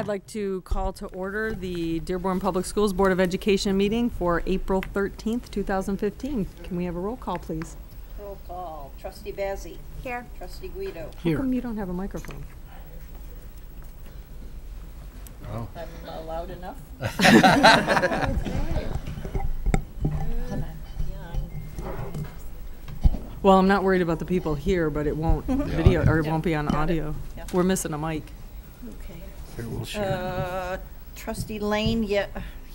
I'd like to call to order the Dearborn Public Schools Board of Education meeting for April 13th, 2015. Can we have a roll call, please? Roll call. Trustee Bazzi. Here. Trustee Guido. How come you don't have a microphone? Oh. I'm loud enough. Well, I'm not worried about the people here, but it won't video or it won't be on audio. Yep. We're missing a mic. Okay. Here, we'll share. Trustee Lane, here.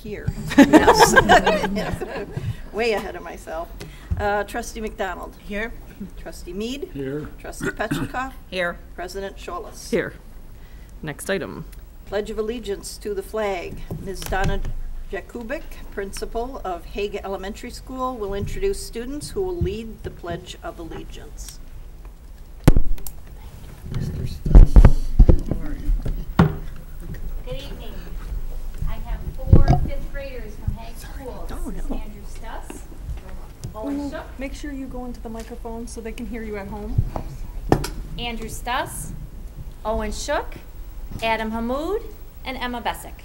Yes. Yes. Way ahead of myself. Trustee McDonald. Here. Trustee Mead. Here. Trustee Petchikoff. Here. President Scholas. Here. Next item. Pledge of Allegiance to the flag. Ms. Donna Jakubik, principal of Hague Elementary School, will introduce students who will lead the Pledge of Allegiance. Mr. Stout. Good evening. I have 4 fifth graders from Hague School. Oh, This is no. Andrew Stuss, Owen Shook, Make sure you go into the microphone so they can hear you at home. Andrew Stuss, Owen Shook, Adam Hamoud, and Emma Bessick.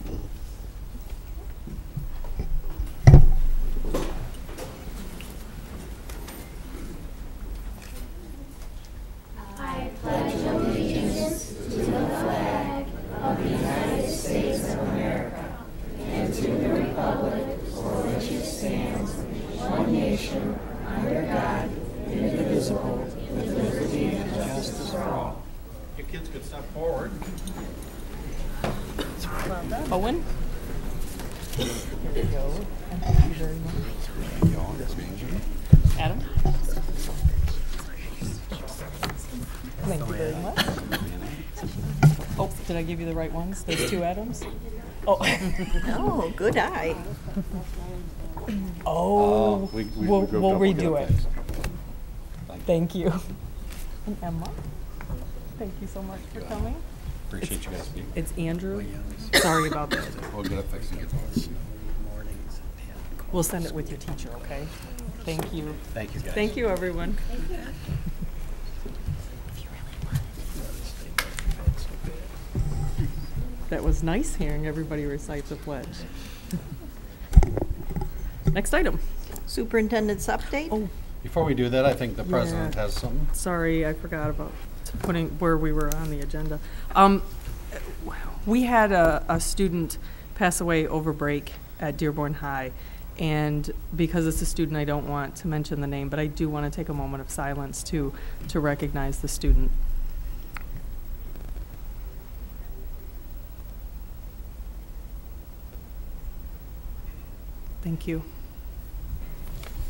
I pledge allegiance to the flag of the United States of America and to the republic for which it stands, one nation, under God, indivisible, with liberty and justice for all. You kids could step forward. Owen? Here we go. And thank you very much. Adam? Thank you very much. Oh, did I give you the right ones? There's 2 Adams? Oh. Oh, good eye. Oh. We'll redo it. Thank Thank you. And Emma? Thank you so much for coming. Appreciate you guys being. It's Andrew. Sorry about that. We'll get it fixed and get it. We'll send it with your teacher, okay? Thank you. Thank you, guys. Thank you, everyone. That was nice hearing everybody recite the pledge. Next item. Superintendent's update. Oh, Before we do that, I think the president has something. sorry, I forgot about putting where we were on the agenda. We had a student pass away over break at Dearborn High, and because it's a student, I don't want to mention the name, but I do want to take a moment of silence to recognize the student. Thank you.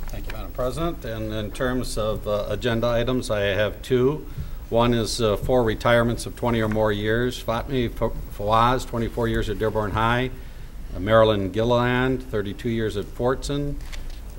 Thank you, Madam President. And in terms of agenda items, I have 2. One is 4 retirements of 20 or more years. Fatmi Fawaz, 24 years at Dearborn High. Marilyn Gilliland, 32 years at Fortson.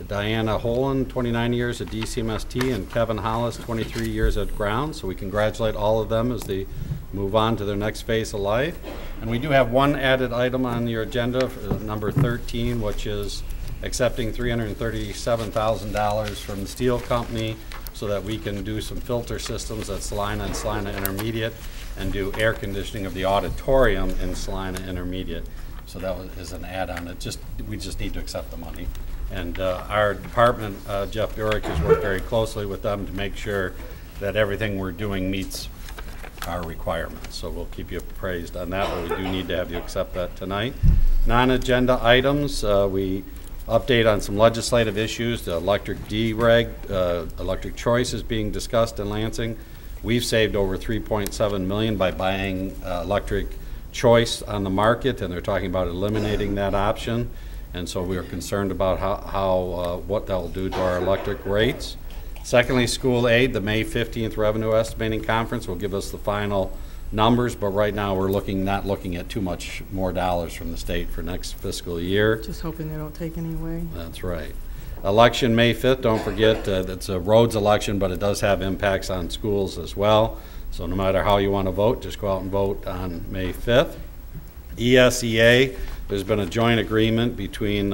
Diana Holan, 29 years at DCMST. And Kevin Hollis, 23 years at Ground. So we congratulate all of them as they move on to their next phase of life. And we do have one added item on your agenda, number 13, which is accepting $337,000 from the steel company so that we can do some filter systems at Salina and Salina Intermediate and do air conditioning of the auditorium in Salina Intermediate. So that is an add-on. We just need to accept the money. And our department, Jeff Burek, has worked very closely with them to make sure that everything we're doing meets our requirements. So we'll keep you appraised on that, but we do need to have you accept that tonight. Non-agenda items, we update on some legislative issues. The electric D-reg, electric choice is being discussed in Lansing. We've saved over $3.7 million by buying electric choice on the market, and they're talking about eliminating that option. And so we are concerned about what that will do to our electric rates. Secondly, school aid, the May 15th revenue estimating conference will give us the final numbers, but right now we're not looking at too much more dollars from the state for next fiscal year. Just hoping they don't take any away. That's right. Election May 5th, don't forget it's a roads election, but it does have impacts on schools as well. So no matter how you want to vote, just go out and vote on May 5th. ESEA, there's been a joint agreement between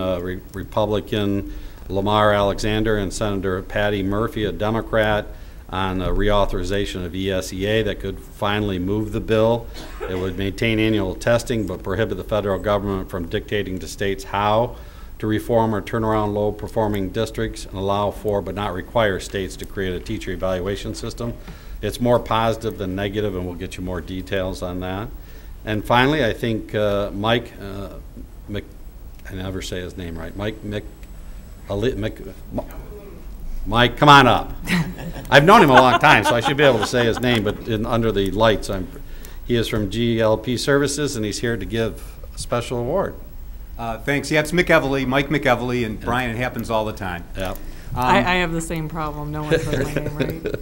Republican Lamar Alexander and Senator Patty Murphy, a Democrat, on a reauthorization of ESEA that could finally move the bill. It would maintain annual testing but prohibit the federal government from dictating to states how to reform or turn around low-performing districts, and allow for but not require states to create a teacher evaluation system. It's more positive than negative, and we'll get you more details on that. And finally, I think Mike, I never say his name right, Mike, come on up. I've known him a long time, so I should be able to say his name, but under the lights, he is from GLP Services, and he's here to give a special award. Thanks. Yeah, it's Mike McEvely, and Brian, it happens all the time. Yeah. I have the same problem. No one says my name right.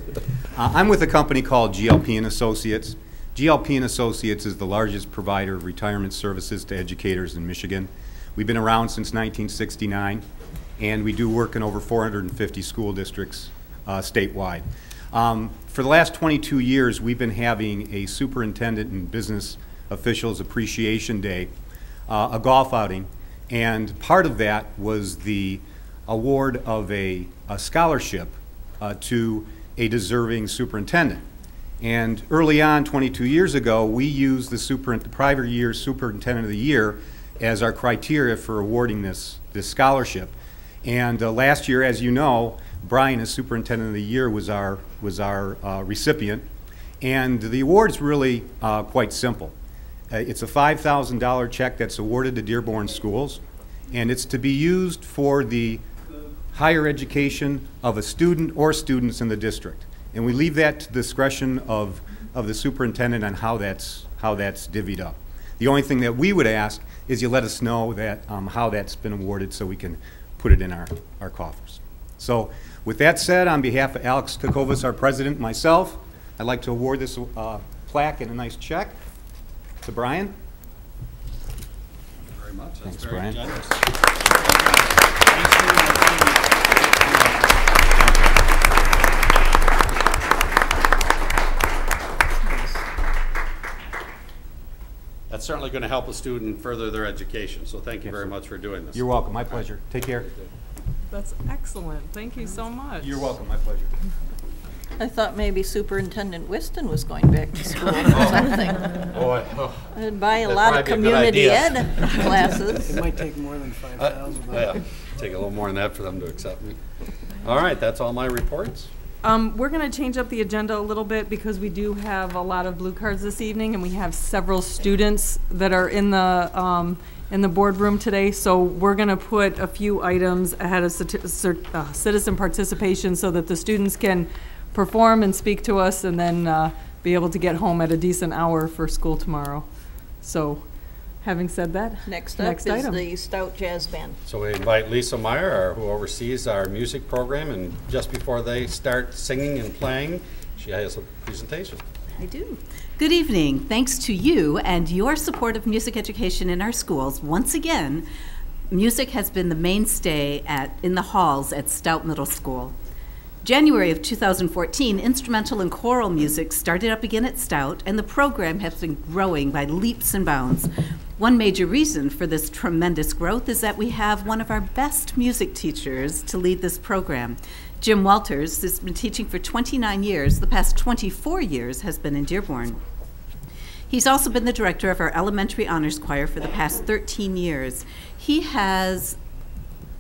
I'm with a company called GLP & Associates. GLP & Associates is the largest provider of retirement services to educators in Michigan. We've been around since 1969, and we do work in over 450 school districts statewide. For the last 22 years, we've been having a Superintendent and Business Officials Appreciation Day, a golf outing, and part of that was the award of a scholarship to a deserving superintendent. And early on, 22 years ago, we used the prior year's Superintendent of the Year as our criteria for awarding this scholarship. And last year, as you know, Brian, as Superintendent of the Year, was our recipient. And the award's really quite simple. It's a $5,000 check that's awarded to Dearborn schools, and it's to be used for the higher education of a student or students in the district. And we leave that to the discretion of the superintendent on how that's divvied up. The only thing that we would ask is you let us know that how that's been awarded so we can put it in our coffers. So with that said, on behalf of Alex Kakovas, our president, and myself, I'd like to award this plaque and a nice check to Brian. Thank you very much. That's Thanks, very Brian. generous. That's certainly going to help a student further their education, so thank you very much for doing this. You're welcome. My pleasure. Take care. That's excellent. Thank you so much. You're welcome. My pleasure. I thought maybe Superintendent Whiston was going back to school or something. Boy, oh, I'd buy a that'd lot of probably be a good community idea. ed classes. It might take more than 5,000. yeah, take a little more than that for them to accept me. All right, that's all my reports. We're going to change up the agenda a little bit because we do have a lot of blue cards this evening, and we have several students that are in the boardroom today. So we're going to put a few items ahead of citizen participation so that the students can perform and speak to us, and then be able to get home at a decent hour for school tomorrow. So, having said that, Next up is item. the Stout Jazz Band. So we invite Lisa Meyer, who oversees our music program, and just before they start singing and playing, she has a presentation. I do. Good evening. Thanks to you and your support of music education in our schools, once again, music has been the mainstay in the halls at Stout Middle School. January of 2014, instrumental and choral music started up again at Stout, and the program has been growing by leaps and bounds. One major reason for this tremendous growth is that we have one of our best music teachers to lead this program. Jim Walters has been teaching for 29 years. The past 24 years has been in Dearborn. He's also been the director of our elementary honors choir for the past 13 years. He has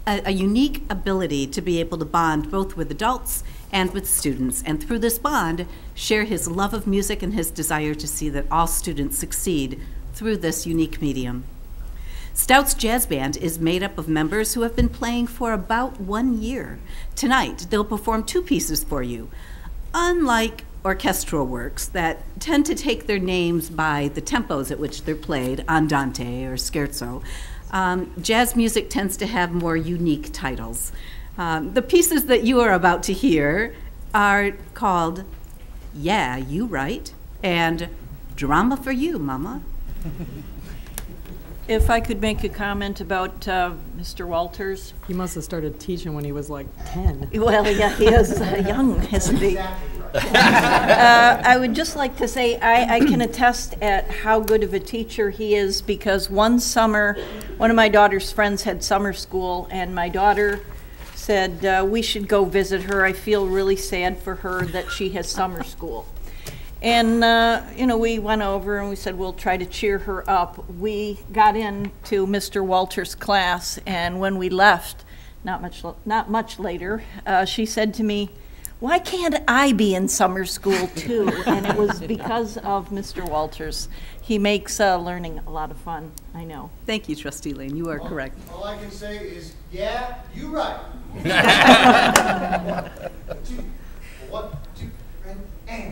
a unique ability to be able to bond both with adults and with students, and through this bond, share his love of music and his desire to see that all students succeed through this unique medium. Stout's Jazz Band is made up of members who have been playing for about 1 year. Tonight, they'll perform 2 pieces for you. Unlike orchestral works that tend to take their names by the tempos at which they're played, andante or scherzo, jazz music tends to have more unique titles. The pieces that you are about to hear are called Yeah, You Right, and Drama for You, Mama. If I could make a comment about Mr. Walters. He must have started teaching when he was like 10. Well, yeah, he is young, isn't he? I would just like to say I can attest at how good of a teacher he is, because one summer, one of my daughter's friends had summer school, and my daughter said we should go visit her. I feel really sad for her that she has summer school. And, you know, we went over and we said we'll try to cheer her up. We got into Mr. Walters' class, and when we left, not much later, she said to me, "Why can't I be in summer school too?" And it was because of Mr. Walters. He makes learning a lot of fun, I know. Thank you, Trustee Lane. You are correct. All I can say is, yeah, you right. One, two, and.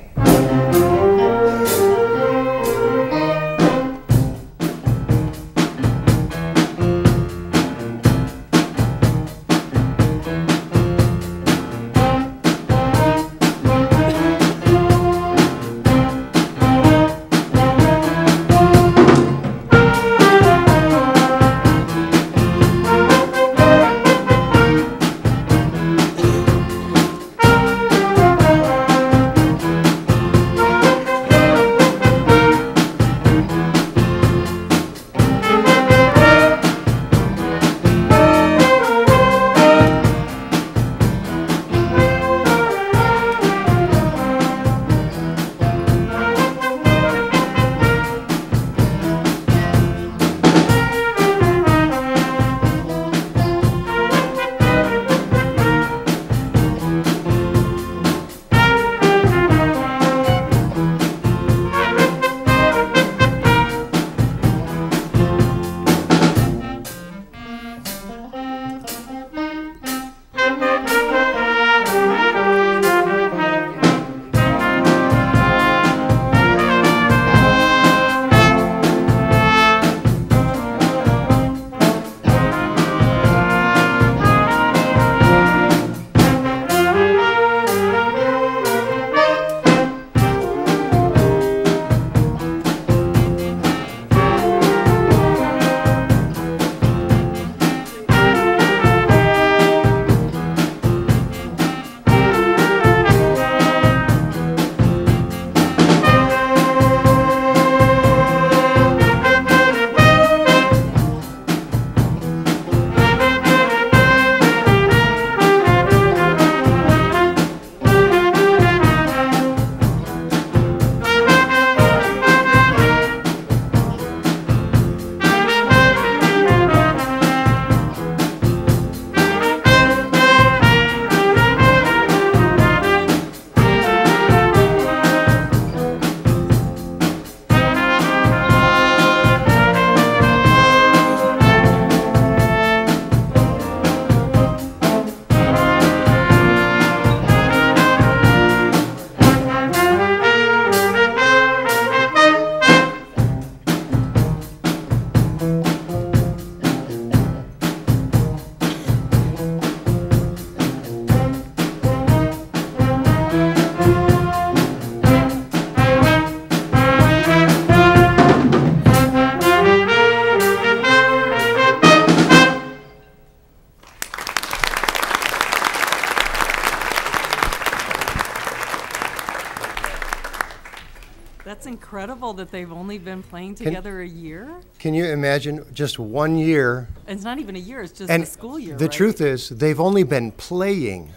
That's incredible that they've only been playing together a year. Can you imagine just 1 year? It's not even a year, it's just And a school year, the right? truth is, they've only been playing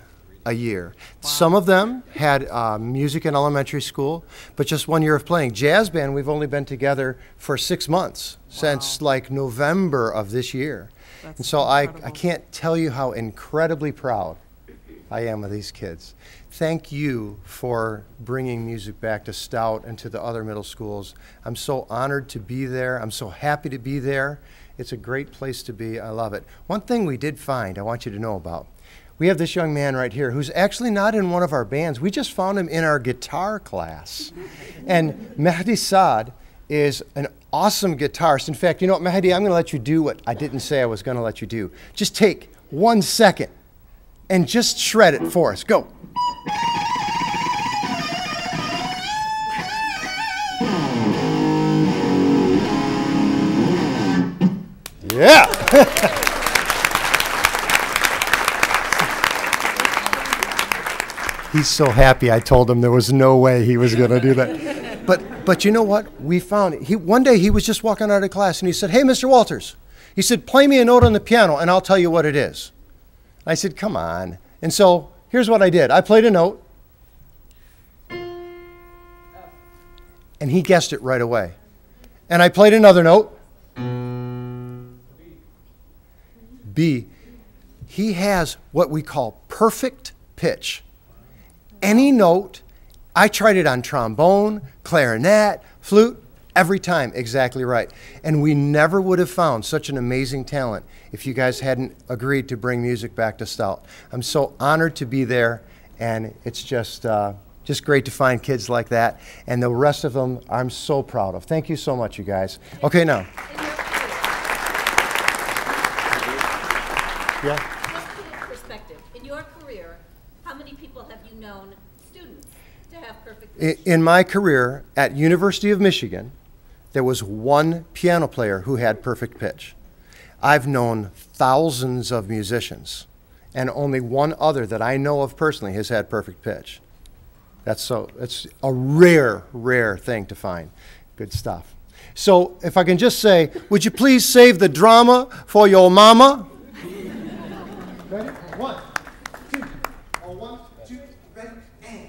a year. Wow. Some of them had music in elementary school, but just 1 year of playing. Jazz band, we've only been together for 6 months, since like November of this year. That's and so I incredible. can't tell you how incredibly proud I am of these kids. Thank you for bringing music back to Stout and to the other middle schools. I'm so honored to be there. I'm so happy to be there. It's a great place to be. I love it. One thing we did find, I want you to know about. We have this young man right here who's actually not in one of our bands. We just found him in our guitar class. And Mehdi Saad is an awesome guitarist. In fact, you know what, Mehdi, I'm going to let you do what I didn't say I was going to let you do. Just take 1 second and just shred it for us. Go. Yeah. He's so happy I told him there was no way he was going to do that. But you know what? We found it. One day he was just walking out of class and he said, "Hey, Mr. Walters," he said, "play me a note on the piano and I'll tell you what it is." I said, come on. And so here's what I did. I played a note, and he guessed it right away. And I played another note, B. He has what we call perfect pitch. Any note, I tried it on trombone, clarinet, flute, every time exactly right. And we never would have found such an amazing talent if you guys hadn't agreed to bring music back to Stout. I'm so honored to be there, and it's just great to find kids like that. And the rest of them, I'm so proud of. Thank you so much, you guys. Okay, now. Yeah. Just put it in perspective. In your career, how many people have you known, students, to have perfect pitch? In my career at University of Michigan, there was one piano player who had perfect pitch. I've known thousands of musicians, and only one other that I know of personally has had perfect pitch. It's a rare, rare thing to find. Good stuff. So if I can just say, would you please save the drama for your mama? Ready? 1, 2, or 1, 2, ready, and.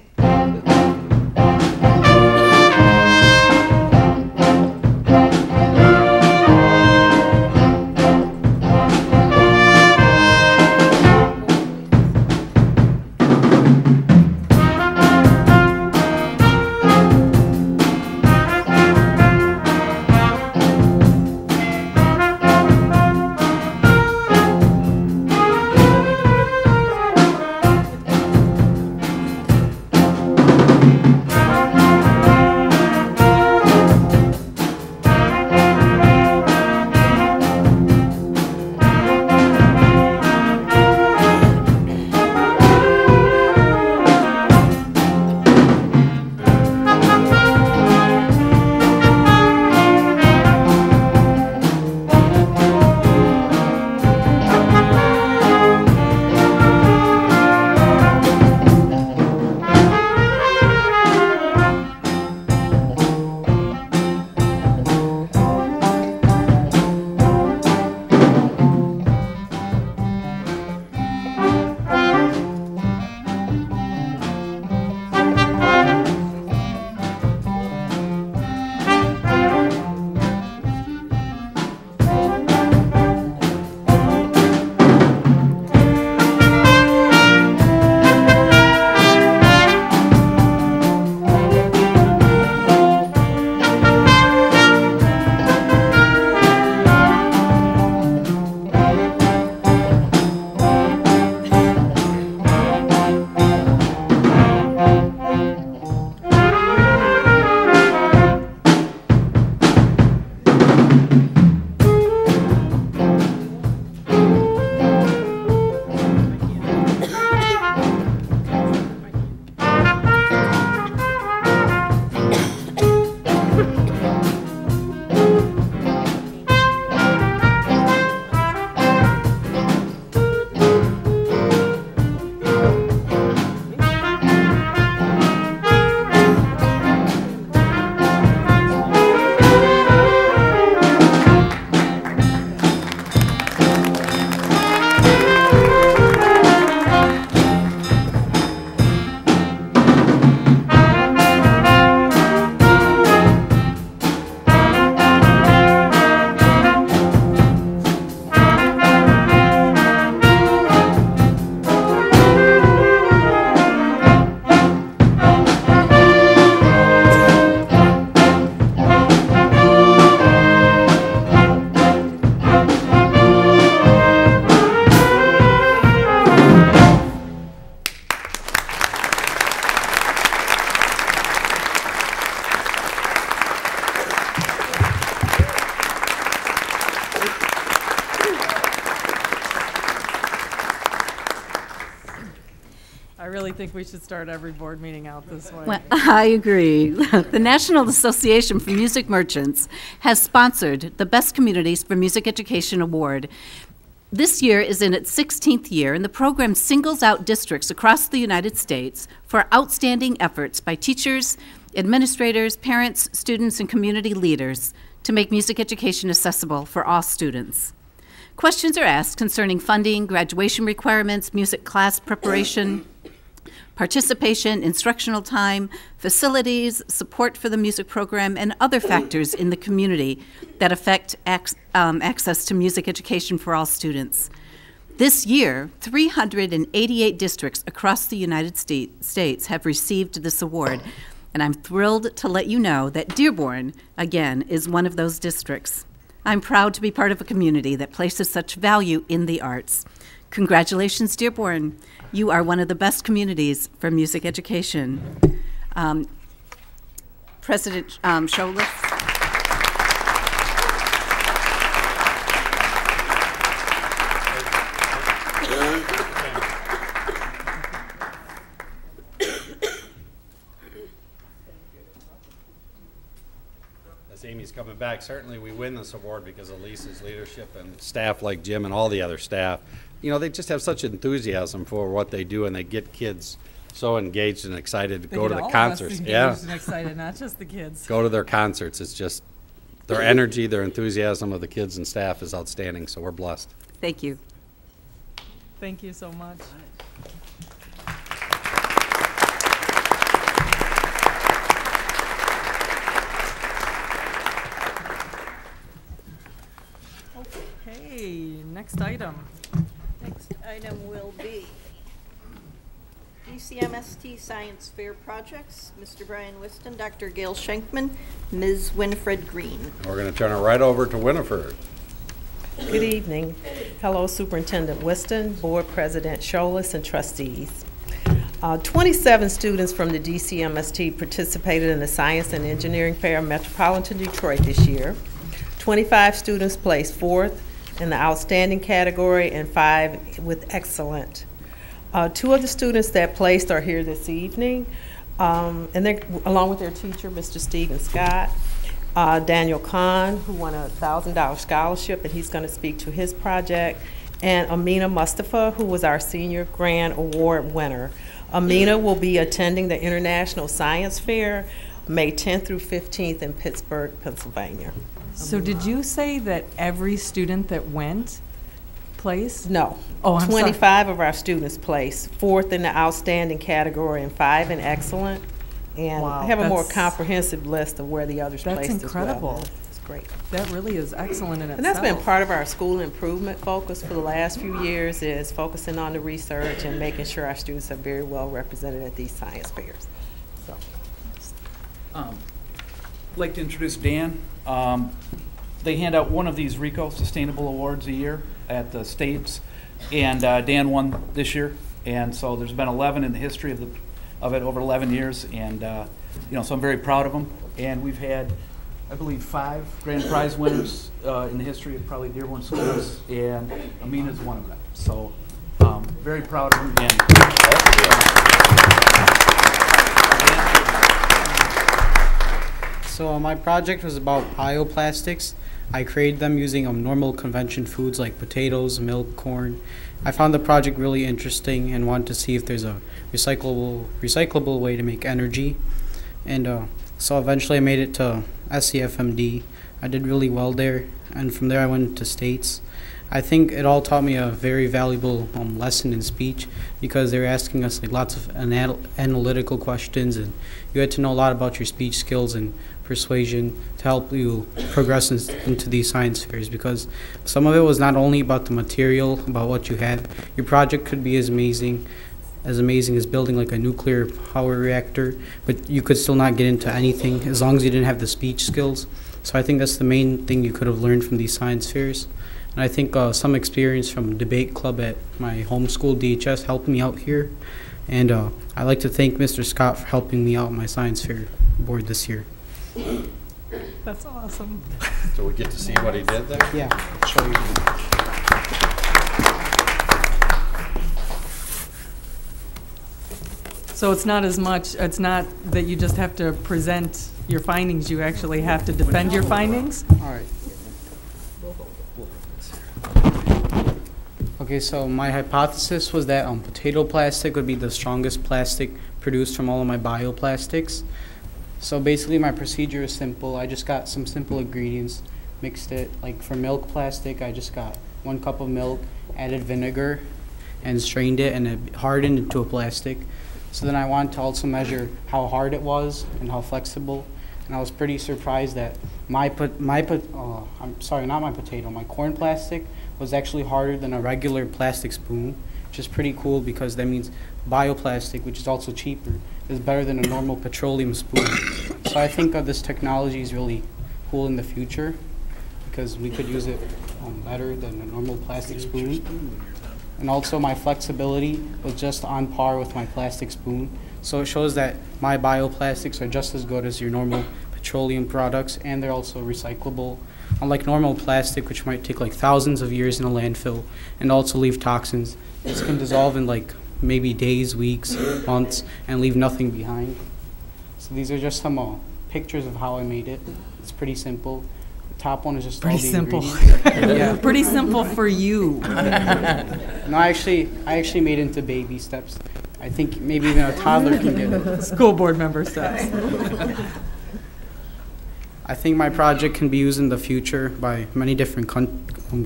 really think we should start every board meeting out this way. Well, I agree. The National Association for Music Merchants has sponsored the Best Communities for Music Education Award. This year is in its 16th year, and the program singles out districts across the United States for outstanding efforts by teachers, administrators, parents, students, and community leaders to make music education accessible for all students. Questions are asked concerning funding, graduation requirements, music class preparation, participation, instructional time, facilities, support for the music program, and other factors in the community that affect access to music education for all students. This year, 388 districts across the United States have received this award, and I'm thrilled to let you know that Dearborn, again, is one of those districts. I'm proud to be part of a community that places such value in the arts. Congratulations, Dearborn. You are one of the best communities for music education. President Scholas. As Amy's coming back, certainly we win this award because of Lisa's leadership and staff like Jim and all the other staff. You know, they just have such enthusiasm for what they do, and they get kids so engaged and excited to go to the concerts. Yeah, and excited, not just the kids. Go to their concerts. It's just their energy, their enthusiasm of the kids and staff is outstanding. So we're blessed. Thank you. Thank you so much. Okay, next item. Next item will be DCMST Science Fair Projects. Mr. Brian Whiston, Dr. Gail Schenkman, Ms. Winifred Green. We're going to turn it right over to Winifred. Good evening. Hello, Superintendent Whiston, Board President Scholas, and trustees. 27 students from the DCMST participated in the Science and Engineering Fair in Metropolitan Detroit this year. 25 students placed fourth in the outstanding category and 5 with excellent. 2 of the students that placed are here this evening, and they're along with their teacher, Mr. Stephen Scott. Daniel Kahn, who won a $1,000 scholarship, and he's going to speak to his project, and Amina Mustafa, who was our senior grant award winner. Amina will be attending the International Science Fair May 10th through 15th in Pittsburgh, Pennsylvania. So did you say that every student that went placed? No. Oh, I'm 25 of our students placed, fourth in the outstanding category and 5 in excellent. And Wow, I have a more that's- comprehensive list of where the others That's placed incredible. as well. It's great. That really is excellent in itself. And that's been part of our school improvement focus for the last few years, is focusing on the research and making sure our students are very well represented at these science fairs. So. I'd like to introduce Dan. They hand out one of these RICO Sustainable Awards a year at the States, and Dan won this year. And so there's been 11 in the history of it over 11 years, and so I'm very proud of them. And we've had, I believe, 5 grand prize winners in the history of probably Dearborn schools, and Amina's one of them. So very proud of them. And, So my project was about bioplastics. I created them using normal convention foods like potatoes, milk, corn. I found the project really interesting and wanted to see if there's a recyclable way to make energy. And so eventually I made it to SCFMD. I did really well there, and from there I went to States. I think it all taught me a very valuable lesson in speech, because they were asking us like lots of analytical questions, and you had to know a lot about your speech skills and persuasion to help you progress into these science fairs, because some of it was not only about the material, about what you had. Your project could be as amazing as building like a nuclear power reactor, but you could still not get into anything as long as you didn't have the speech skills. So I think that's the main thing you could have learned from these science fairs. And I think some experience from debate club at my home school, DHS, helped me out here. And I'd like to thank Mr. Scott for helping me out on my science fair board this year. That's awesome. So we get to see what he did there? Yeah, I'll show you. So it's not that you just have to present your findings, you actually have to defend your findings? All right. Okay, so my hypothesis was that potato plastic would be the strongest plastic produced from all of my bioplastics. So basically my procedure is simple. I just got some simple ingredients, mixed it. Like for milk plastic, I just got 1 cup of milk, added vinegar, and strained it, and it hardened into a plastic. So then I wanted to also measure how hard it was and how flexible. And I was pretty surprised that my corn plastic was actually harder than a regular plastic spoon, which is pretty cool because that means bioplastic, which is also cheaper, is better than a normal petroleum spoon. So I think this technology is really cool in the future because we could use it better than a normal plastic spoon. And also my flexibility was just on par with my plastic spoon. So it shows that my bioplastics are just as good as your normal petroleum products, and they're also recyclable. Unlike normal plastic, which might take like thousands of years in a landfill and also leave toxins, this can dissolve in like maybe days, weeks, months, and leave nothing behind. So these are just some pictures of how I made it. It's pretty simple. The top one is just Pretty all the simple. Yeah. Pretty simple for you. No, I actually made it into baby steps. I think maybe even a toddler can get it. School board member steps. I think my project can be used in the future by many different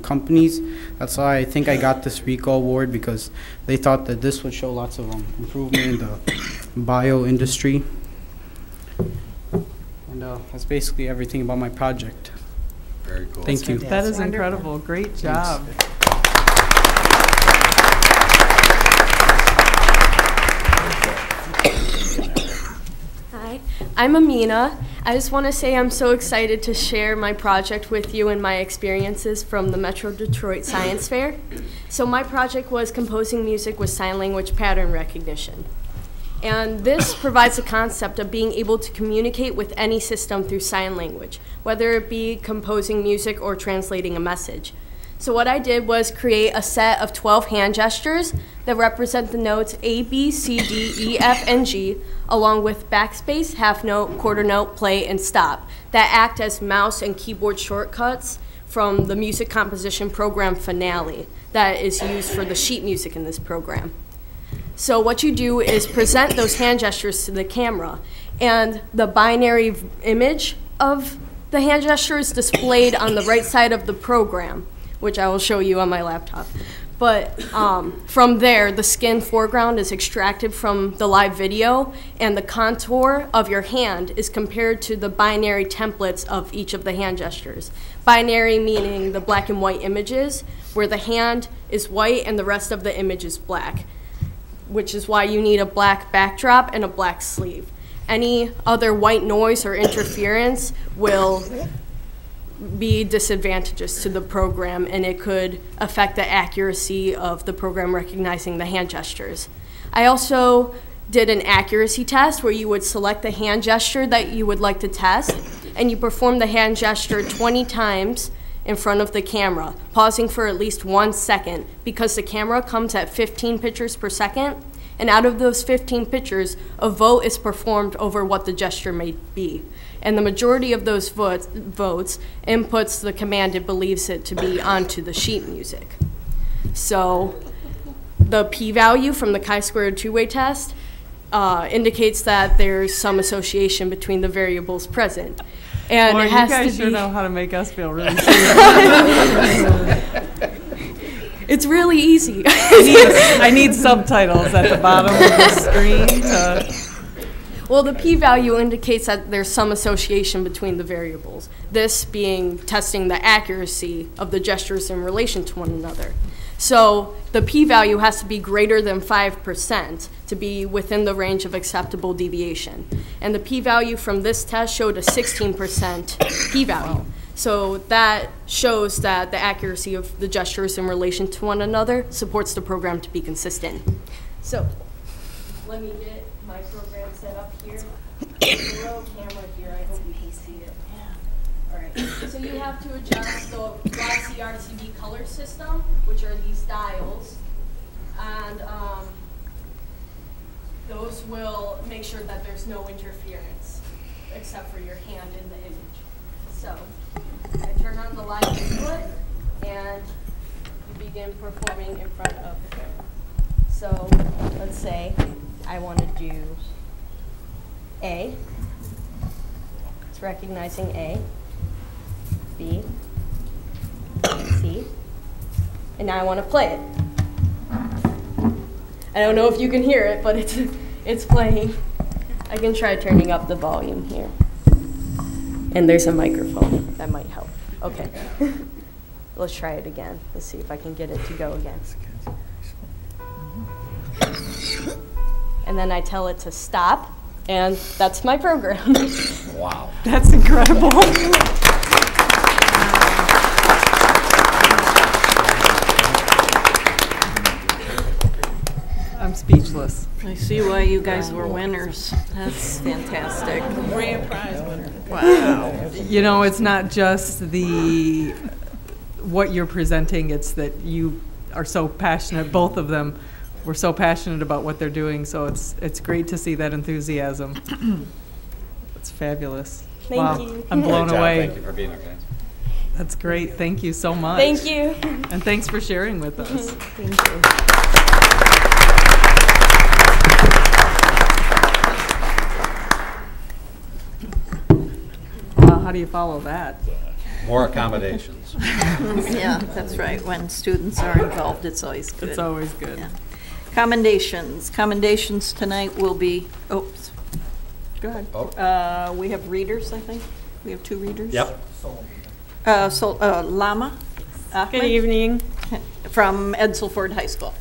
companies. That's why I think I got this RICO award, because they thought that this would show lots of improvement in the bio industry. And that's basically everything about my project. Very cool. Thank you. That is incredible. Great job. Hi, I'm Amina. I just want to say I'm so excited to share my project with you and my experiences from the Metro Detroit Science Fair. So my project was composing music with sign language pattern recognition. And this provides the concept of being able to communicate with any system through sign language, whether it be composing music or translating a message. So what I did was create a set of 12 hand gestures that represent the notes A, B, C, D, E, F, and G, along with backspace, half note, quarter note, play, and stop, that act as mouse and keyboard shortcuts from the music composition program Finale that is used for the sheet music in this program. So what you do is present those hand gestures to the camera, and the binary image of the hand gesture is displayed on the right side of the program, which I will show you on my laptop. But from there, the skin foreground is extracted from the live video, and the contour of your hand is compared to the binary templates of each of the hand gestures. Binary meaning the black and white images, where the hand is white and the rest of the image is black, which is why you need a black backdrop and a black sleeve. Any other white noise or interference will be disadvantageous to the program, and it could affect the accuracy of the program recognizing the hand gestures. I also did an accuracy test where you would select the hand gesture that you would like to test, and you perform the hand gesture 20 times in front of the camera, pausing for at least 1 second, because the camera comes at 15 pictures per second, and out of those 15 pictures, a vote is performed over what the gesture may be. And the majority of those votes inputs the command it believes it to be onto the sheet music. So the p-value from the chi-squared two-way test indicates that there's some association between the variables present. And Boy, it has you guys to sure be know how to make us feel really stupid. It's really easy. I need subtitles at the bottom of the screen to... Well, the p-value indicates that there's some association between the variables, this being testing the accuracy of the gestures in relation to one another. So the p-value has to be greater than 5% to be within the range of acceptable deviation. And the p-value from this test showed a 16% p-value. Wow. So that shows that the accuracy of the gestures in relation to one another supports the program to be consistent. So let me get my program set up here. There's a little camera here. I hope you can see it. All right. So you have to adjust the YCRTV color system, which are these dials, and those will make sure that there's no interference except for your hand in the image. So I turn on the live input, and you begin performing in front of the camera. So let's say I want to do A. It's recognizing A, B, C, And now I want to play it. I don't know if you can hear it, but it's playing. I can try turning up the volume here. And there's a microphone. That might help. Okay. Let's try it again. Let's see if I can get it to go again. And then I tell it to stop, and that's my program. Wow. That's incredible. I'm speechless. I see why you guys were winners. That's fantastic. Grand prize winner. Wow. You know, it's not just what you're presenting, it's that you are so passionate, both of them were so passionate about what they're doing, so it's great to see that enthusiasm. It's fabulous. Thank you. I'm blown away. Thank you for being here, guys. That's great. Thank you so much. Thank you. And thanks for sharing with us. Thank you. How do you follow that? More accommodations. Yeah, that's right. When students are involved, it's always good. It's always good. Yeah. Commendations. Commendations tonight will be, oops. Go ahead. Oh. We have readers, I think. We have 2 readers. Yep. Lama Ahmed. Good evening. From Edsel Ford High School.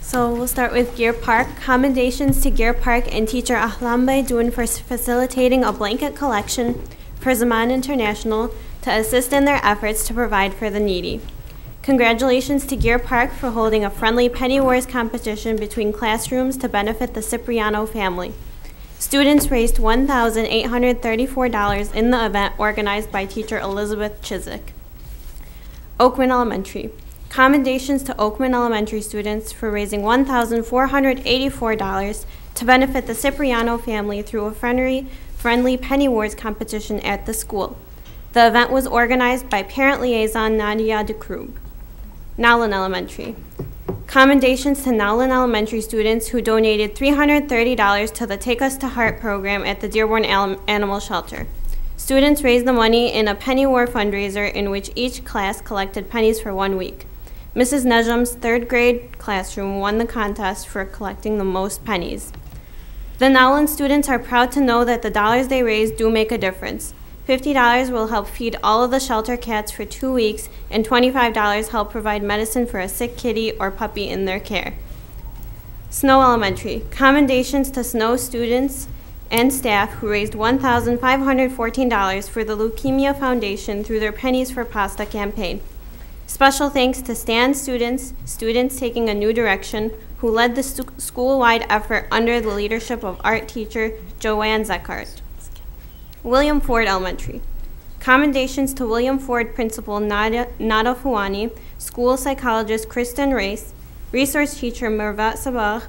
So we'll start with Gear Park. Commendations to Gear Park and teacher Ahlam Baidoun for facilitating a blanket collection for Zaman International to assist in their efforts to provide for the needy. Congratulations to Gear Park for holding a friendly penny wars competition between classrooms to benefit the Cipriano family. Students raised $1,834 in the event organized by teacher Elizabeth Chiswick. Oakman Elementary. Commendations to Oakman Elementary students for raising $1,484 to benefit the Cipriano family through a friendly penny wars competition at the school. The event was organized by parent liaison Nadia DeKrug. Nowlin Elementary. Commendations to Nowlin Elementary students who donated $330 to the Take Us to Heart program at the Dearborn Animal Shelter. Students raised the money in a penny war fundraiser in which each class collected pennies for 1 week. Mrs. Nejam's 3rd grade classroom won the contest for collecting the most pennies. The Nowlin students are proud to know that the dollars they raise do make a difference. $50 will help feed all of the shelter cats for 2 weeks, and $25 help provide medicine for a sick kitty or puppy in their care. Snow Elementary. Commendations to Snow students and staff who raised $1,514 for the Leukemia Foundation through their Pennies for Pasta campaign. Special thanks to STAN students taking a new direction, who led the school-wide effort under the leadership of art teacher Joanne Zeckart. William Ford Elementary. Commendations to William Ford Principal Nada Fouani, school psychologist Kristen Race, resource teacher Mervat Sabah,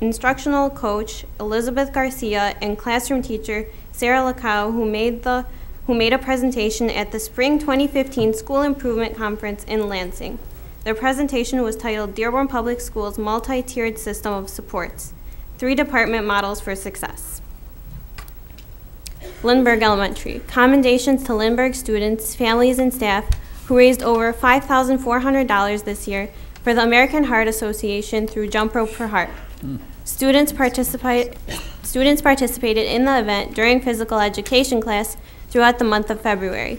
instructional coach Elizabeth Garcia, and classroom teacher Sarah Lacau, who made a presentation at the Spring 2015 School Improvement Conference in Lansing. Their presentation was titled Dearborn Public Schools Multi-Tiered System of Supports, 3 Department Models for Success. Lindbergh Elementary. Commendations to Lindbergh students, families, and staff who raised over $5,400 this year for the American Heart Association through Jump Rope for Heart. Students participated in the event during physical education class throughout the month of February.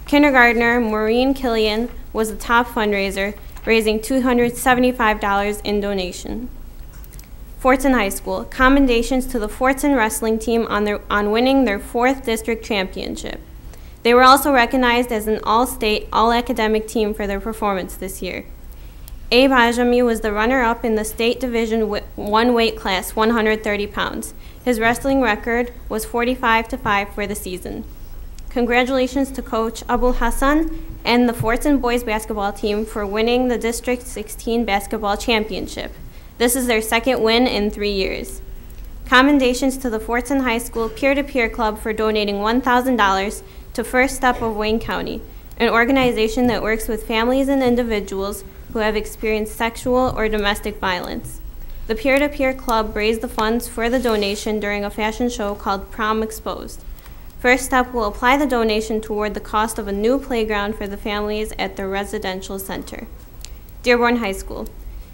Kindergartner Maureen Killian was the top fundraiser, raising $275 in donation. Fortson High School. Commendations to the Fortson wrestling team on winning their 4th district championship. They were also recognized as an all-state, all-academic team for their performance this year. Abe Ajami was the runner-up in the state division 1 weight class, 130 pounds. His wrestling record was 45-5 for the season. Congratulations to Coach Abul Hassan and the Fortson boys basketball team for winning the District 16 basketball championship. This is their 2nd win in 3 years. Commendations to the Fortson High School Peer-to-Peer Club for donating $1,000 to First Step of Wayne County, an organization that works with families and individuals who have experienced sexual or domestic violence. The Peer-to-Peer Club raised the funds for the donation during a fashion show called Prom Exposed. First Step will apply the donation toward the cost of a new playground for the families at the residential center. Dearborn High School.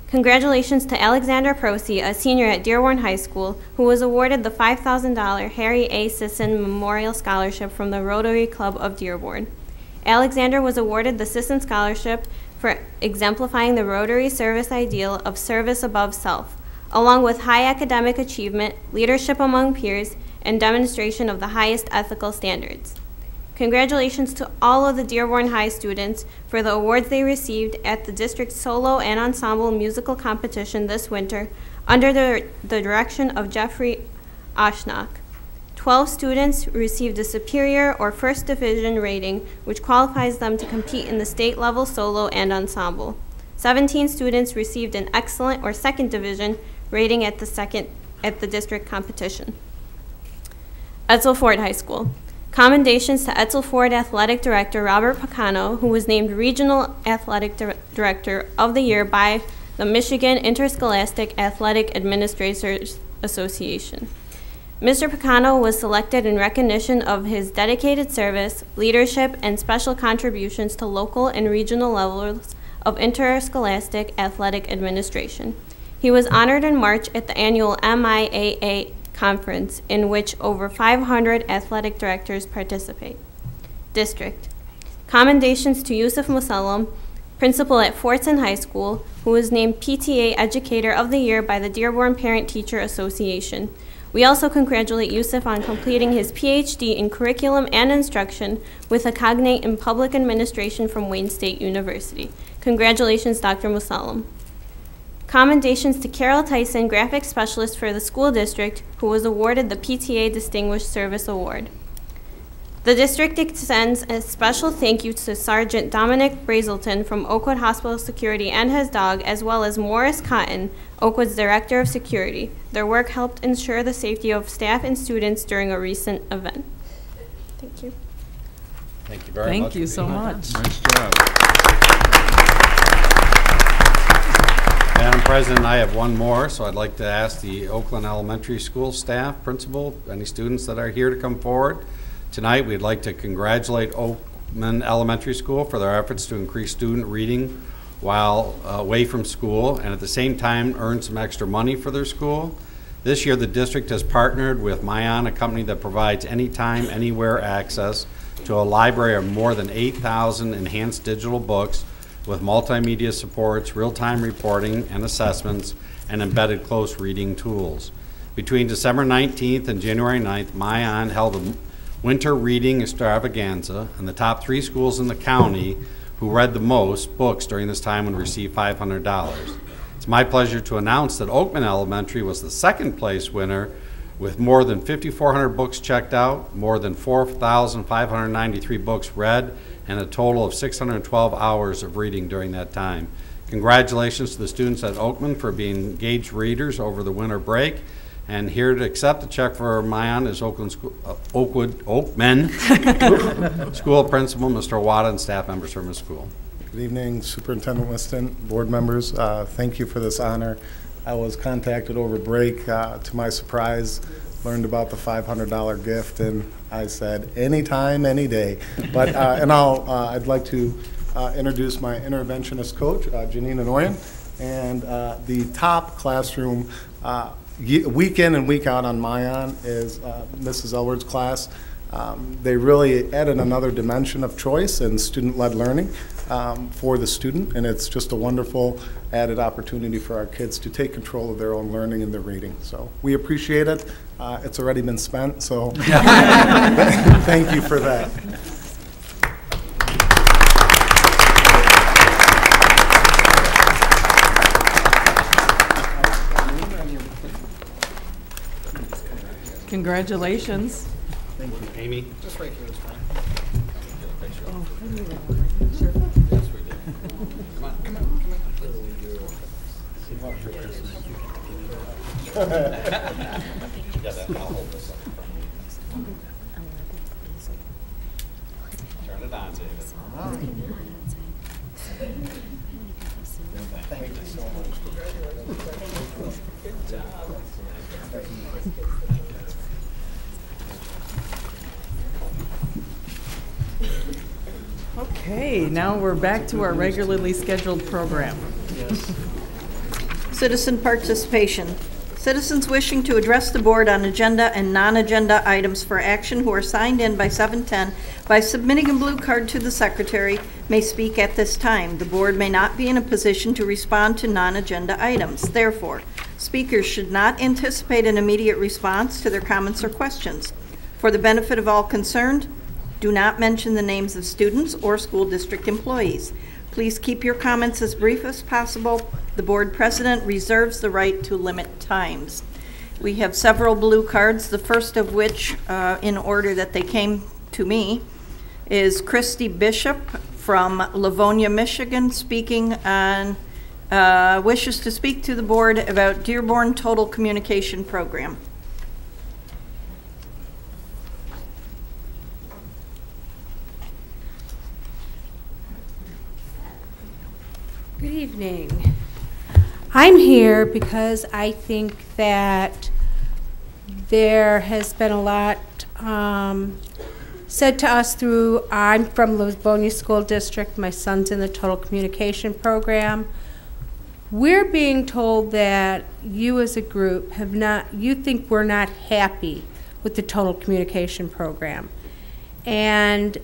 Congratulations to Alexander Prosy, a senior at Dearborn High School, who was awarded the $5,000 Harry A. Sisson Memorial Scholarship from the Rotary Club of Dearborn. Alexander was awarded the Sisson Scholarship for exemplifying the Rotary service ideal of service above self, along with high academic achievement, leadership among peers, and demonstration of the highest ethical standards. Congratulations to all of the Dearborn High students for the awards they received at the district solo and ensemble musical competition this winter under the direction of Jeffrey Oshnock. 12 students received a superior or first division rating, which qualifies them to compete in the state level solo and ensemble. 17 students received an excellent or second division rating at the district competition. Etzel Ford High School. Commendations to Etzel Ford Athletic Director Robert Pacano, who was named Regional Athletic Director of the Year by the Michigan Interscholastic Athletic Administrators Association. Mr. Pacano was selected in recognition of his dedicated service, leadership, and special contributions to local and regional levels of interscholastic athletic administration. He was honored in March at the annual MIAA conference, in which over 500 athletic directors participate. District. Commendations to Yusuf Musallam, principal at Fortson High School, who was named PTA Educator of the Year by the Dearborn Parent-Teacher Association. We also congratulate Yusuf on completing his PhD in Curriculum and Instruction with a cognate in Public Administration from Wayne State University. Congratulations, Dr. Musallam. Commendations to Carol Tyson, Graphic Specialist for the school district, who was awarded the PTA Distinguished Service Award. The district extends a special thank you to Sergeant Dominic Brazelton from Oakwood Hospital Security and his dog, as well as Morris Cotton, Oakwood's Director of Security. Their work helped ensure the safety of staff and students during a recent event. Thank you. Thank you very much. Thank you so much. Nice job. Madam President, I have one more, so I'd like to ask the Oakland Elementary School staff, principal, any students that are here to come forward. Tonight, we'd like to congratulate Oakland Elementary School for their efforts to increase student reading while away from school, and at the same time earn some extra money for their school. This year, the district has partnered with Mayan, a company that provides anytime, anywhere access to a library of more than 8,000 enhanced digital books with multimedia supports, real-time reporting and assessments, and embedded close reading tools. Between December 19th and January 9th, Mayan held a winter reading extravaganza, and the top 3 schools in the county who read the most books during this time would receive $500. It's my pleasure to announce that Oakman Elementary was the second place winner with more than 5,400 books checked out, more than 4,593 books read, and a total of 612 hours of reading during that time. Congratulations to the students at Oakman for being engaged readers over the winter break. And here to accept the check for Mayan is Oakman School Principal, Mr. Wada, and staff members from his school. Good evening, Superintendent Weston, board members. Thank you for this honor. I was contacted over break. To my surprise, learned about the $500 gift, and I said, anytime, any day. But and I'd like to introduce my interventionist coach, Janine Anoyan, and the top classroom week in and week out on Mayan is Mrs. Elward's class. They really added another dimension of choice and student-led learning for the student, and it's just a wonderful added opportunity for our kids to take control of their own learning and their reading. So we appreciate it. It's already been spent, so thank you for that. Congratulations. Thank you. Amy? Just right here is fine. Oh, Sure. Yes, we did. Come on, come on, come on. Yeah, that, I'll hold this up. Turn it on, David. Thank you so much. Good job. Okay, now we're back to our regularly scheduled program. Citizen participation. Citizens wishing to address the board on agenda and non-agenda items for action who are signed in by 7:10 by submitting a blue card to the secretary may speak at this time. The board may not be in a position to respond to non-agenda items. Therefore, speakers should not anticipate an immediate response to their comments or questions. For the benefit of all concerned, do not mention the names of students or school district employees. Please keep your comments as brief as possible. The board president reserves the right to limit times. We have several blue cards, the first of which, in order that they came to me, is Christy Bishop from Livonia, Michigan, speaking on, wishes to speak to the board about Dearborn Total Communication Program. Good evening. I'm here because I think that there has been a lot said to us through, I'm from Livonia School District, my son's in the Total Communication Program. We're being told that you as a group have not, you think we're not happy with the Total Communication Program. And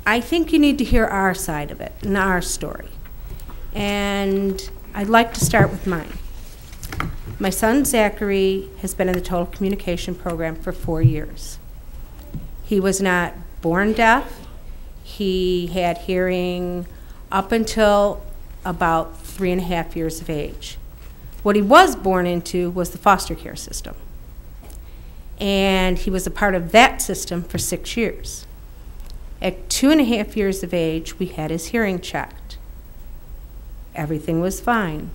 I think you need to hear our side of it and our story. And I'd like to start with mine. My son Zachary has been in the Total Communication Program for 4 years. He was not born deaf. He had hearing up until about 3.5 years of age. What he was born into was the foster care system. And he was a part of that system for 6 years. At 2.5 years of age, we had his hearing checked. Everything was fine.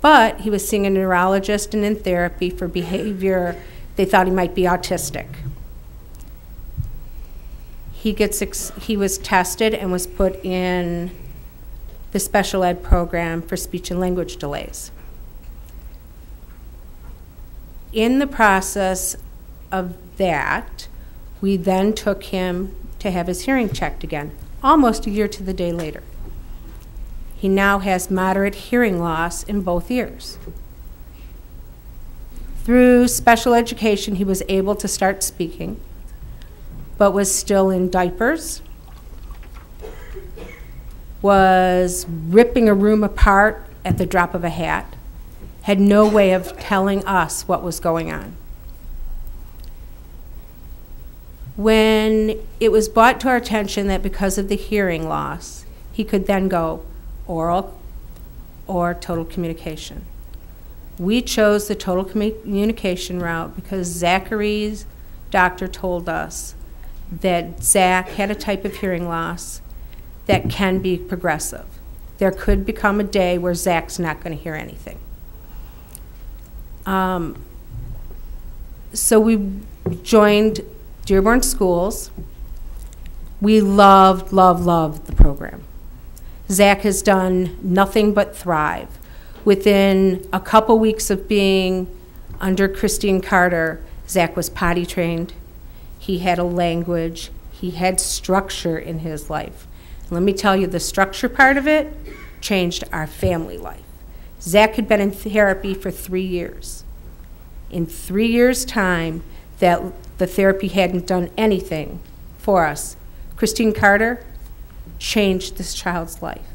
But he was seeing a neurologist and in therapy for behavior. They thought he might be autistic. He was tested and was put in the special ed program for speech and language delays. In the process of that, we then took him to have his hearing checked again, almost a year to the day later. He now has moderate hearing loss in both ears. Through special education, he was able to start speaking, but was still in diapers, was ripping a room apart at the drop of a hat, had no way of telling us what was going on. When it was brought to our attention that because of the hearing loss, he could then go oral or total communication. We chose the total communication route because Zachary's doctor told us that Zach had a type of hearing loss that can be progressive. There could become a day where Zach's not going to hear anything. So we joined Dearborn Schools. We loved the program. Zach has done nothing but thrive. Within a couple weeks of being under Christine Carter, Zach was potty trained. He had a language. He had structure in his life. Let me tell you, the structure part of it changed our family life. Zach had been in therapy for 3 years. In 3 years' time, that the therapy hadn't done anything for us. Christine Carter changed this child's life.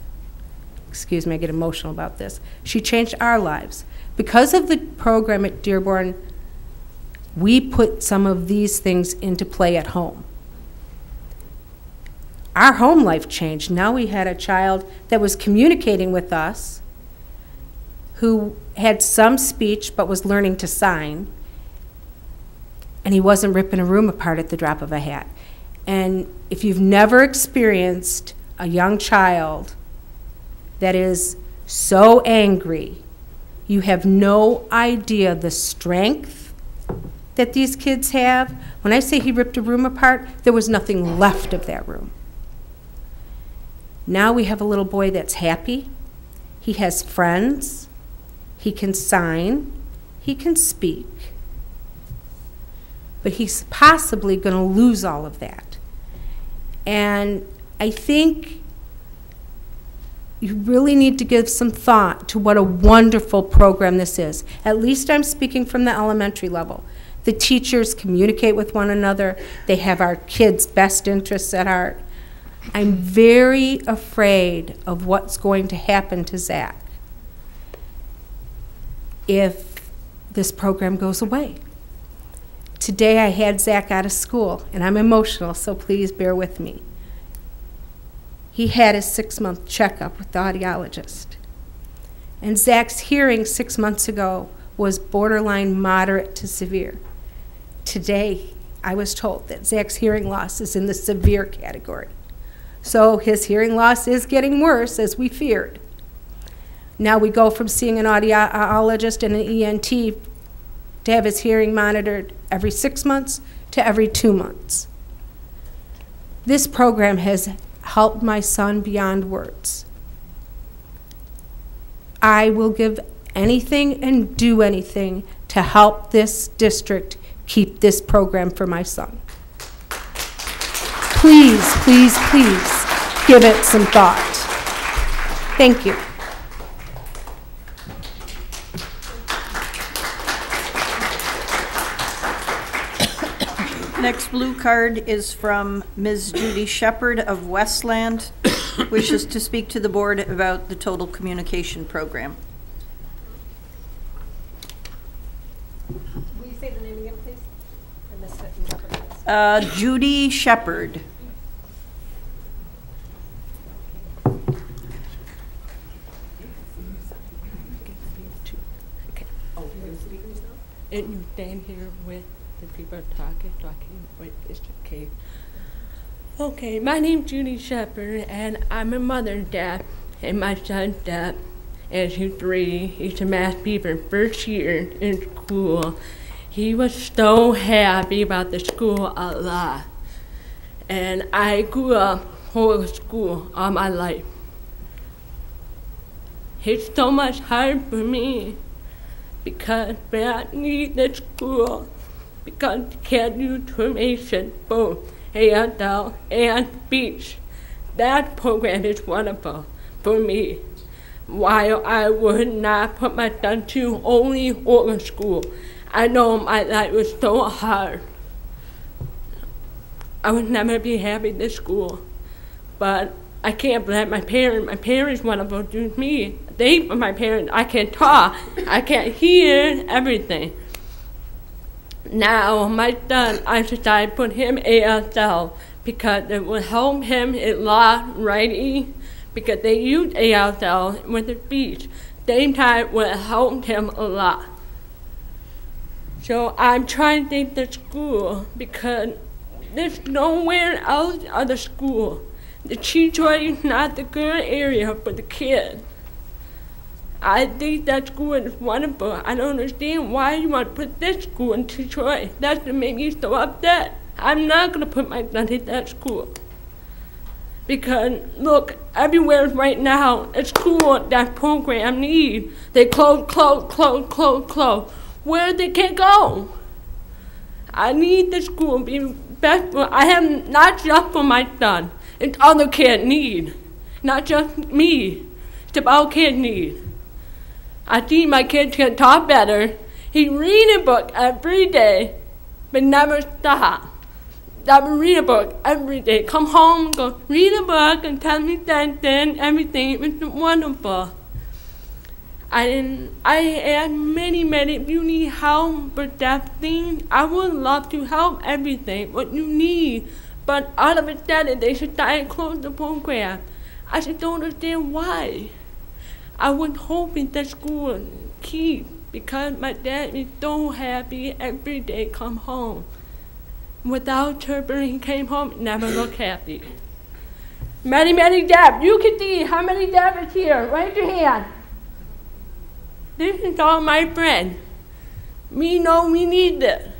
Excuse me, I get emotional about this. She changed our lives. Because of the program at Dearborn, we put some of these things into play at home. Our home life changed. Now we had a child that was communicating with us, who had some speech but was learning to sign, and he wasn't ripping a room apart at the drop of a hat. And if you've never experienced a young child that is so angry, you have no idea the strength that these kids have. When I say he ripped a room apart, there was nothing left of that room. Now we have a little boy that's happy. He has friends. He can sign. He can speak. But he's possibly going to lose all of that. And I think you really need to give some thought to what a wonderful program this is. At least I'm speaking from the elementary level. The teachers communicate with one another. They have our kids' best interests at heart. I'm very afraid of what's going to happen to Zach if this program goes away. Today I had Zach out of school, and I'm emotional, so please bear with me. He had his 6-month checkup with the audiologist. And Zach's hearing 6 months ago was borderline moderate to severe. Today, I was told that Zach's hearing loss is in the severe category. So his hearing loss is getting worse, as we feared. Now we go from seeing an audiologist and an ENT to have his hearing monitored every 6 months to every 2 months. This program has helped my son beyond words. I will give anything and do anything to help this district keep this program for my son. Please, please, please give it some thought. Thank you. Next blue card is from Ms. Judy Shepard of Westland, wishes to speak to the board about the total communication program. Will you say the name again, please? I missed it. Judy Shepard. And you stand here with the people talking, with Mr. K. Okay, my name's Judy Shepard, and I'm a mother and dad, and my son's dad, and he's 3. He's a math beaver, first year in school. He was so happy about the school a lot. And I grew up whole school all my life. It's so much hard for me because I need the school because I can't do information both ASL and speech. That program is wonderful for me. While I would not put my son to only open school, I know my life was so hard. I would never be happy at school, but I can't blame my parents. My parents wonderful to me. They, my parents, I can talk, I can't hear everything. Now, my son, I decided to put him ASL because it will help him in lot writing because they use ASL with the speech. Same time will help him a lot. So I'm trying to think the school because there's nowhere else other school. The teacher is not the good area for the kid. I think that school is wonderful. I don't understand why you want to put this school in Detroit. That's what made me so upset. I'm not going to put my son in that school. Because, look, everywhere right now, a school that program need. They close. Where they can't go. I need the school to be best for, I have not just for my son. It's other kids need. Not just me. It's about kids need. I see my kids can talk better. He read a book every day, but never stop. I would read a book every day. Come home, go read a book, and tell me that then everything was wonderful. I had many. If you need help with that thing, I would love to help everything, what you need. But all of a sudden, they should try and close the program. I just don't understand why. I was hoping that school would keep because my dad is so happy every day come home. Without chirping, he came home, never looked happy. Many Deb, you can see how many Deb is here. Raise your hand. This is all my friends. We know we need this.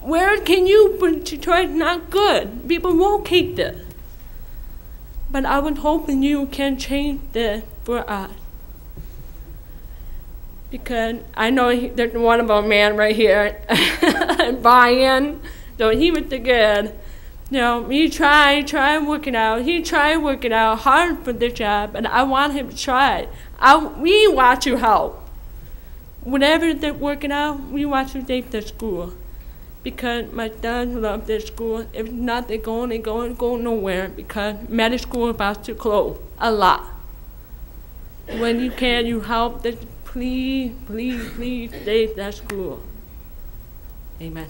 Where can you put Detroit not good? People won't keep this. But I was hoping you can change this for us. Because I know there's one of our man right here, Brian, so he was the good. You know, he tried working out. He tried working out hard for the job, and I want him to try. We want to help. Whenever they're working out, we want to take the school. Because my son loves this school. If not, they're going nowhere because medical school is about to close a lot. When you can, you help this. Please, please, please save that school. Amen.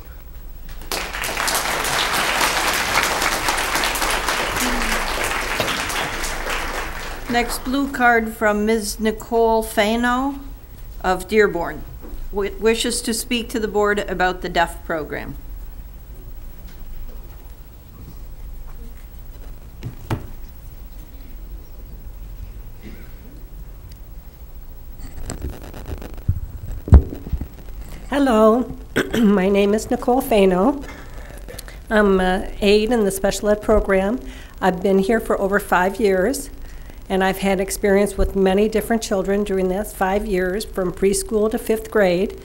Next blue card from Ms. Nicole Fano of Dearborn. Wishes to speak to the board about the deaf program. Hello, my name is Nicole Fano. I'm an aide in the special ed program. I've been here for over 5 years, and I've had experience with many different children during that 5 years, from preschool to 5th grade.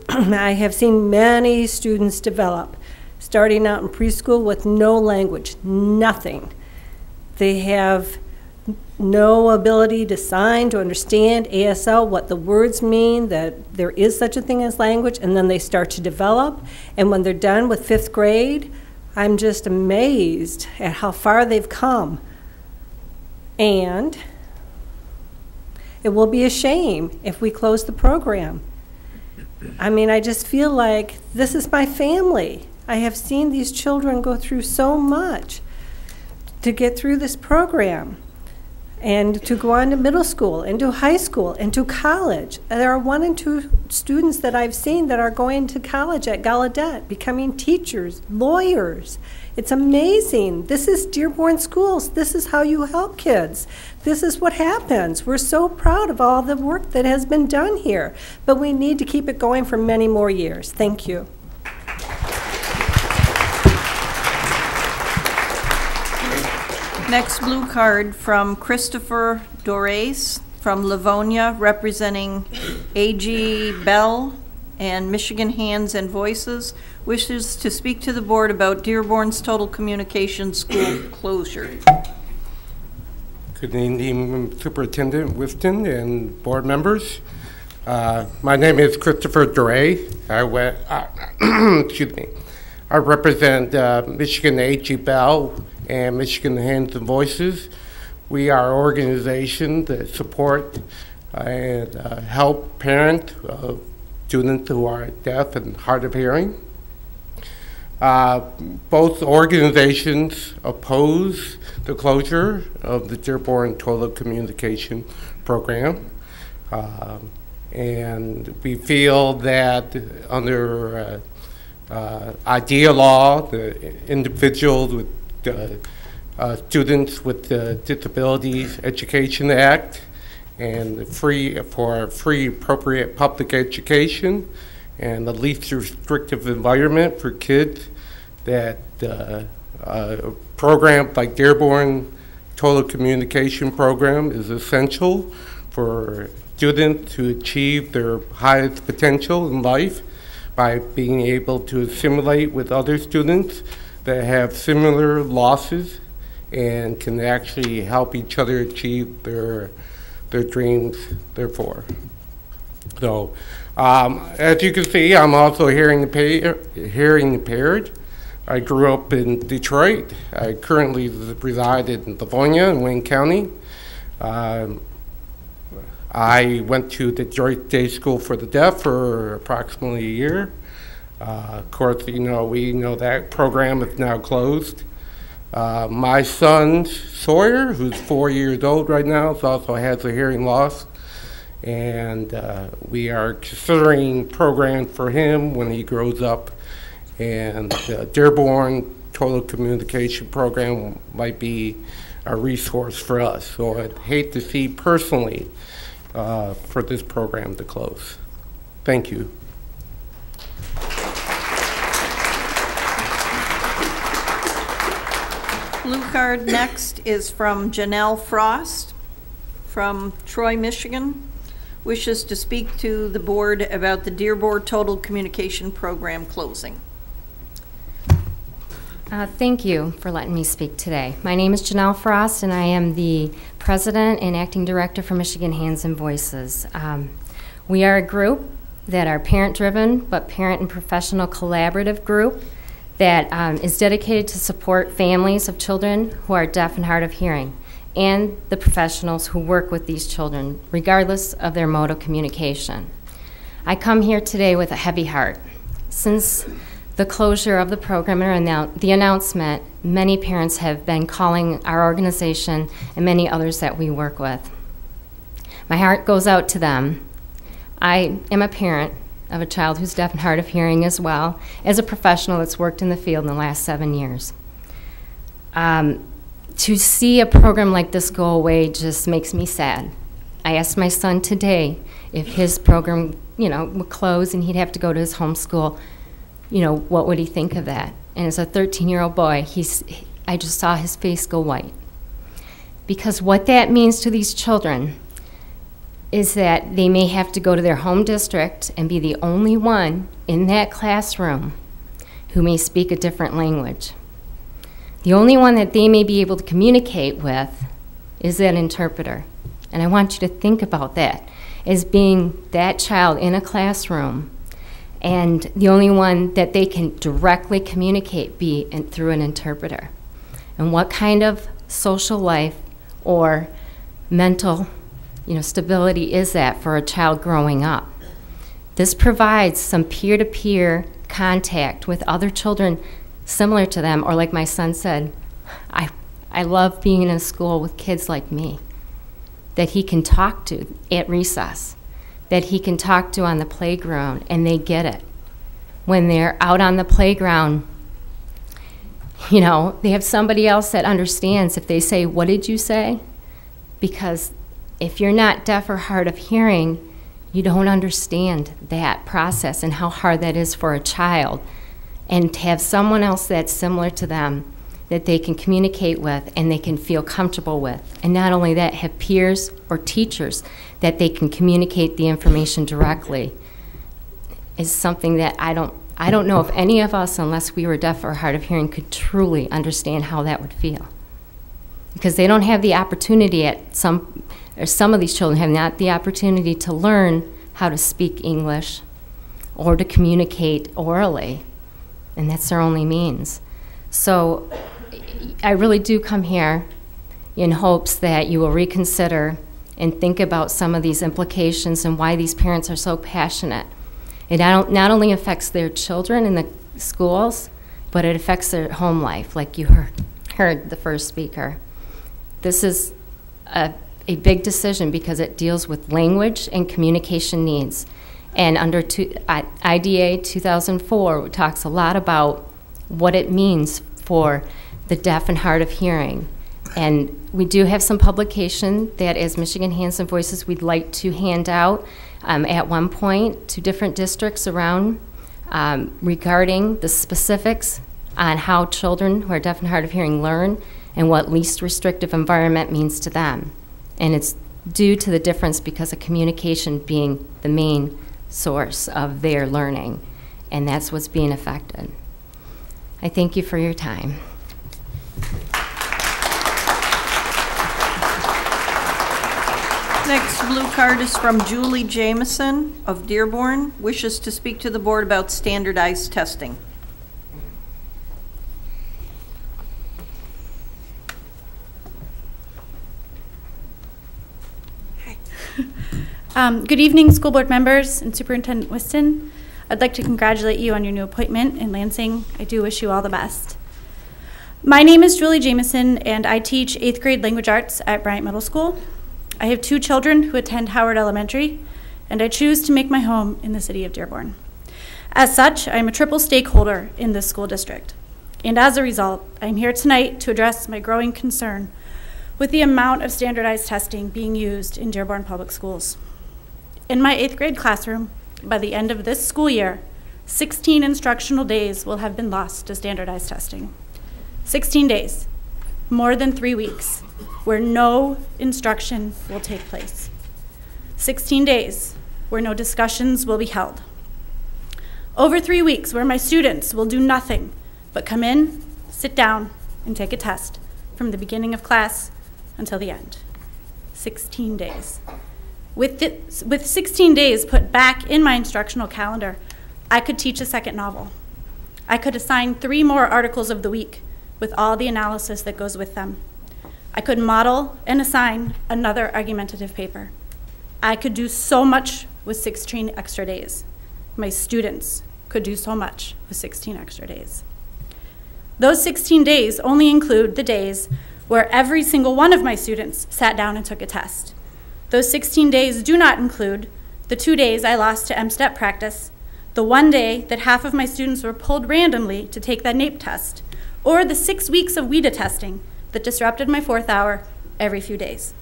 I have seen many students develop, starting out in preschool with no language, nothing. They have no ability to sign, to understand ASL, what the words mean, that there is such a thing as language, and then they start to develop. And when they're done with 5th grade, I'm just amazed at how far they've come. And it will be a shame if we close the program. I mean, I just feel like this is my family. I have seen these children go through so much to get through this program, and to go on to middle school, and to high school, and to college. There are 1 and 2 students that I've seen that are going to college at Gallaudet, becoming teachers, lawyers. It's amazing. This is Dearborn Schools. This is how you help kids. This is what happens. We're so proud of all the work that has been done here, but we need to keep it going for many more years. Thank you. Next blue card from Christopher Dorace from Livonia, representing A.G. Bell and Michigan Hands and Voices, wishes to speak to the board about Dearborn's total communication school closure. Good evening, Superintendent Whiston and board members. My name is Christopher Doray. Excuse me. I represent Michigan A.G. Bell and Michigan Hands and Voices. We are an organization that support and help parent students who are deaf and hard of hearing. Both organizations oppose the closure of the Dearborn Total Communication Program. And we feel that under IDEA law, the individuals with Students with Disabilities Education Act, and free appropriate public education, and the least restrictive environment for kids, that a program like Dearborn Total Communication Program is essential for students to achieve their highest potential in life by being able to assimilate with other students that have similar losses and can actually help each other achieve their dreams, therefore. So, as you can see, I'm also hearing impaired. I grew up in Detroit. I currently reside in Livonia in Wayne County. I went to the Detroit Day School for the Deaf for approximately a year. Of course, we know that program is now closed. My son, Sawyer, who's 4 years old right now, also has a hearing loss. And we are considering programs for him when he grows up. And Dearborn Total Communication Program might be a resource for us. So I'd hate to see personally for this program to close. Thank you. Blue card next is from Janelle Frost from Troy, Michigan. Wishes to speak to the board about the Dearborn Total Communication Program closing. Thank you for letting me speak today. My name is Janelle Frost, and I am the President and Acting Director for Michigan Hands and Voices. We are a group that are parent-driven, but parent and professional collaborative group that is dedicated to support families of children who are deaf and hard of hearing, and the professionals who work with these children, regardless of their mode of communication. I come here today with a heavy heart. Since the closure of the program and the announcement, many parents have been calling our organization and many others that we work with. My heart goes out to them. I am a parent of a child who's deaf and hard of hearing, as well as a professional that's worked in the field in the last 7 years. To see a program like this go away just makes me sad. I asked my son today if his program, would close and he'd have to go to his home school, what would he think of that? And as a 13-year-old boy, I just saw his face go white. Because what that means to these children is that they may have to go to their home district and be the only one in that classroom who may speak a different language. The only one that they may be able to communicate with is that interpreter. And I want you to think about that as being that child in a classroom, and the only one that they can directly communicate through an interpreter. And what kind of social life or mental stability is that for a child growing up? This provides some peer-to-peer contact with other children similar to them, or like my son said, I love being in a school with kids like me, that he can talk to at recess, that he can talk to on the playground, and they get it. When they're out on the playground, they have somebody else that understands if they say, "What did you say?" Because if you're not deaf or hard of hearing, you don't understand that process and how hard that is for a child. And to have someone else that's similar to them that they can communicate with and they can feel comfortable with. And not only that, have peers or teachers that they can communicate the information directly is something that I don't know if any of us, unless we were deaf or hard of hearing, could truly understand how that would feel. Because they don't have the opportunity some of these children have not the opportunity to learn how to speak English or to communicate orally, and that's their only means. So I really do come here in hopes that you will reconsider and think about some of these implications and why these parents are so passionate. It not only affects their children in the schools, but it affects their home life, like you heard the first speaker. This is a big decision because it deals with language and communication needs. And under IDA 2004, it talks a lot about what it means for the deaf and hard of hearing. And we do have some publication that as Michigan Hands and Voices we'd like to hand out at one point to different districts around regarding the specifics on how children who are deaf and hard of hearing learn and what least restrictive environment means to them. And it's due to the difference because of communication being the main source of their learning, and that's what's being affected. I thank you for your time. Next blue card is from Julie Jameson of Dearborn, wishes to speak to the board about standardized testing. Good evening, school board members and Superintendent Whiston. I'd like to congratulate you on your new appointment in Lansing. I do wish you all the best. My name is Julie Jameson, and I teach 8th grade language arts at Bryant Middle School. I have 2 children who attend Howard Elementary, and I choose to make my home in the city of Dearborn. As such, I am a triple stakeholder in this school district. And as a result, I'm here tonight to address my growing concern with the amount of standardized testing being used in Dearborn Public Schools. In my 8th grade classroom, by the end of this school year, 16 instructional days will have been lost to standardized testing. 16 days, more than 3 weeks, where no instruction will take place. 16 days where no discussions will be held. Over 3 weeks where my students will do nothing but come in, sit down and take a test from the beginning of class until the end. 16 days. With 16 days put back in my instructional calendar, I could teach a second novel. I could assign 3 more articles of the week with all the analysis that goes with them. I could model and assign another argumentative paper. I could do so much with 16 extra days. My students could do so much with 16 extra days. Those 16 days only include the days where every single one of my students sat down and took a test. Those 16 days do not include the 2 days I lost to M-STEP practice, the 1 day that half of my students were pulled randomly to take that NAEP test, or the 6 weeks of WIDA testing that disrupted my 4th hour every few days.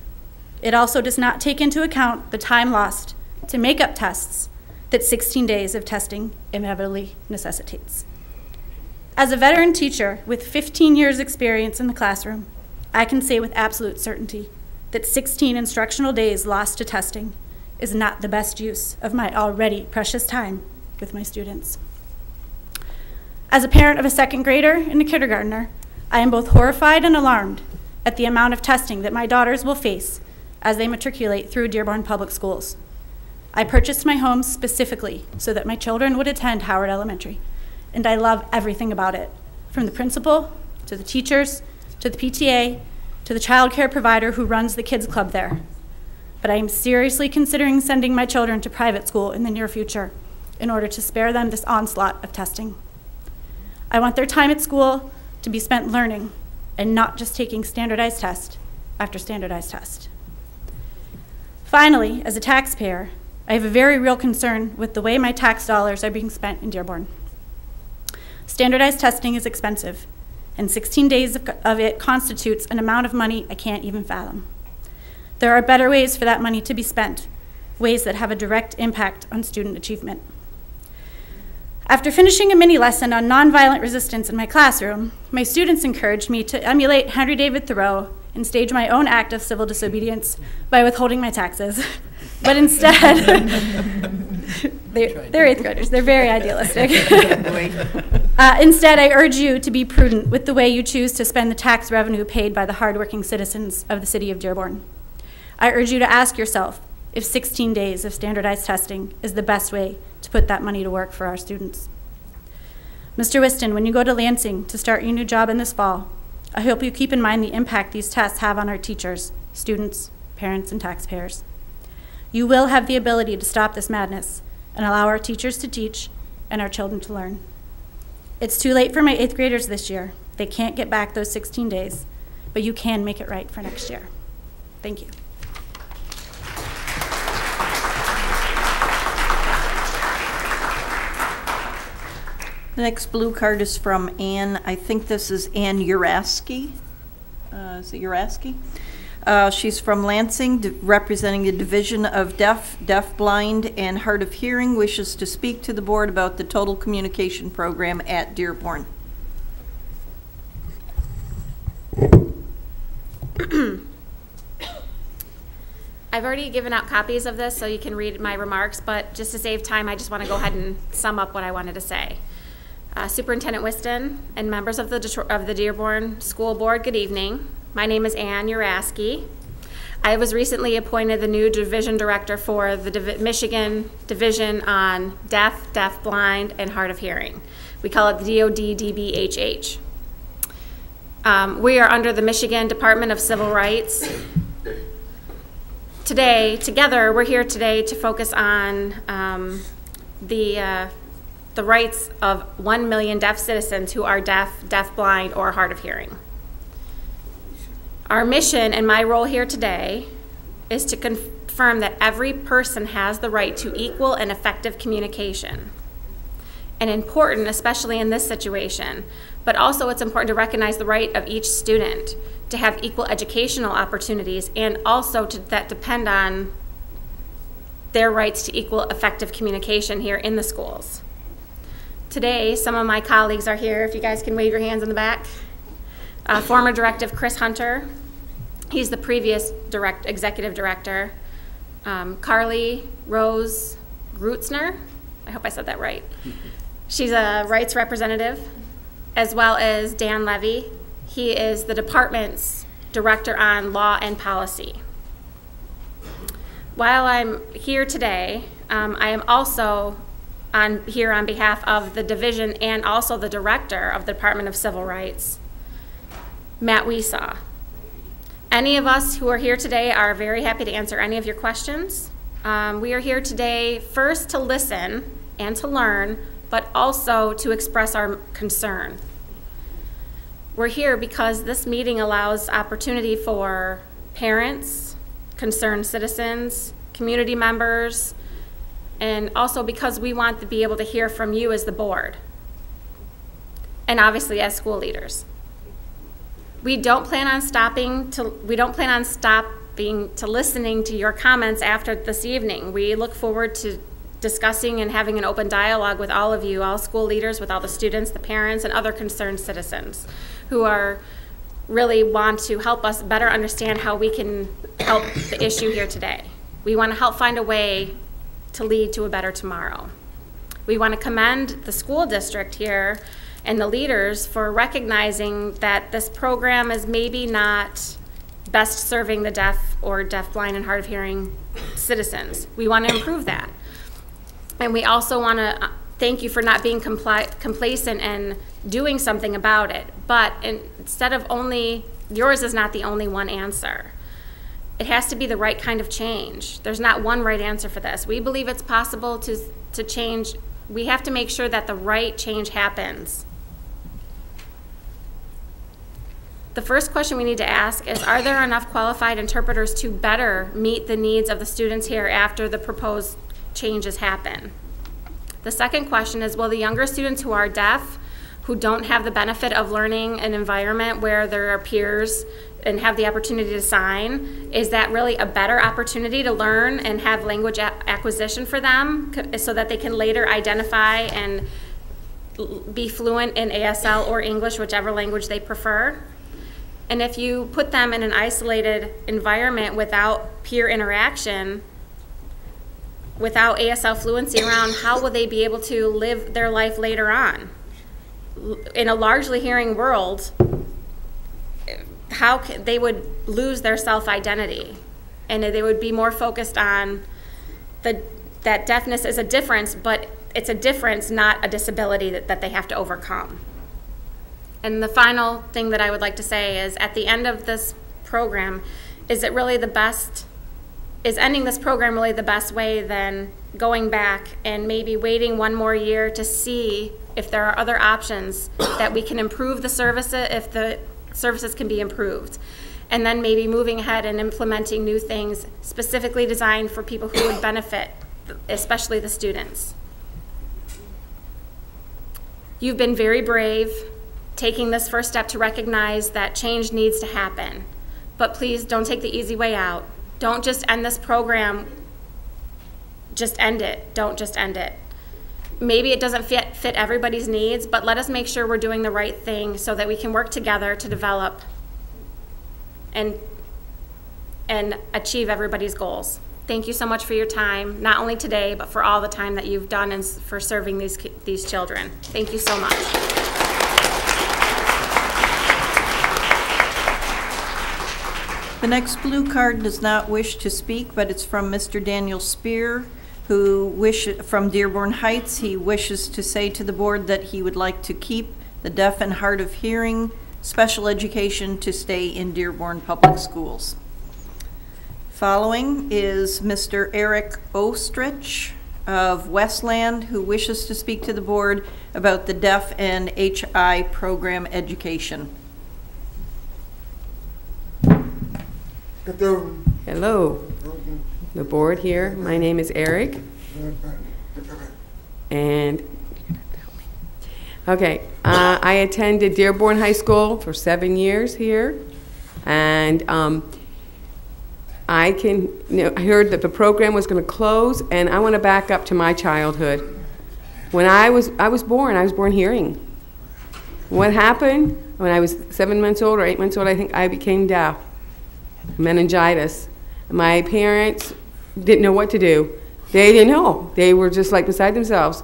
It also does not take into account the time lost to make up tests that 16 days of testing inevitably necessitates. As a veteran teacher with 15 years experience in the classroom, I can say with absolute certainty that 16 instructional days lost to testing is not the best use of my already precious time with my students. As a parent of a 2nd grader and a kindergartner, I am both horrified and alarmed at the amount of testing that my daughters will face as they matriculate through Dearborn Public Schools. I purchased my home specifically so that my children would attend Howard Elementary, and I love everything about it, from the principal, to the teachers, to the PTA, to the child care provider who runs the kids club there. But I am seriously considering sending my children to private school in the near future in order to spare them this onslaught of testing. I want their time at school to be spent learning and not just taking standardized test after standardized test. Finally, as a taxpayer, I have a very real concern with the way my tax dollars are being spent in Dearborn. Standardized testing is expensive, and 16 days of it constitutes an amount of money I can't even fathom. There are better ways for that money to be spent, ways that have a direct impact on student achievement. After finishing a mini lesson on nonviolent resistance in my classroom, my students encouraged me to emulate Henry David Thoreau and stage my own act of civil disobedience by withholding my taxes. But instead, they're 8th graders, they're very idealistic. Instead, I urge you to be prudent with the way you choose to spend the tax revenue paid by the hardworking citizens of the city of Dearborn. I urge you to ask yourself if 16 days of standardized testing is the best way to put that money to work for our students. Mr. Whiston, when you go to Lansing to start your new job in this fall, I hope you keep in mind the impact these tests have on our teachers, students, parents, and taxpayers. You will have the ability to stop this madness and allow our teachers to teach and our children to learn. It's too late for my 8th graders this year. They can't get back those 16 days, but you can make it right for next year. Thank you. The next blue card is from Ann. I think this is Ann Uraski. Is it Uraski? She's from Lansing, representing the Division of Deaf, Blind, and Hard of Hearing, wishes to speak to the board about the Total Communication Program at Dearborn. I've already given out copies of this so you can read my remarks, but just to save time, I just want to go ahead and sum up what I wanted to say. Superintendent Whiston and members of the Dearborn School Board, good evening. My name is Ann Uraski. I was recently appointed the new division director for the Michigan Division on Deaf, Blind, and Hard of Hearing. We call it the DOD-DBHH. We are under the Michigan Department of Civil Rights. Today, together, we're here today to focus on the rights of 1 million deaf citizens who are deaf, blind, or hard of hearing. Our mission and my role here today is to confirm that every person has the right to equal and effective communication. And important, especially in this situation, but also it's important to recognize the right of each student to have equal educational opportunities and also that depend on their rights to equal effective communication here in the schools. Today, some of my colleagues are here. If you guys can wave your hands in the back. Former Directive Chris Hunter. He's the previous executive director. Carly Rose Grutzner. I hope I said that right. She's a rights representative. as well as Dan Levy. He is the department's director on law and policy. While I'm here today, I am also here on behalf of the division and also the director of the Department of Civil Rights, Matt Weesaw. Any of us who are here today are very happy to answer any of your questions. We are here today first to listen and to learn, but also to express our concern. We're here because this meeting allows opportunity for parents, concerned citizens, community members, and also because we want to be able to hear from you as the board, and obviously as school leaders. We don't plan on stopping to listening to your comments after this evening. We look forward to discussing and having an open dialogue with all of you, all school leaders, with all the students, the parents, and other concerned citizens who really want to help us better understand how we can help the issue here today. We want to help find a way to lead to a better tomorrow. We want to commend the school district here and the leaders for recognizing that this program is maybe not best serving the deaf or deaf, blind, and hard of hearing citizens. We want to improve that. And we also want to thank you for not being complacent and doing something about it. But instead of yours is not the only one answer. It has to be the right kind of change. There's not one right answer for this. We believe it's possible to change. We have to make sure that the right change happens. The first question we need to ask is, are there enough qualified interpreters to better meet the needs of the students here after the proposed changes happen? The second question is, will the younger students who are deaf, who don't have the benefit of learning an environment where there are peers and have the opportunity to sign, is that really a better opportunity to learn and have language acquisition for them so that they can later identify and be fluent in ASL or English, whichever language they prefer? And if you put them in an isolated environment without peer interaction, without ASL fluency around, how will they be able to live their life later on? In a largely hearing world, they would lose their self-identity, and they would be more focused on that deafness is a difference, but it's a difference, not a disability that they have to overcome. And the final thing that I would like to say is, at the end of this program, is ending this program really the best way than going back and maybe waiting one more year to see if there are other options that we can improve the services, if the services can be improved, and then maybe moving ahead and implementing new things specifically designed for people who would benefit, especially the students. You've been very brave taking this first step to recognize that change needs to happen, but please don't take the easy way out. Don't just end this program, just end it. Don't just end it. Maybe it doesn't fit everybody's needs, but let us make sure we're doing the right thing so that we can work together to develop and achieve everybody's goals. Thank you so much for your time, not only today, but for all the time that you've done and for serving these children. Thank you so much. The next blue card does not wish to speak, but it's from Mr. Daniel Spear, from Dearborn Heights. He wishes to say to the board that he would like to keep the deaf and hard of hearing special education to stay in Dearborn Public Schools. Following is Mr. Eric Ostrich of Westland, who wishes to speak to the board about the deaf and HI program education. Hello, the board here. My name is Eric. And, okay, I attended Dearborn High School for 7 years here. And I heard that the program was going to close, and I want to back up to my childhood. When I was born hearing. What happened when I was 7 months old or 8 months old, I think I became deaf. Meningitis. My parents didn't know what to do. They didn't know. They were just like beside themselves.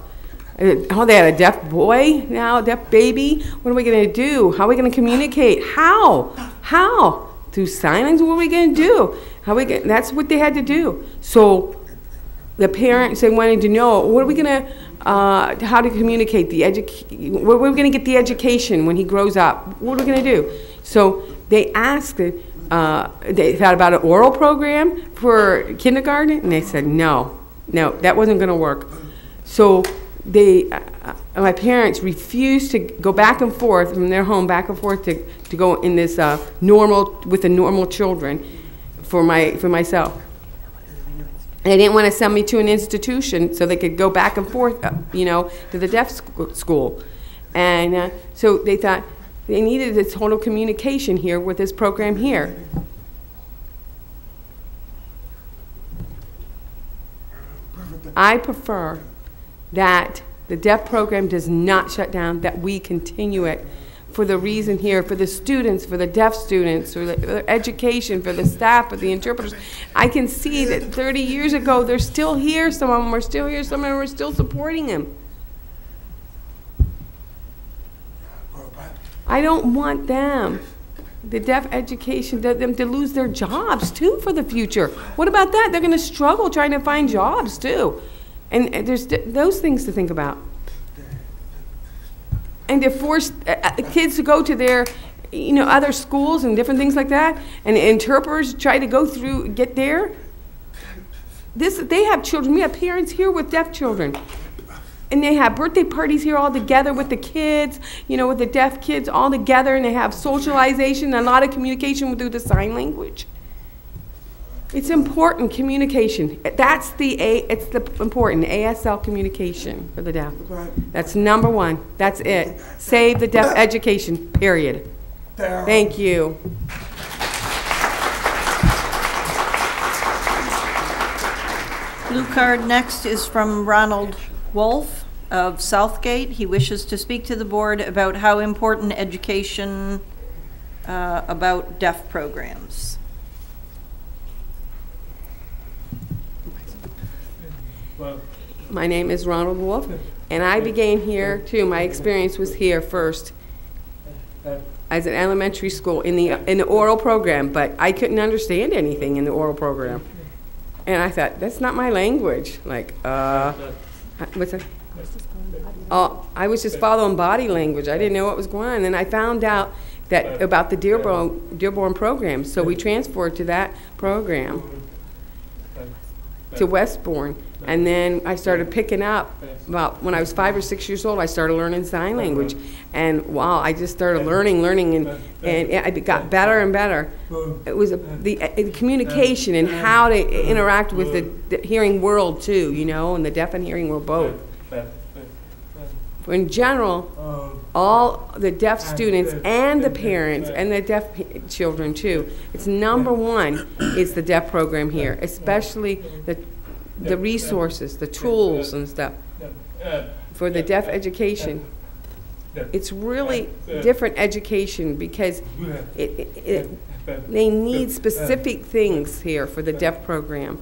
Oh, they had a deaf boy now, a deaf baby. What are we going to do? How are we going to communicate? How? Through sign language? What are we going to do? That's what they had to do. So the parents, they wanted to know, what are we going to, how to communicate where are we going to get the education when he grows up? What are we going to do? So they asked, they thought about an oral program for kindergarten, and they said, no, that wasn't going to work. So my parents refused to go back and forth from their home, back and forth to go in this with the normal children for myself. They didn't want to send me to an institution so they could go back and forth, to the deaf school. And so they thought they needed a total communication here with this program here. I prefer that the deaf program does not shut down, that we continue it for the reason here, for the students, for the deaf students, for the education, for the staff, for the interpreters. I can see that 30 years ago, they're still here. Some of them are still here. Some of them are still supporting him. I don't want them, the deaf education, them to lose their jobs, too, for the future. What about that? They're going to struggle trying to find jobs, too. And there's those things to think about. And to force kids to go to their, other schools and different things like that, and interpreters try to get there. They have children. We have parents here with deaf children. And they have birthday parties here all together with the kids, with the deaf kids all together, and they have socialization and a lot of communication through the sign language. It's important, communication. It's the important ASL communication for the deaf. That's number one. That's it. Save the deaf education, period. Thank you. Blue card next is from Ronald Wolf of Southgate. He wishes to speak to the board about how important education about deaf programs. My name is Ronald Wolf, and I began here too. My experience was here first as an elementary school in the oral program, but I couldn't understand anything in the oral program. And I thought, that's not my language. What's that? Oh, I was just following body language. I didn't know what was going on. And I found out that about the Dearborn program, so we transferred to that program, to Westbourne. And then I started picking up, about when I was 5 or 6 years old, I started learning sign language. And wow, I just started learning, and it got better and better. It was the communication and how to interact with the hearing world too, and the deaf and hearing world both. In general, all the deaf students and the parents and the deaf children too, it's number one is the deaf program here, especially the resources, the tools and stuff for the deaf education. It's really different education because they need specific things here for the deaf program.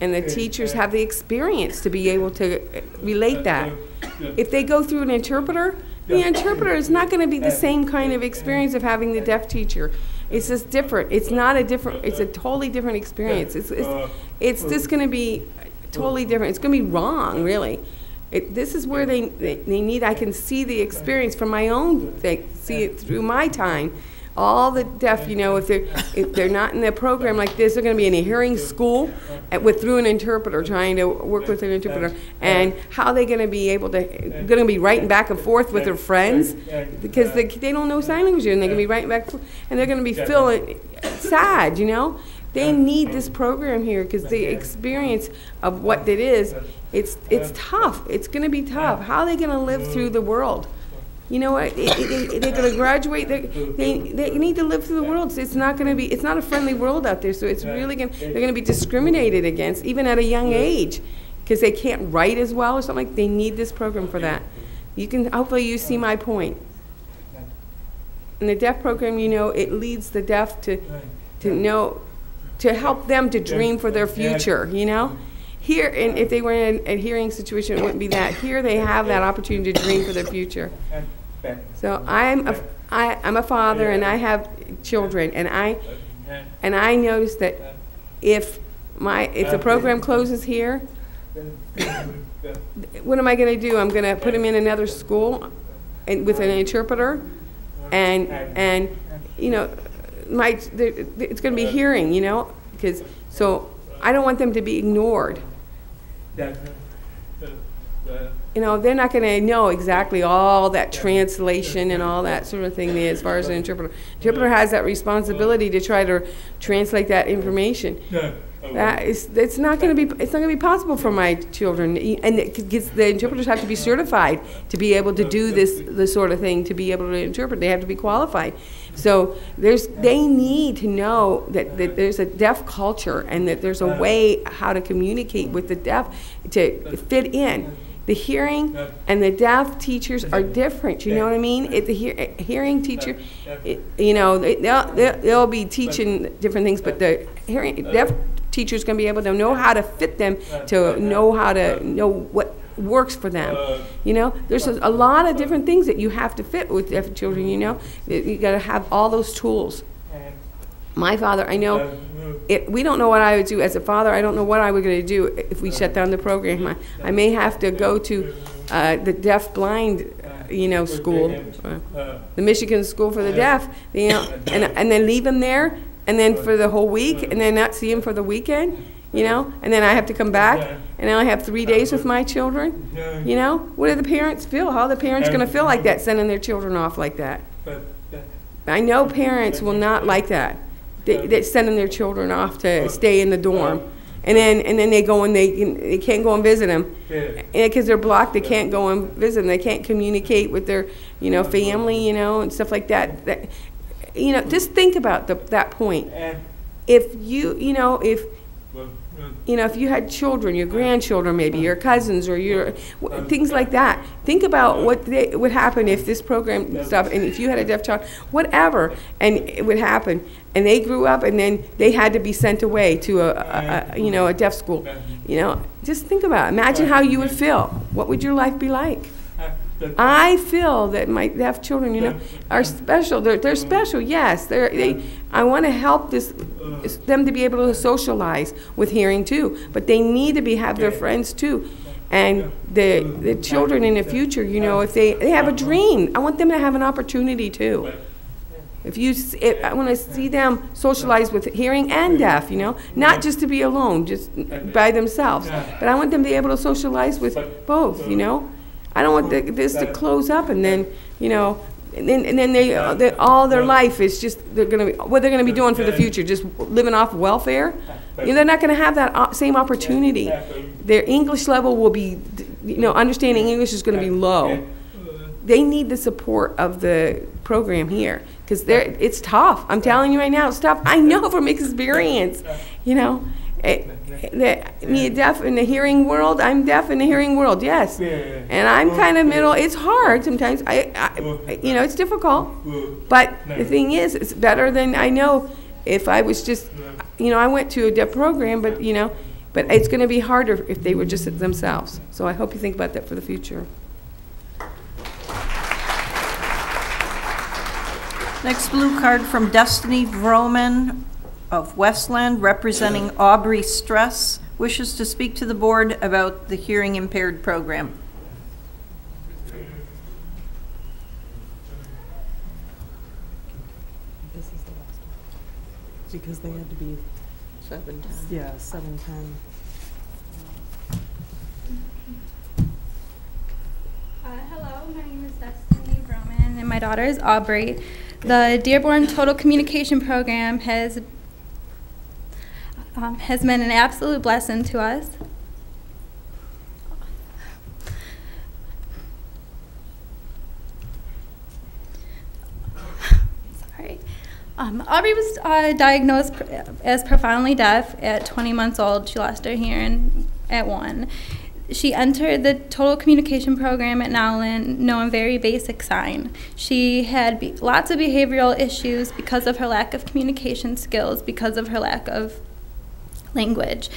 And the teachers have the experience to be able to relate that. If they go through an interpreter, the interpreter is not going to be the same kind of experience of having the deaf teacher. It's just different. It's not a different, it's a totally different experience. It's just going to be totally different. It's going to be wrong, really. This is where they need, I can see the experience from my own thing, see it through my time. All the deaf, if they're not in a program like this, they're going to be in a hearing school through an interpreter, trying to work with an interpreter. And how are they going to be able to be writing back and forth with their friends because they don't know sign language, and they're going to be writing back and forth, and they're going to be feeling sad, They need this program here because the experience of what it is, it's tough. It's going to be tough. How are they going to live through the world? They're going to graduate. They need to live through the world. So it's not a friendly world out there. So it's really they're going to be discriminated against even at a young age because they can't write as well or something. Like they need this program for that. Hopefully you see my point. In the deaf program, it leads the deaf to help them to dream for their future, here, and if they were in a hearing situation, it wouldn't be that. Here they have that opportunity to dream for their future. So I'm a father, and I have children, and I noticed that if the program closes here, what am I going to do? I'm going to put them in another school and with an interpreter, and you know, it's going to be hearing, you know, so I don't want them to be ignored. You know, they're not going to know exactly all that translation and all that sort of thing as far as an interpreter. Interpreter has that responsibility to try to translate that information. It's not going to be possible for my children, and the interpreters have to be certified to be able to do this sort of thing, to be able to interpret. They have to be qualified. So they need to know that there's a deaf culture, and that there's a way how to communicate with the deaf to fit in. The hearing and the deaf teachers are different. You know what I mean? The hearing teacher, you know, they'll be teaching different things, but the deaf teacher is going to be able to know how to fit them, to know how to know what works for them. You know, there's a lot of different things that you have to fit with deaf children. You know, you got to have all those tools. My father, I know, we don't know what I would do as a father. I don't know what I was going to do if we shut down the program. I may have to go to the deaf-blind, you know, school, the Michigan School for the Deaf, you know, and then leave him there, and then for the whole week, and then not see him for the weekend, you know, and then I have to come back, and I only have 3 days with my children, you know. What do the parents feel? How are the parents going to feel like that, sending their children off like that? I know parents will not like that. They're sending their children off to stay in the dorm, and then they go and they can't go and visit them, because they're blocked. They can't go and visit them. They can't communicate with their, you know, family, you know, and stuff like that. You know, just think about that point. If if you had children, your grandchildren, maybe your cousins, or your things like that, think about what would happen if this program stuff, and if you had a deaf child, whatever, and it would happen, and they grew up, and then they had to be sent away to a deaf school. You know, just think about it. Imagine how you would feel. What would your life be like? I feel that my deaf children, you know, are special. They're special, yes. I want to help them to be able to socialize with hearing too, but they need to have their friends too. And the children in the future, you know, if they have a dream, I want them to have an opportunity too. I want to see them socialize with hearing and deaf, you know, not just to be alone, just by themselves, but I want them to be able to socialize with both, you know. I don't want this to close up, and then, you know, and then they all their life is just what they're going to be doing for the future, just living off welfare. You know, they're not going to have that same opportunity. Their English level will be, you know, understanding English is going to be low. They need the support of the program here, because it's tough. I'm telling you right now, it's tough. I know from experience, you know. Me deaf in the hearing world, I'm deaf in the hearing world, yes. And I'm kind of middle. It's hard sometimes. You know, it's difficult. But the thing is, it's better than, I know, if I was just, you know, I went to a deaf program, but, you know, but it's going to be harder if they were just themselves. So I hope you think about that for the future. Next blue card from Destiny Vroman of Westland, representing Aubrey Stress, wishes to speak to the board about the hearing impaired program. This is the last one. Because they had to be 7:10. Yeah, 7:10. Hello, my name is Destiny Vroman, and my daughter is Aubrey. The Dearborn Total Communication Program has been an absolute blessing to us. Sorry. Aubrey was diagnosed as profoundly deaf at 20 months old. She lost her hearing at 1. She entered the Total Communication Program at Nowlin knowing very basic sign. She had lots of behavioral issues because of her lack of communication skills, because of her lack of language.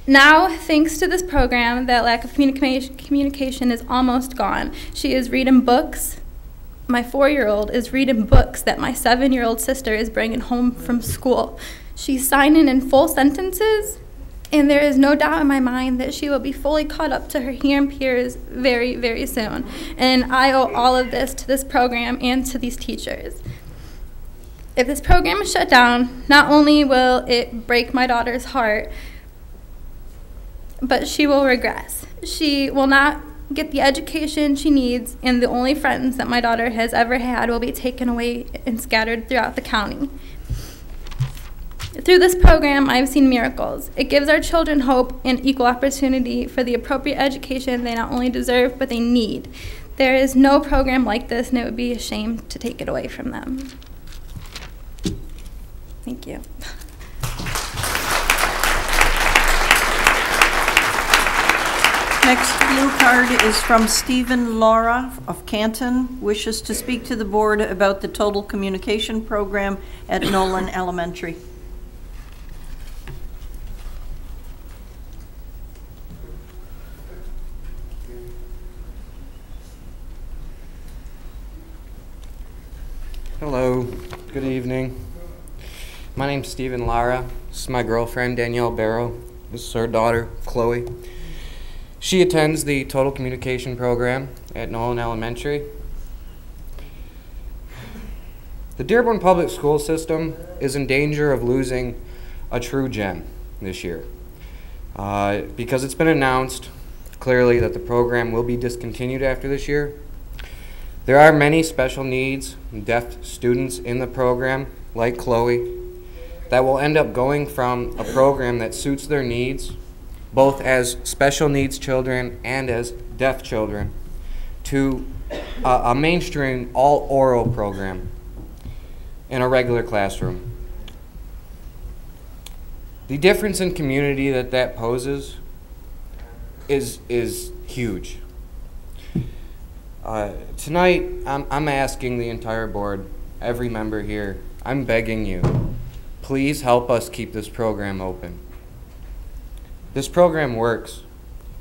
Now, thanks to this program, that lack of communication is almost gone. She is reading books. My 4-year-old is reading books that my 7-year-old sister is bringing home from school. She's signing in full sentences, and there is no doubt in my mind that she will be fully caught up to her hearing peers very, very soon. And I owe all of this to this program and to these teachers. If this program is shut down, not only will it break my daughter's heart, but she will regress. She will not get the education she needs, and the only friends that my daughter has ever had will be taken away and scattered throughout the county. Through this program, I've seen miracles. It gives our children hope and equal opportunity for the appropriate education they not only deserve, but they need. There is no program like this, and it would be a shame to take it away from them. Thank you. Next blue card is from Stephen Laura of Canton, wishes to speak to the board about the total communication program at Nolan Elementary. Hello, good evening. My name's Stephen Lara. This is my girlfriend, Danielle Barrow. This is her daughter, Chloe. She attends the Total Communication Program at Nolan Elementary. The Dearborn Public School System is in danger of losing a true gem this year because it's been announced clearly that the program will be discontinued after this year. There are many special needs deaf students in the program, like Chloe, that will end up going from a program that suits their needs, both as special needs children and as deaf children, to a mainstream all oral program in a regular classroom. The difference in community that poses is huge. Tonight, I'm asking the entire board, every member here, I'm begging you, please help us keep this program open. This program works.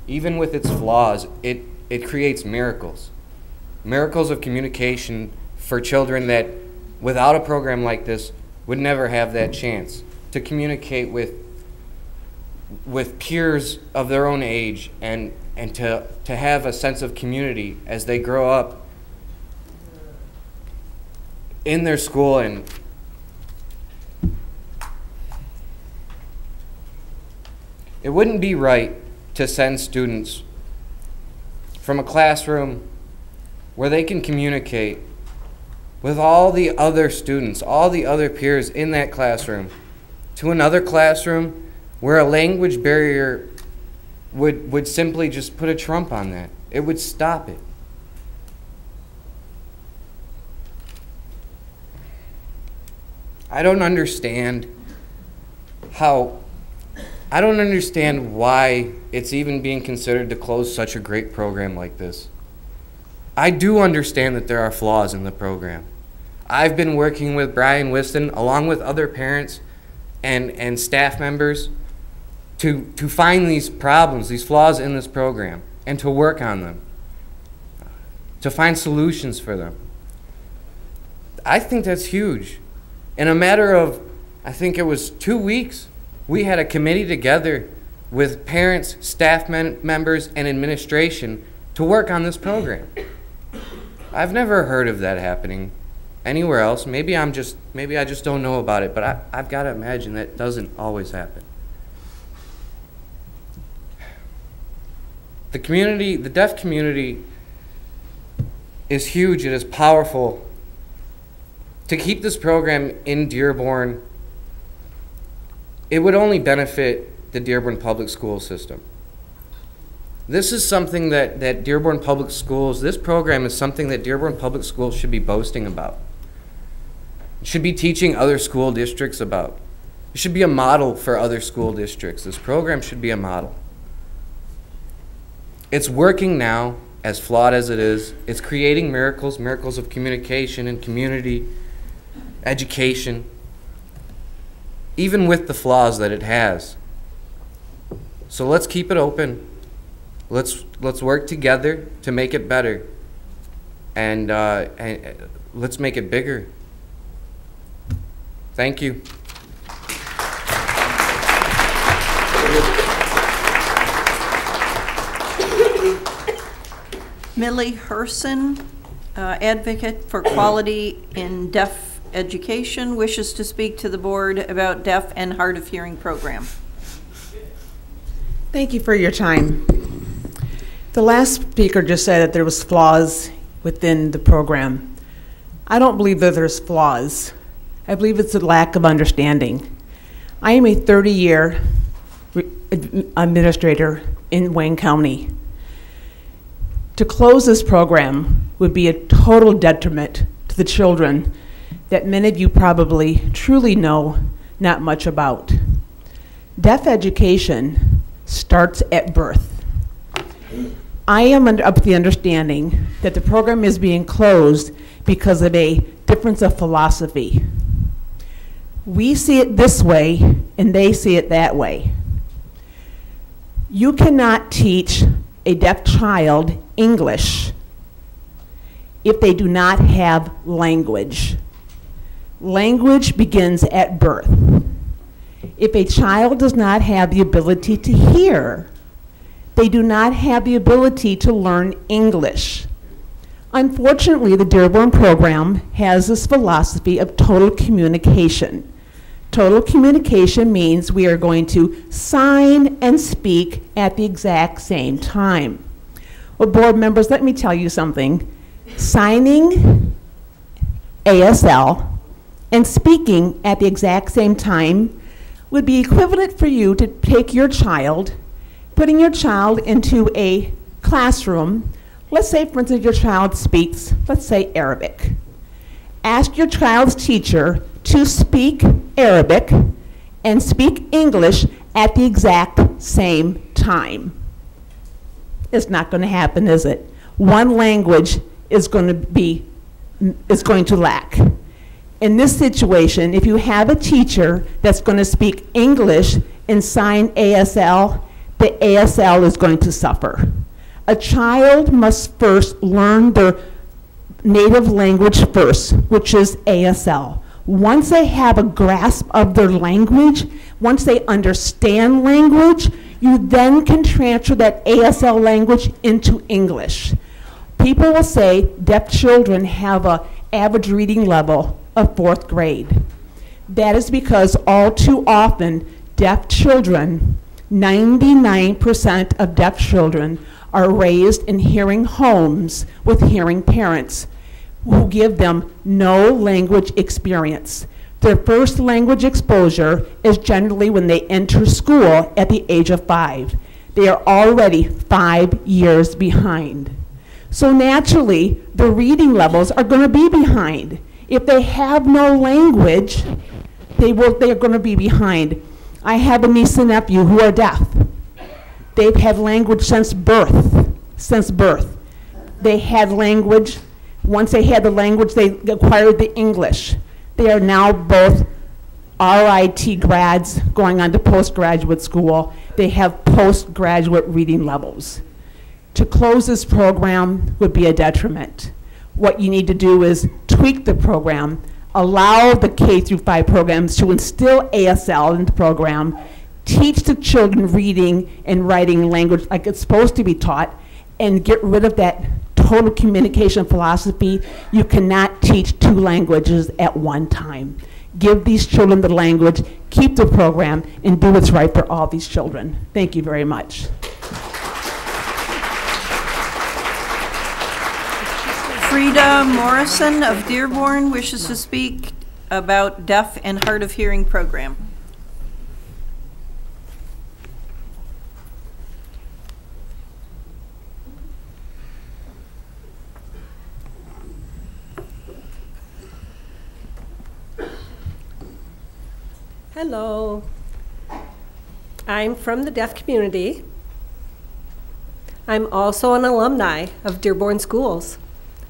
Even with its flaws, it creates miracles. Miracles of communication for children that, without a program like this, would never have that chance to communicate with peers of their own age and to have a sense of community as they grow up in their school. And it wouldn't be right to send students from a classroom where they can communicate with all the other students, all the other peers in that classroom, to another classroom where a language barrier would simply just put a trump on that. It would stop it. I don't understand why it's even being considered to close such a great program like this. I do understand that there are flaws in the program. I've been working with Brian Whiston, along with other parents and staff members, to find these problems, these flaws in this program, and to work on them, to find solutions for them. I think that's huge. In a matter of, I think it was 2 weeks, we had a committee together with parents, staff members, and administration to work on this program. I've never heard of that happening anywhere else. Maybe I just don't know about it, but I've got to imagine that doesn't always happen. The community, the deaf community, is huge. It is powerful. To keep this program in Dearborn, it would only benefit the Dearborn public school system. This is something that Dearborn Public Schools, this program is something that Dearborn Public Schools should be boasting about. It should be teaching other school districts about. It should be a model for other school districts. This program should be a model. It's working now, as flawed as it is. It's creating miracles, miracles of communication and community, education, even with the flaws that it has. So let's keep it open. Let's work together to make it better, and let's make it bigger. Thank you. Millie Herson, advocate for quality in deaf education, wishes to speak to the board about deaf and hard of hearing program. Thank you for your time. The last speaker just said that there was flaws within the program. I don't believe that there's flaws. I believe it's a lack of understanding. I am a 30-year administrator in Wayne County. To close this program would be a total detriment to the children that many of you probably truly know not much about. Deaf education starts at birth. I am of the understanding that the program is being closed because of a difference of philosophy. We see it this way and they see it that way. You cannot teach a deaf child English if they do not have language. Language begins at birth. If a child does not have the ability to hear, they do not have the ability to learn English. Unfortunately, the Dearborn program has this philosophy of total communication. Total communication means we are going to sign and speak at the exact same time. Well, board members, let me tell you something. Signing ASL and speaking at the exact same time would be equivalent for you to take your child, putting your child into a classroom. Let's say, for instance, your child speaks, let's say, Arabic. Ask your child's teacher to speak Arabic and speak English at the exact same time. It's not going to happen, is it? One language is going to lack. In this situation, if you have a teacher that's going to speak English and sign ASL, the ASL is going to suffer. A child must first learn their native language first, which is ASL. Once they have a grasp of their language, once they understand language, you then can transfer that ASL language into English. People will say deaf children have an average reading level of 4th grade. That is because all too often, deaf children, 99% of deaf children are raised in hearing homes with hearing parents who give them no language experience. Their first language exposure is generally when they enter school at the age of 5. They are already 5 years behind. So naturally, the reading levels are going to be behind. If they have no language, they are going to be behind. I have a niece and nephew who are deaf. They've had language since birth. They had language. Once they had the language, they acquired the English. They are now both RIT grads going on to postgraduate school. They have postgraduate reading levels. To close this program would be a detriment. What you need to do is tweak the program, allow the K-5 programs to instill ASL in the program, teach the children reading and writing language like it's supposed to be taught, and get rid of that total communication philosophy. You cannot teach 2 languages at one time. Give these children the language, keep the program, and do what's right for all these children. Thank you very much. Frida Morrison of Dearborn wishes to speak about deaf and hard of hearing program. Hello. I'm from the deaf community. I'm also an alumni of Dearborn Schools.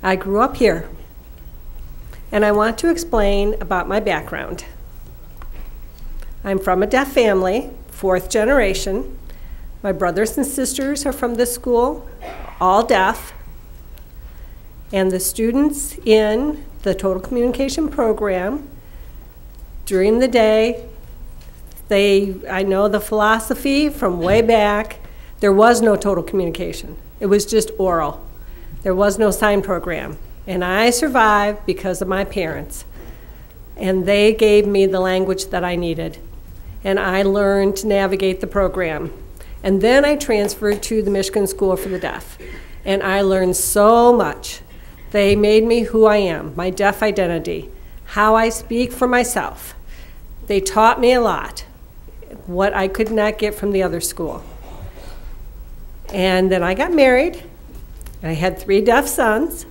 I grew up here. And I want to explain about my background. I'm from a deaf family, 4th generation. My brothers and sisters are from this school, all deaf. And the students in the total communication program, during the day, I know the philosophy from way back, there was no total communication. It was just oral. There was no sign program. And I survived because of my parents. And they gave me the language that I needed. And I learned to navigate the program. And then I transferred to the Michigan School for the Deaf. And I learned so much. They made me who I am, my deaf identity, how I speak for myself. They taught me a lot, what I could not get from the other school. And then I got married. I had 3 deaf sons.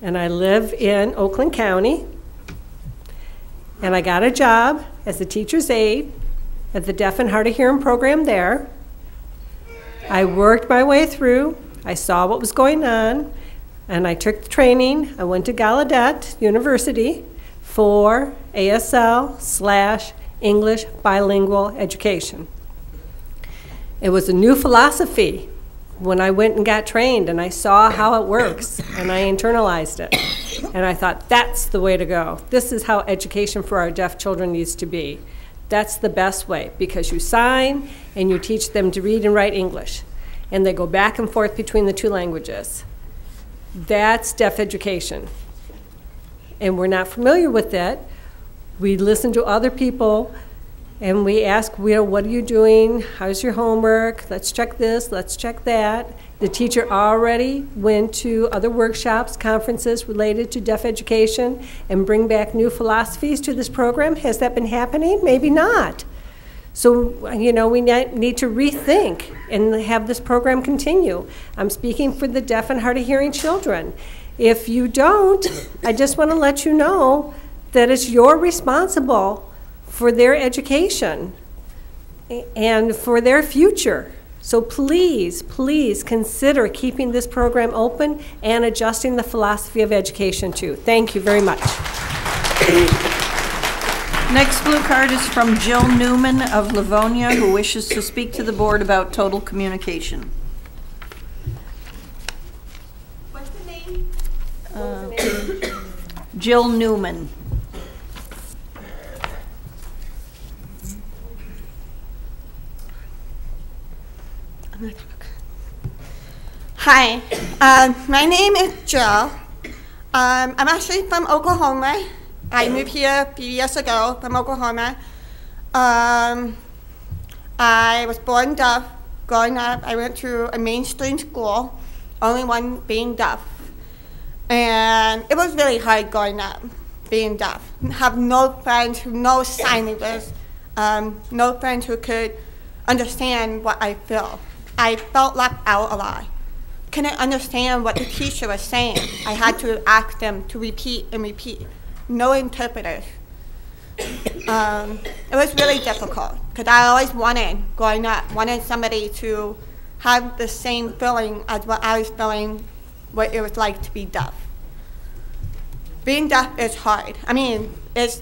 And I live in Oakland County. And I got a job as a teacher's aide at the Deaf and Hard of Hearing program there. I worked my way through. I saw what was going on. And I took the training. I went to Gallaudet University for ASL/English bilingual education. It was a new philosophy when I went and got trained, and I saw how it works, and I internalized it. And I thought, that's the way to go. This is how education for our deaf children needs to be. That's the best way, because you sign and you teach them to read and write English, and they go back and forth between the 2 languages. That's deaf education. And we're not familiar with it. We listen to other people and we ask, what are you doing? How's your homework? Let's check this, let's check that. The teacher already went to other workshops, conferences related to deaf education and bring back new philosophies to this program. Has that been happening? Maybe not. So, we need to rethink and have this program continue. I'm speaking for the deaf and hard of hearing children. If you don't, I just want to let you know that it's you're responsible for their education and for their future. So please, please consider keeping this program open and adjusting the philosophy of education too. Thank you very much. Next blue card is from Jill Newman of Livonia, who wishes to speak to the board about total communication. What's the name? Jill Newman. Hi, my name is Jill. I'm actually from Oklahoma. I moved here a few years ago from Oklahoma. I was born deaf. Growing up, I went to a mainstream school, only one being deaf. And it was really hard growing up, being deaf. Have no friends who know sign language, no friends who could understand what I feel. I felt left out a lot. Couldn't understand what the teacher was saying. I had to ask them to repeat and repeat. No interpreters. It was really difficult because I always growing up, wanted somebody to have the same feeling as what I was feeling, what it was like to be deaf. Being deaf is hard. I mean, it's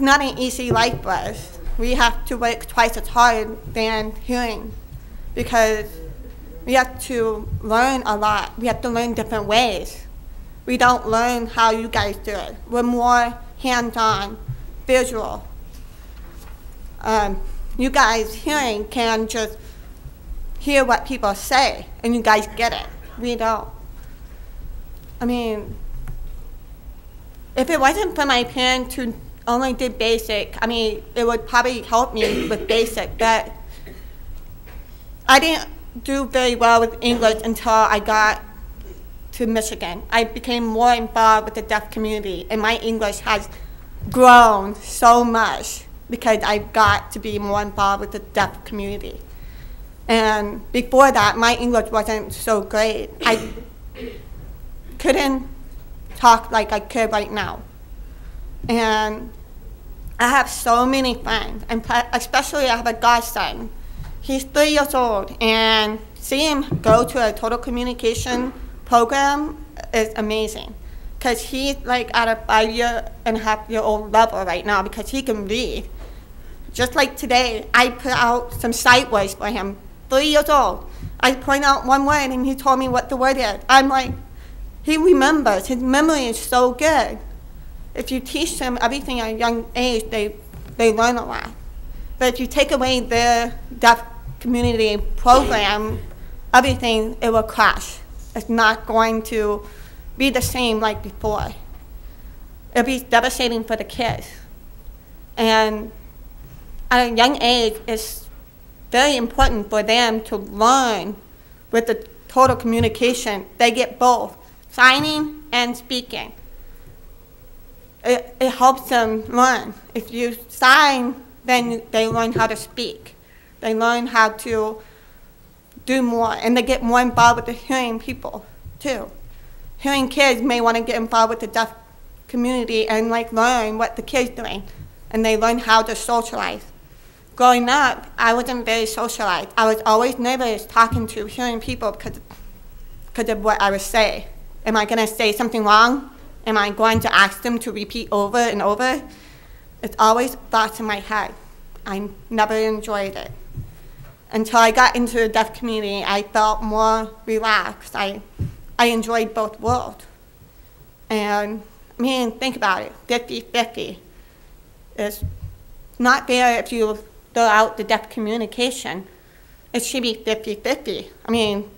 not an easy life for us. We have to work twice as hard than hearing because we have to learn a lot. We have to learn different ways. We don't learn how you guys do it. We're more hands-on, visual. You guys hearing can just hear what people say and you guys get it. We don't. I mean, if it wasn't for my parents who only did basic, I mean, it would probably help me with basic, but I didn't do very well with English until I got to Michigan. I became more involved with the deaf community, and my English has grown so much because I got to be more involved with the deaf community. And before that, my English wasn't so great. I couldn't talk like I could right now. And I have so many friends, and especially I have a godson. He's 3 years old, and seeing him go to a total communication program is amazing. Because he's like at a 5.5-year-old level right now because he can read. Just like today, I put out some sight words for him, 3 years old. I point out one word and he told me what the word is. I'm like, he remembers. His memory is so good. If you teach them everything at a young age, they learn a lot. But if you take away their deaf community program, everything, it will crash. It's not going to be the same like before. It'll be devastating for the kids. And at a young age, it's very important for them to learn with the total communication. They get both, signing and speaking. It helps them learn. If you sign, then they learn how to speak. They learn how to do more, and they get more involved with the hearing people, too. Hearing kids may want to get involved with the deaf community and learn what the kids doing, and they learn how to socialize. Growing up, I wasn't very socialized. I was always nervous talking to hearing people because of what I would say. Am I going to say something wrong? Am I going to ask them to repeat over and over? It's always thoughts in my head. I never enjoyed it. Until I got into the deaf community, I felt more relaxed. I enjoyed both worlds. And I mean, think about it, 50-50. It's not fair if you throw out the deaf communication. It should be 50-50. I mean,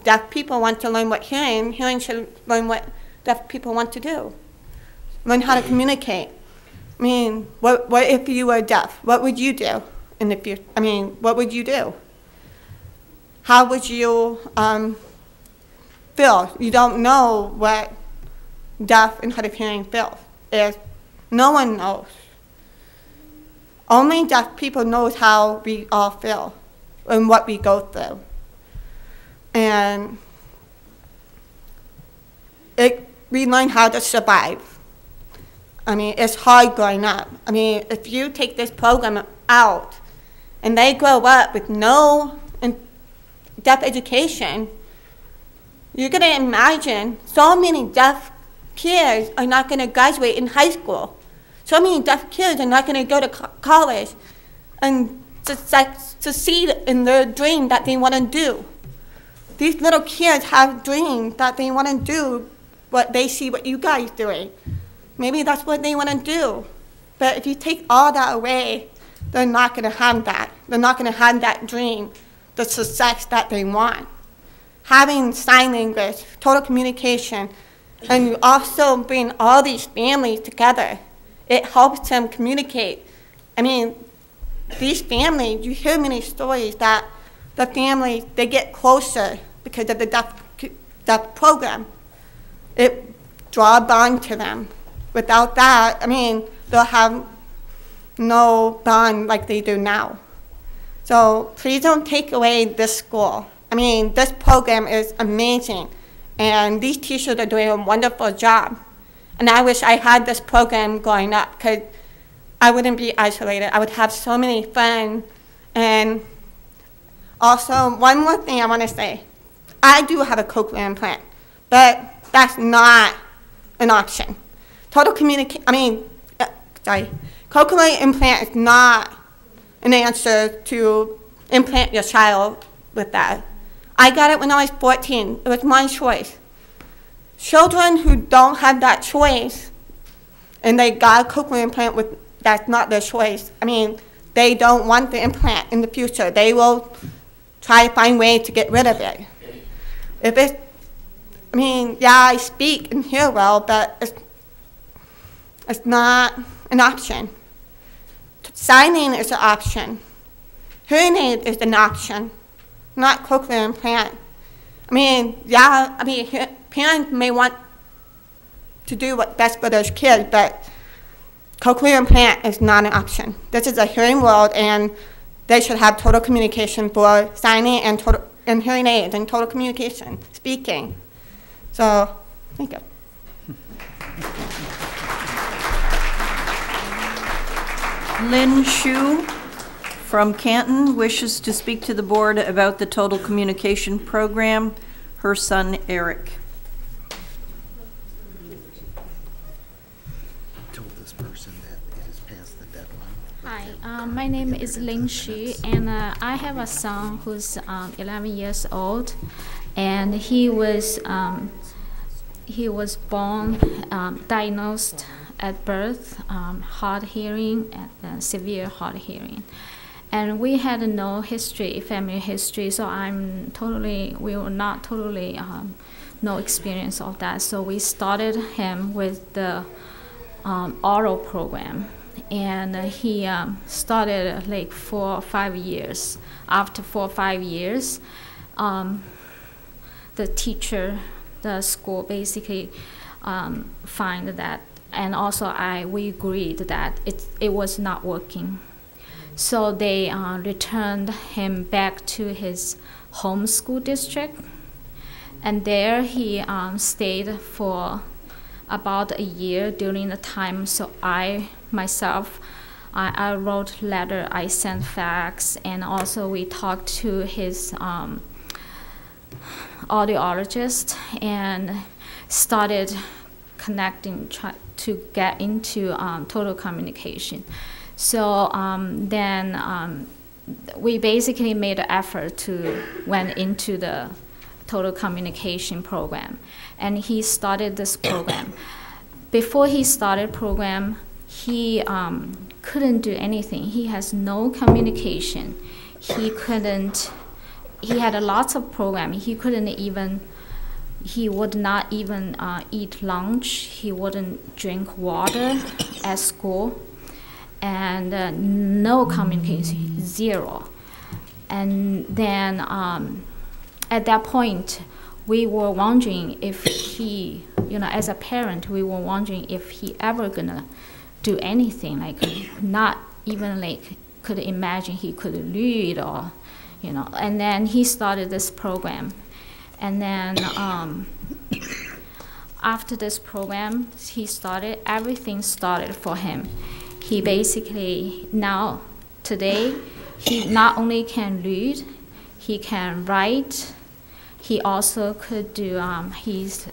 deaf people want to learn what hearing should learn what deaf people want to do. Learn how to communicate. I mean, what if you were deaf? What would you do in the future? I mean, what would you do? How would you feel? You don't know what deaf and hard of hearing feels. No one knows. Only deaf people knows how we all feel and what we go through. And we learn how to survive. I mean, it's hard growing up. I mean, if you take this program out and they grow up with no deaf education, you're going to imagine so many deaf kids are not going to graduate in high school. So many deaf kids are not going to go to college and succeed in their dream that they want to do. These little kids have dreams that they want to do what they see what you guys doing. Maybe that's what they want to do. But if you take all that away, they're not going to have that. They're not going to have that dream, the success that they want. Having sign language, total communication, and you also bring all these families together. It helps them communicate. I mean, these families, you hear many stories that the families, they get closer because of the deaf program. It draws a bond to them. Without that, I mean, they'll have no bond like they do now. So please don't take away this school. I mean, this program is amazing, and these teachers are doing a wonderful job. And I wish I had this program growing up, because I wouldn't be isolated. I would have so many friends. And also, one more thing I want to say. I do have a cochlear implant, but that's not an option. Cochlear implant is not an answer to implant your child with that. I got it when I was 14. It was my choice. Children who don't have that choice and they got a cochlear implant that's not their choice. I mean, they don't want the implant in the future. They will try to find ways to get rid of it. I mean, yeah, I speak and hear well, but it's not an option. Signing is an option. Hearing aid is an option, not cochlear implant. I mean, yeah, parents may want to do what's best for their kids, but cochlear implant is not an option. This is a hearing world, and they should have total communication for signing and hearing aids and total communication, speaking. So, thank you. Lynn Shu from Canton wishes to speak to the board about the total communication program. Her son, Eric. Told this person that it is Hi, my name is Ling Xu, and I have a son who's 11 years old, and he was born diagnosed at birth hard hearing and severe hard hearing, and we had no history, family history. So we were not totally no experience of that. So we started him with the oral program. And he started like 4 or 5 years. After 4 or 5 years, the teacher, the school basically find that, and also we agreed that it was not working. So they returned him back to his home school district, and there he stayed for about a year during the time. So I wrote letter, I sent fax, and also we talked to his audiologist and started connecting, try to get into total communication. So then we basically made an effort to went into the total communication program, and he started this program. Before he started program, he couldn't do anything. He has no communication. He had lots of programming. He would not even eat lunch. He wouldn't drink water at school, and no communication, zero. And then at that point, we were wondering if he, as a parent, we were wondering if he ever gonna do anything, like not even like could imagine he could read or, and then he started this program. And then after this program, everything started for him. He basically, now, today, he not only can read, he can write, he also could do, he's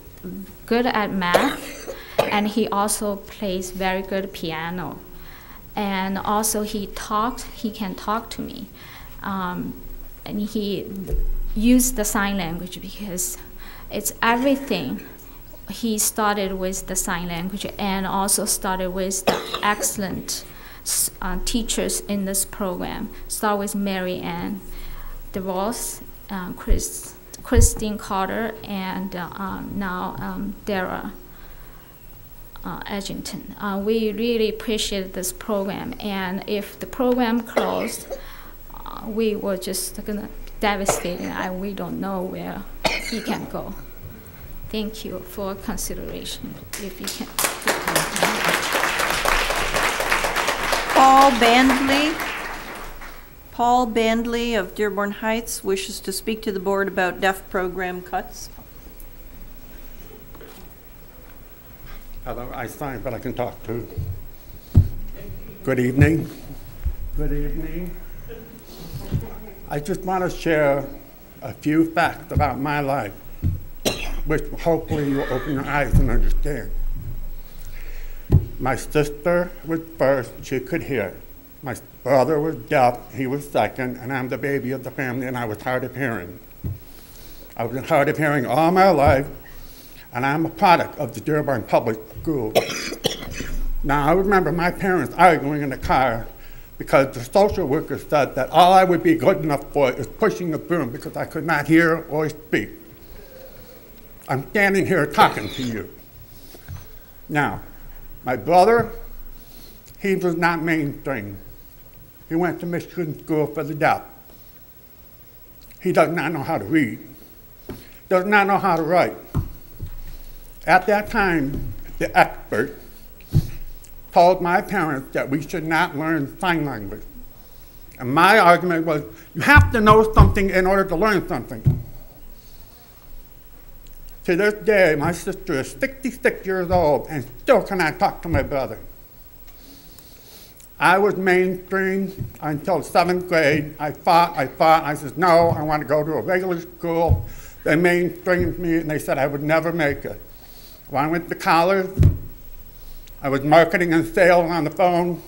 good at math, and he also plays very good piano. And also he can talk to me. And he used the sign language because it's everything. He started with the sign language and also started with the excellent teachers in this program. Start with Mary Ann DeVos, Christine Carter, and now Dara Edgington. We really appreciate this program, and if the program closed, we were just gonna devastated. We don't know where he can go. Thank you for consideration. If you can. Paul Bandley of Dearborn Heights wishes to speak to the board about deaf program cuts. Hello, I signed, but I can talk too. Good evening. Good evening. I just want to share a few facts about my life, which hopefully you'll open your eyes and understand. My sister was first, she could hear. My brother was deaf, he was second, and I'm the baby of the family, and I was hard of hearing. I was hard of hearing all my life, and I'm a product of the Dearborn Public School. Now, I remember my parents arguing in the car because the social worker said that all I would be good enough for is pushing a broom because I could not hear or speak. I'm standing here talking to you. Now, my brother, he was not mainstream. He went to Michigan School for the Deaf. He does not know how to read, does not know how to write. At that time, the expert told my parents that we should not learn sign language. And my argument was, you have to know something in order to learn something. To this day, my sister is 66 years old and still cannot talk to my brother. I was mainstream until 7th grade. I fought. I said, no, I want to go to a regular school. They mainstreamed me, and they said I would never make it. When I went to college, I was marketing and sales on the phone.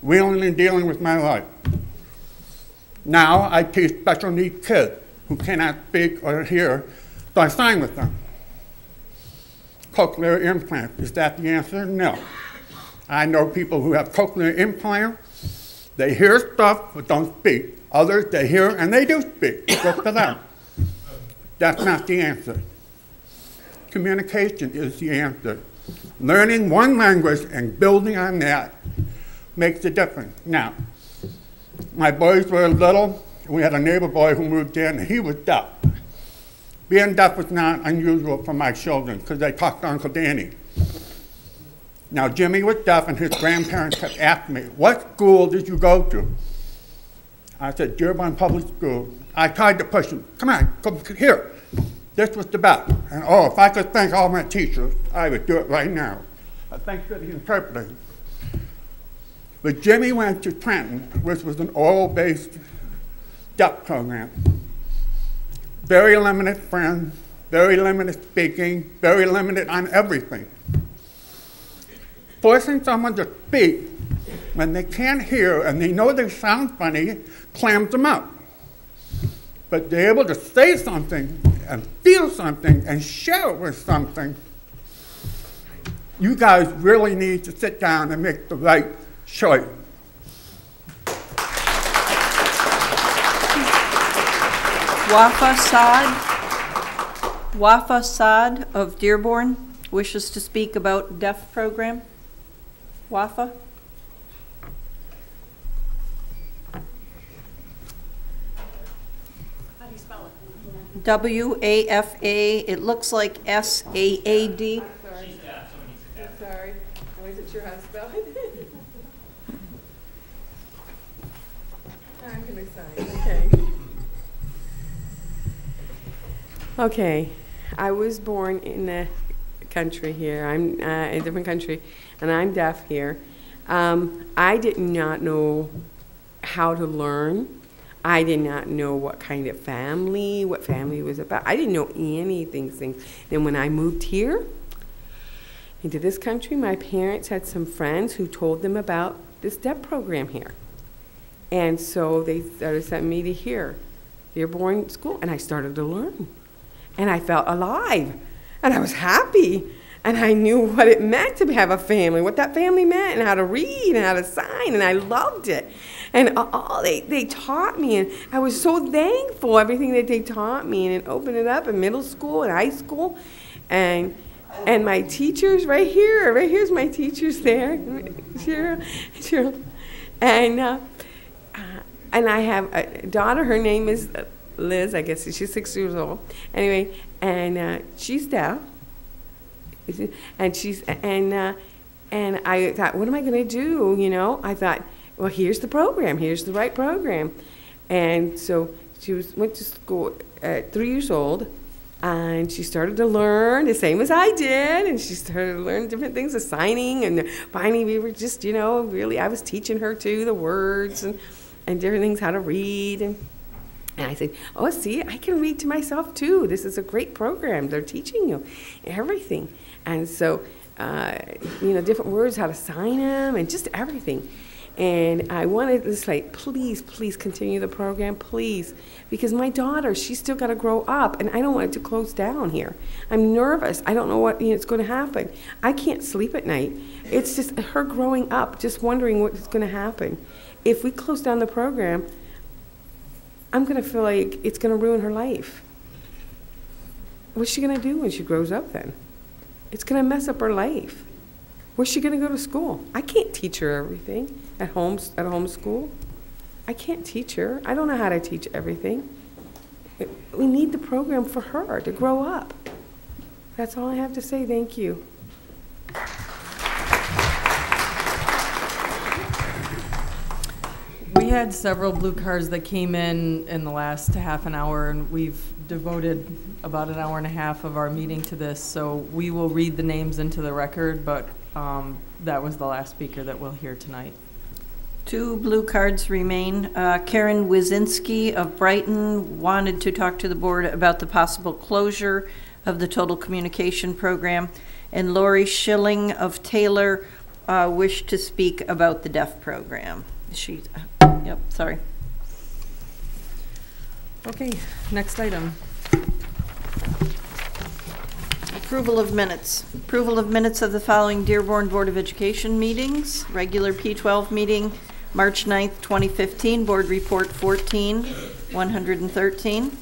wheeling and dealing with my life. Now I teach special needs kids who cannot speak or hear, so I sign with them. Cochlear implant, is that the answer? No. I know people who have cochlear implants. They hear stuff but don't speak. Others, they hear and they do speak. Good for them. That's not the answer. Communication is the answer. Learning one language and building on that makes a difference. Now, my boys were little. We had a neighbor boy who moved in, and he was deaf. Being deaf was not unusual for my children because they talked to Uncle Danny. Now, Jimmy was deaf, and his grandparents kept asking me, what school did you go to? I said, Dearborn Public School. I tried to push him. Come on, come here. This was the best. And oh, if I could thank all my teachers, I would do it right now. Thanks for the interpreting. But Jimmy went to Trenton, which was an oral-based deaf program. Very limited friends, very limited speaking, very limited on everything. Forcing someone to speak when they can't hear and they know they sound funny clams them up. But they're able to say something and feel something and share it with something. You guys really need to sit down and make the right choice. Wafa Saad of Dearborn wishes to speak about deaf program. Wafa? How do you spell it? W-A-F-A. It looks like S-A-A-D. Sorry, I wasn't sure how to spell it. I'm going to sign, okay. Okay, I was born in a country here. I'm in a different country, and I'm deaf here. I did not know how to learn. I did not know what kind of family, what family was about. I didn't know anything. Then when I moved here into this country, my parents had some friends who told them about this deaf program here. And so they started sending me to here, Dearborn School, and I started to learn. And I felt alive, and I was happy, and I knew what it meant to have a family, what that family meant, and how to read, and how to sign, and I loved it. And they taught me, and I was so thankful, everything that they taught me, and it opened it up in middle school and high school, and my teachers right here's my teachers there, Cheryl. And I have a daughter, her name is Liz, I guess she's 6 years old. Anyway, and she's deaf. And I thought, what am I going to do? You know, I thought, well, here's the program. Here's the right program. And so she went to school at 3 years old, and she started to learn the same as I did. And she started to learn different things, the signing, and finally we were just, you know, really, I was teaching her too the words and different things, how to read. And I said, oh, see, I can read to myself too. This is a great program. They're teaching you everything. And so, you know, different words, how to sign them, and just everything. And I wanted to like, please continue the program, please. Because my daughter, she's still got to grow up, and I don't want it to close down here. I'm nervous. I don't know what is going to happen. I can't sleep at night. It's just her growing up, just wondering what's going to happen. If we close down the program, I'm going to feel like it's going to ruin her life. What's she going to do when she grows up then? It's going to mess up her life. Where's she going to go to school? I can't teach her everything at home school. I can't teach her. I don't know how to teach everything. We need the program for her to grow up. That's all I have to say. Thank you. We had several blue cards that came in the last half an hour, and we've devoted about an hour and a half of our meeting to this, so we will read the names into the record, but that was the last speaker that we'll hear tonight. 2 blue cards remain. Karen Wizinski of Brighton wanted to talk to the board about the possible closure of the total communication program, and Lori Schilling of Taylor wish to speak about the deaf program? Yep, sorry. Okay, next item. Approval of minutes. Approval of minutes of the following Dearborn Board of Education meetings. Regular P12 meeting, March 9th, 2015, Board Report 14, 113.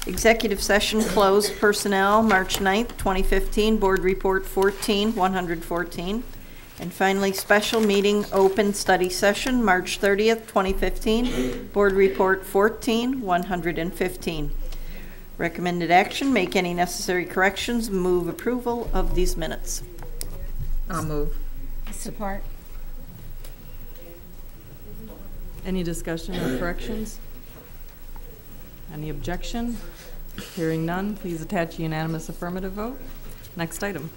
Executive session closed personnel, March 9th, 2015, Board Report 14, 114. And finally, special meeting open study session, March 30th, 2015, Board Report 14, 115. Recommended action, make any necessary corrections, move approval of these minutes. I'll move. Support. Any discussion or corrections? Any objection? Hearing none, please attach a unanimous affirmative vote. Next item.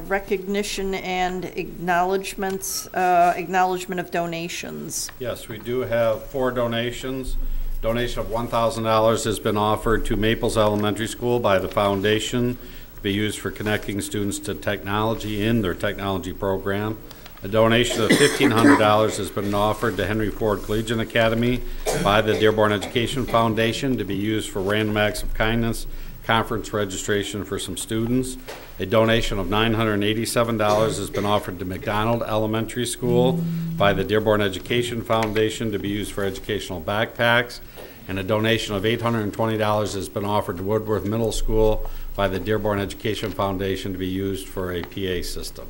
Recognition and acknowledgments, acknowledgement of donations. Yes, we do have 4 donations. Donation of $1,000 has been offered to Maples Elementary School by the foundation to be used for connecting students to technology in their technology program. A donation of $1,500 has been offered to Henry Ford Collegiate Academy by the Dearborn Education Foundation to be used for random acts of kindness conference registration for some students. A donation of $987 has been offered to McDonald Elementary School by the Dearborn Education Foundation to be used for educational backpacks. And a donation of $820 has been offered to Woodworth Middle School by the Dearborn Education Foundation to be used for a PA system.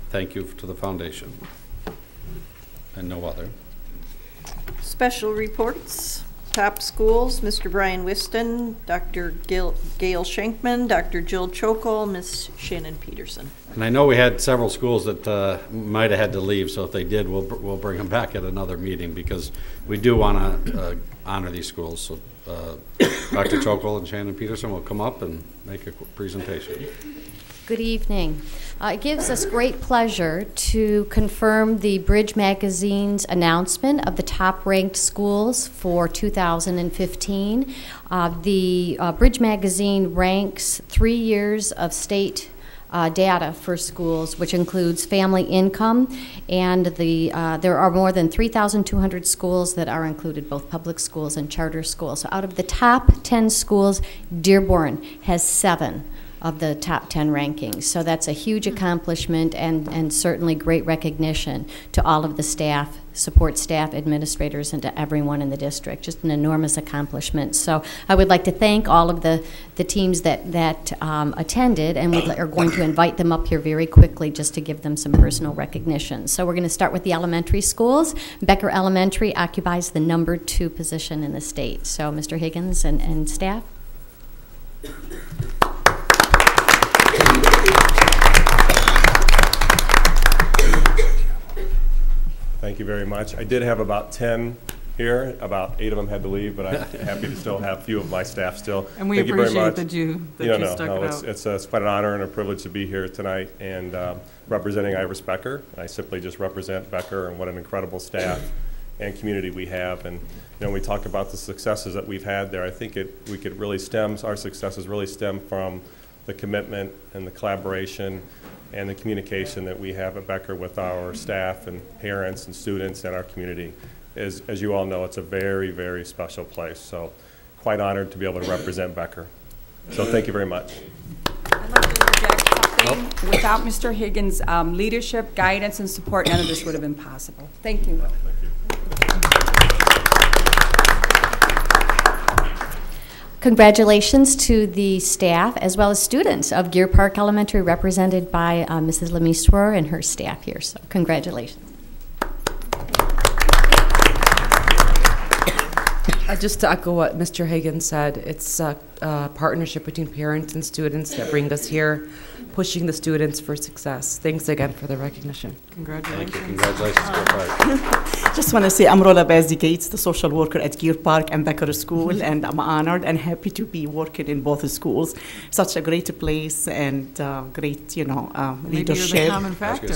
Thank you to the foundation. And no other. Special reports. Top schools, Mr. Brian Whiston, Dr. Gail Schenkman, Dr. Jill Chokol, Ms. Shannon Peterson. And I know we had several schools that might have had to leave, so if they did, we'll bring them back at another meeting because we do want to honor these schools. So Dr. Chokol and Shannon Peterson will come up and make a presentation. Good evening. It gives us great pleasure to confirm the Bridge Magazine's announcement of the top-ranked schools for 2015. The Bridge Magazine ranks 3 years of state data for schools, which includes family income, and there are more than 3,200 schools that are included, both public schools and charter schools. So out of the top 10 schools, Dearborn has 7 of the top 10 rankings. So that's a huge accomplishment and certainly great recognition to all of the staff, support staff, administrators, and to everyone in the district. Just an enormous accomplishment. So I would like to thank all of the teams that attended, and we are going to invite them up here very quickly just to give them some personal recognition. So we're going to start with the elementary schools. Becker Elementary occupies the number 2 position in the state. So Mr. Higgins and staff. Thank you very much. I did have about 10 here. About 8 of them had to leave, but I'm happy to still have a few of my staff still. And we Thank appreciate you very much. that you stuck it out. It's quite an honor and a privilege to be here tonight and representing Iris Becker. I simply just represent Becker and what an incredible staff and community we have. And when we talk about the successes that we've had there, I think our successes really stem from the commitment and the collaboration and the communication that we have at Becker with our staff and parents and students and our community. As you all know, it's a very, very special place. So quite honored to be able to represent Becker. So thank you very much. I'd like to interject something. Without Mr. Higgins' leadership, guidance, and support, none of this would have been possible. Thank you. Thank you. Congratulations to the staff as well as students of Gear Park Elementary, represented by Mrs. Lemiswer and her staff here. So congratulations. Just to echo what Mr. Higgins said, it's a partnership between parents and students that bring us here, pushing the students for success. Thanks again for the recognition. Congratulations. Thank you. Congratulations, Gear Park. Just want to say I'm Rola Bazzi Gates, the social worker at Gear Park and Becker School, and I'm honored and happy to be working in both schools. Such a great place and great, leadership. Maybe you're the common factor.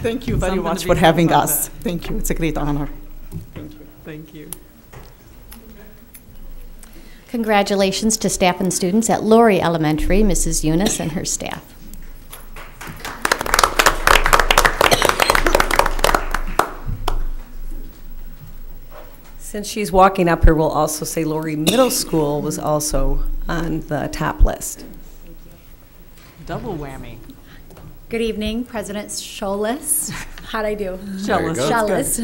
Thank you very much for having us. Thank you. It's a great honor. Thank you. Thank you. Congratulations to staff and students at Laurie Elementary, Mrs. Eunice and her staff. Since she's walking up here, we'll also say Lori Middle School was also on the top list. Double whammy. Good evening, President Scholas. How'd I do? Scholas.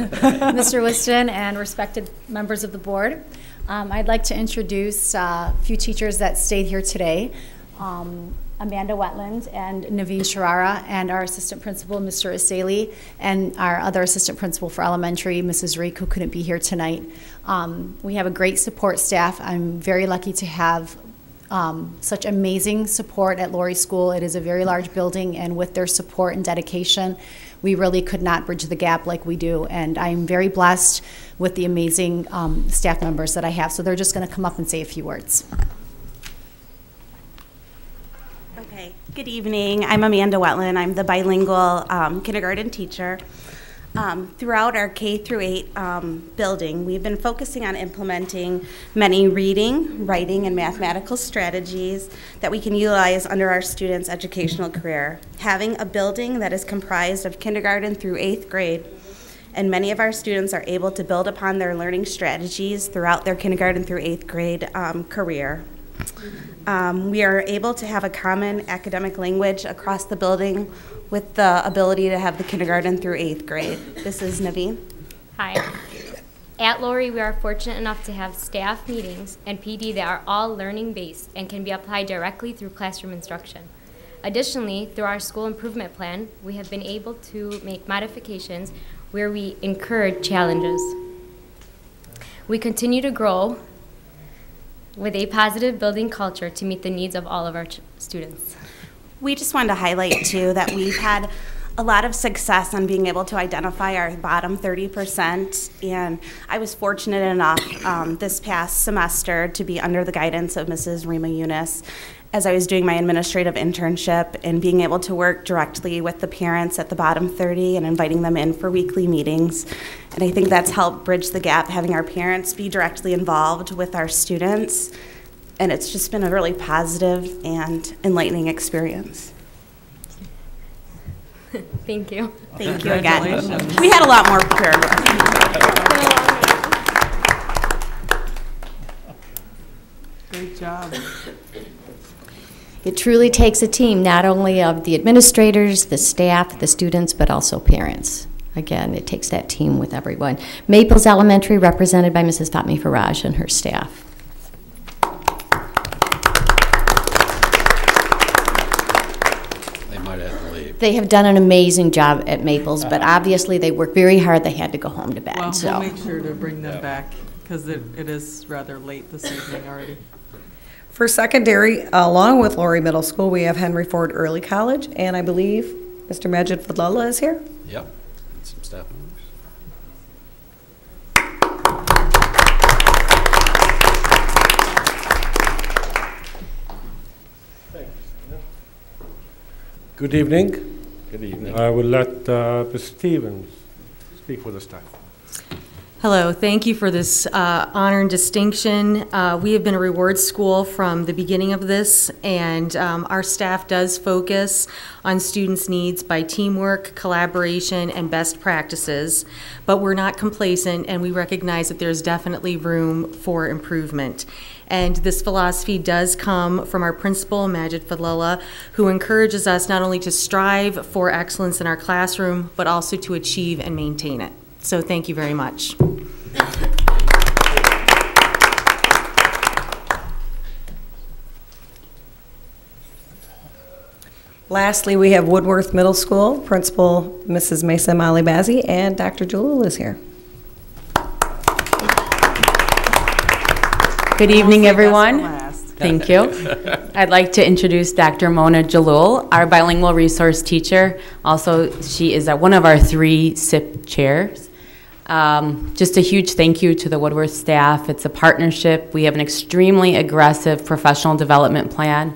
Mr. Whiston and respected members of the board. I'd like to introduce a few teachers that stayed here today. Amanda Wetland and Naveen Sharara, and our assistant principal, Mr. Asali, and our other assistant principal for elementary, Mrs. Reek, who couldn't be here tonight. We have a great support staff. I'm very lucky to have such amazing support at Lori School. It is a very large building, and with their support and dedication, we really could not bridge the gap like we do. And I'm very blessed with the amazing staff members that I have. So they're just going to come up and say a few words. Okay, good evening. I'm Amanda Wetland. I'm the bilingual kindergarten teacher. Throughout our K through 8 building, we've been focusing on implementing many reading, writing, and mathematical strategies that we can utilize under our students' educational career. Having a building that is comprised of kindergarten through 8th grade, and many of our students are able to build upon their learning strategies throughout their kindergarten through 8th grade career. We are able to have a common academic language across the building with the ability to have the kindergarten through 8th grade. This is Naveen. Hi. At Lori, we are fortunate enough to have staff meetings and PD that are all learning-based and can be applied directly through classroom instruction. Additionally, through our school improvement plan, we have been able to make modifications where we encourage challenges. We continue to grow with a positive building culture to meet the needs of all of our students. We just wanted to highlight, too, that we've had a lot of success on being able to identify our bottom 30%, and I was fortunate enough this past semester to be under the guidance of Mrs. Rima Yunus as I was doing my administrative internship and being able to work directly with the parents at the bottom 30 and inviting them in for weekly meetings. And I think that's helped bridge the gap, having our parents be directly involved with our students. And it's just been a really positive and enlightening experience. Thank you. Thank you again. We had a lot more prepared. Great job. It truly takes a team, not only of the administrators, the staff, the students, but also parents. Again, it takes that team with everyone. Maples Elementary, represented by Mrs. Fatmi Faraj and her staff. They might have to leave. They have done an amazing job at Maples, but obviously they worked very hard. They had to go home to bed. Well, so. we'll make sure to bring them back because it is rather late this evening already. For secondary, along with Lori Middle School, we have Henry Ford Early College, and I believe Mr. Majid Fadlallah is here. Yep, and some staff members. Good evening. Good evening. I will let Ms. Stevens speak for the staff. Hello, thank you for this honor and distinction. We have been a rewards school from the beginning of this, and our staff does focus on students' needs by teamwork, collaboration, and best practices, but we're not complacent, and we recognize that there's definitely room for improvement. And this philosophy does come from our principal, Majid Fadlallah, who encourages us not only to strive for excellence in our classroom, but also to achieve and maintain it. So thank you very much. Lastly, we have Woodworth Middle School, Principal Mrs. Mesa Malibazi, and Dr. Jalul is here. Good evening, everyone. Thank you. I'd like to introduce Dr. Mona Jalul, our bilingual resource teacher. Also, she is one of our 3 SIP chairs. Just a huge thank you to the Woodworth staff. It's a partnership. We have an extremely aggressive professional development plan.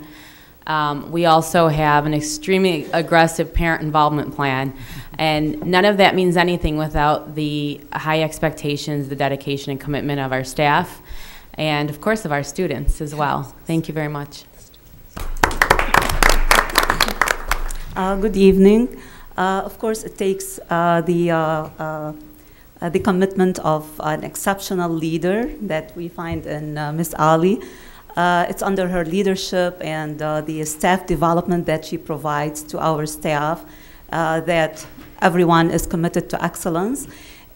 We also have an extremely aggressive parent involvement plan. And none of that means anything without the high expectations, the dedication and commitment of our staff, and of course of our students as well. Thank you very much. Good evening. Of course, it takes the the commitment of an exceptional leader that we find in Ms. Ali. It's under her leadership and the staff development that she provides to our staff that everyone is committed to excellence.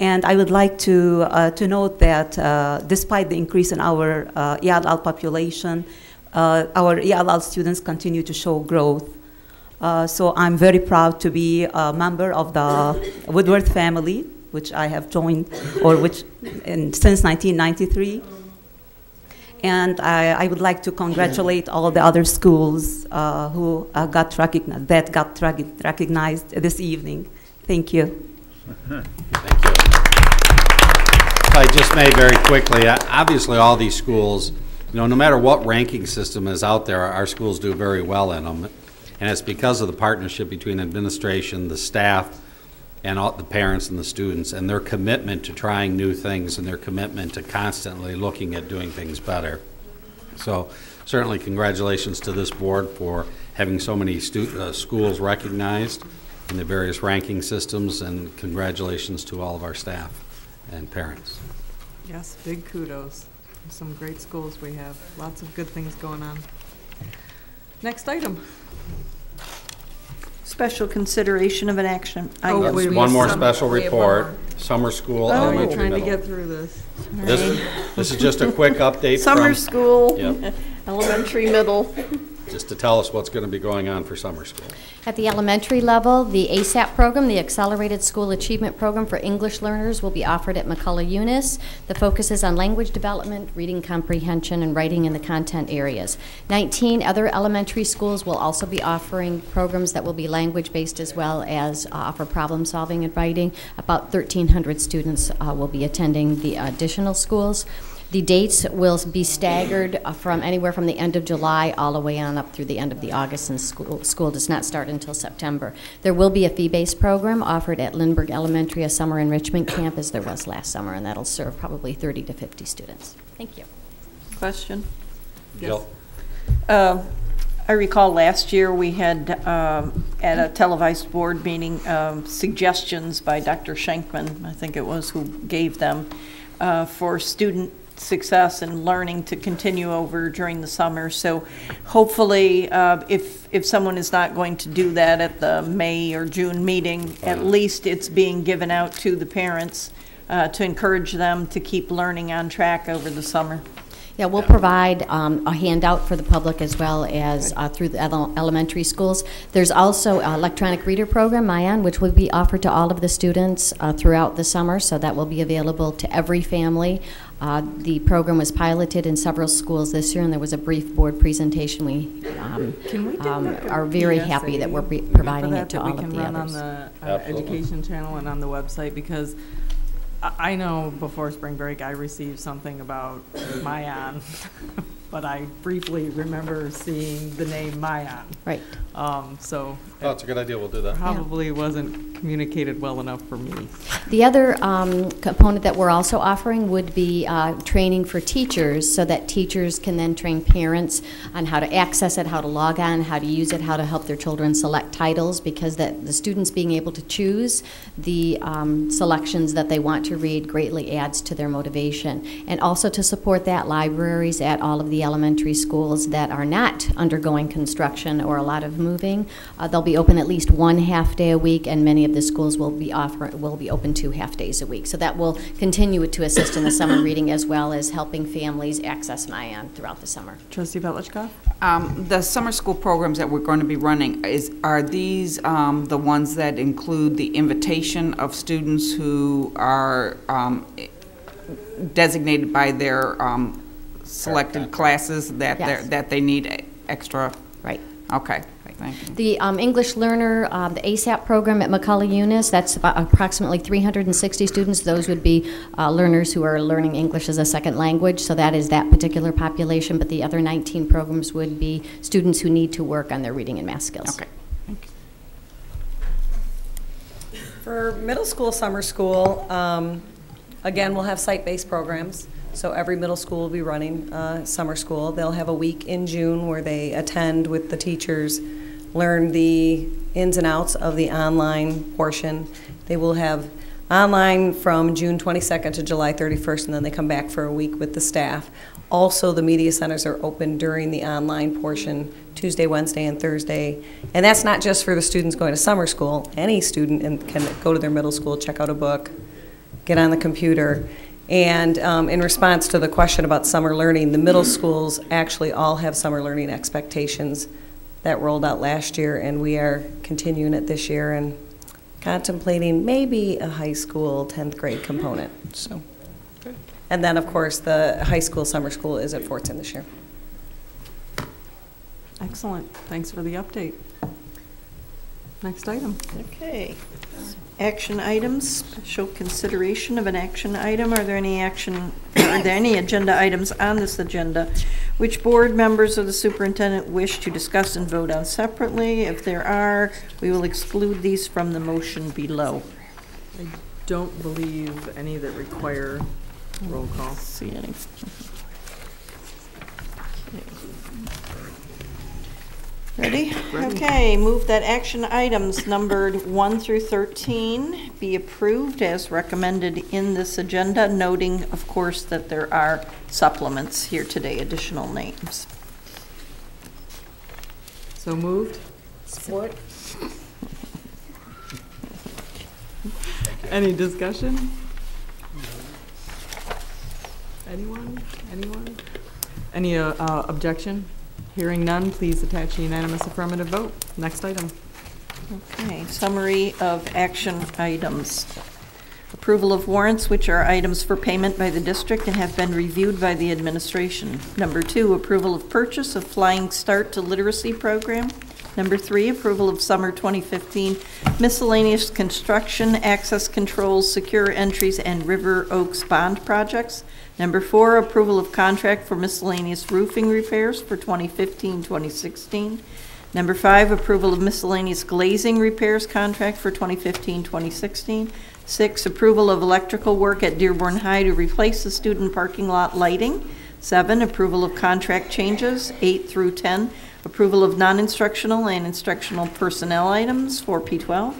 And I would like to note that despite the increase in our ELL population, our ELL students continue to show growth. So I'm very proud to be a member of the Woodworth family, which I have joined, since 1993. And I would like to congratulate all the other schools who got recognized this evening. Thank you. Thank you. If I just may very quickly, obviously all these schools, no matter what ranking system is out there, our schools do very well in them. And it's because of the partnership between administration, the staff, and all the parents and the students, and their commitment to trying new things and their commitment to constantly looking at doing things better. So certainly congratulations to this board for having so many schools recognized in the various ranking systems, and congratulations to all of our staff and parents. Yes, big kudos. Some great schools we have. Lots of good things going on. Next item. Special consideration of an action. One more special report. Summer school. We're trying to get through this. This is just a quick update. Summer school, yep. Elementary, middle. Just to tell us what's going to be going on for summer school. At the elementary level, the ASAP program, the Accelerated School Achievement Program for English learners, will be offered at McCullough Eunice. The focus is on language development, reading comprehension, and writing in the content areas. 19 other elementary schools will also be offering programs that will be language-based as well as offer problem-solving and writing. About 1,300 students will be attending the additional schools. The dates will be staggered from anywhere from the end of July all the way on up through the end of the August, and school does not start until September. There will be a fee-based program offered at Lindbergh Elementary, a summer enrichment camp, as there was last summer, and that'll serve probably 30 to 50 students. Thank you. Question? Jill. I recall last year we had, at a televised board meeting, suggestions by Dr. Schenkman, I think it was, who gave them, for student success and learning to continue over during the summer. So hopefully if someone is not going to do that at the May or June meeting, at least it's being given out to the parents to encourage them to keep learning on track over the summer. Yeah, we'll provide a handout for the public as well as through the elementary schools. There's also an electronic reader program, Mayan, which will be offered to all of the students throughout the summer, so that will be available to every family. The program was piloted in several schools this year, and there was a brief board presentation. We are very happy that we're providing it to all of the others. On the education channel and on the website, because I know before spring break I received something about Mayan, but I briefly remember seeing the name Mayan. Right. So it's a good idea. We'll do that. Probably wasn't communicated well enough for me. The other component that we're also offering would be training for teachers, so that teachers can then train parents on how to access it, how to log on, how to use it, how to help their children select titles, because the students being able to choose the selections that they want to read greatly adds to their motivation. And also to support that, libraries at all of the elementary schools that are not undergoing construction or a lot of moving, they'll be open at least one half day a week, and many of the schools will be open 2 half days a week. So that will continue to assist in the summer reading as well as helping families access Mayan throughout the summer. Trustee Vetlichkoff? The summer school programs that we're going to be running, are these the ones that include the invitation of students who are designated by their selected classes that Yes. that they need extra? Right. Okay. Thank you. The English learner, the ASAP program at McCullough Eunice, that's about approximately 360 students. Those would be learners who are learning English as a second language, so that is that particular population, but the other 19 programs would be students who need to work on their reading and math skills. Okay. Thank you. For middle school, summer school, again, we'll have site-based programs. So every middle school will be running summer school. They'll have a week in June where they attend with the teachers, learn the ins and outs of the online portion. They will have online from June 22nd to July 31st, and then they come back for a week with the staff. Also, the media centers are open during the online portion, Tuesday, Wednesday, and Thursday. And that's not just for the students going to summer school. Any student can go to their middle school, check out a book, get on the computer. And in response to the question about summer learning, the middle schools actually all have summer learning expectations that rolled out last year, and we are continuing it this year and contemplating maybe a high school 10th grade component. So, and then of course the high school summer school is at Fortson this year. Excellent. Thanks for the update. Next item. Okay. Action items. Special consideration of an action item. Are there any agenda items on this agenda which board members of the superintendent wish to discuss and vote on separately? If there are, we will exclude these from the motion below. I don't believe any that require roll call. See any. Ready? Okay, move that action items numbered 1 through 13 be approved as recommended in this agenda, noting, of course, that there are supplements here today, additional names. So moved. Support. Any discussion? Anyone? Anyone? Any objection? Hearing none, please attach a unanimous affirmative vote. Next item. Okay, summary of action items. Approval of warrants, which are items for payment by the district and have been reviewed by the administration. Number 2, approval of purchase of Flying Start to Literacy program. Number 3, approval of summer 2015 miscellaneous construction, access controls, secure entries, and River Oaks bond projects. Number 4, approval of contract for miscellaneous roofing repairs for 2015-2016. Number 5, approval of miscellaneous glazing repairs contract for 2015-2016. 6, approval of electrical work at Dearborn High to replace the student parking lot lighting. 7, approval of contract changes. 8 through 10, approval of non-instructional and instructional personnel items for P12.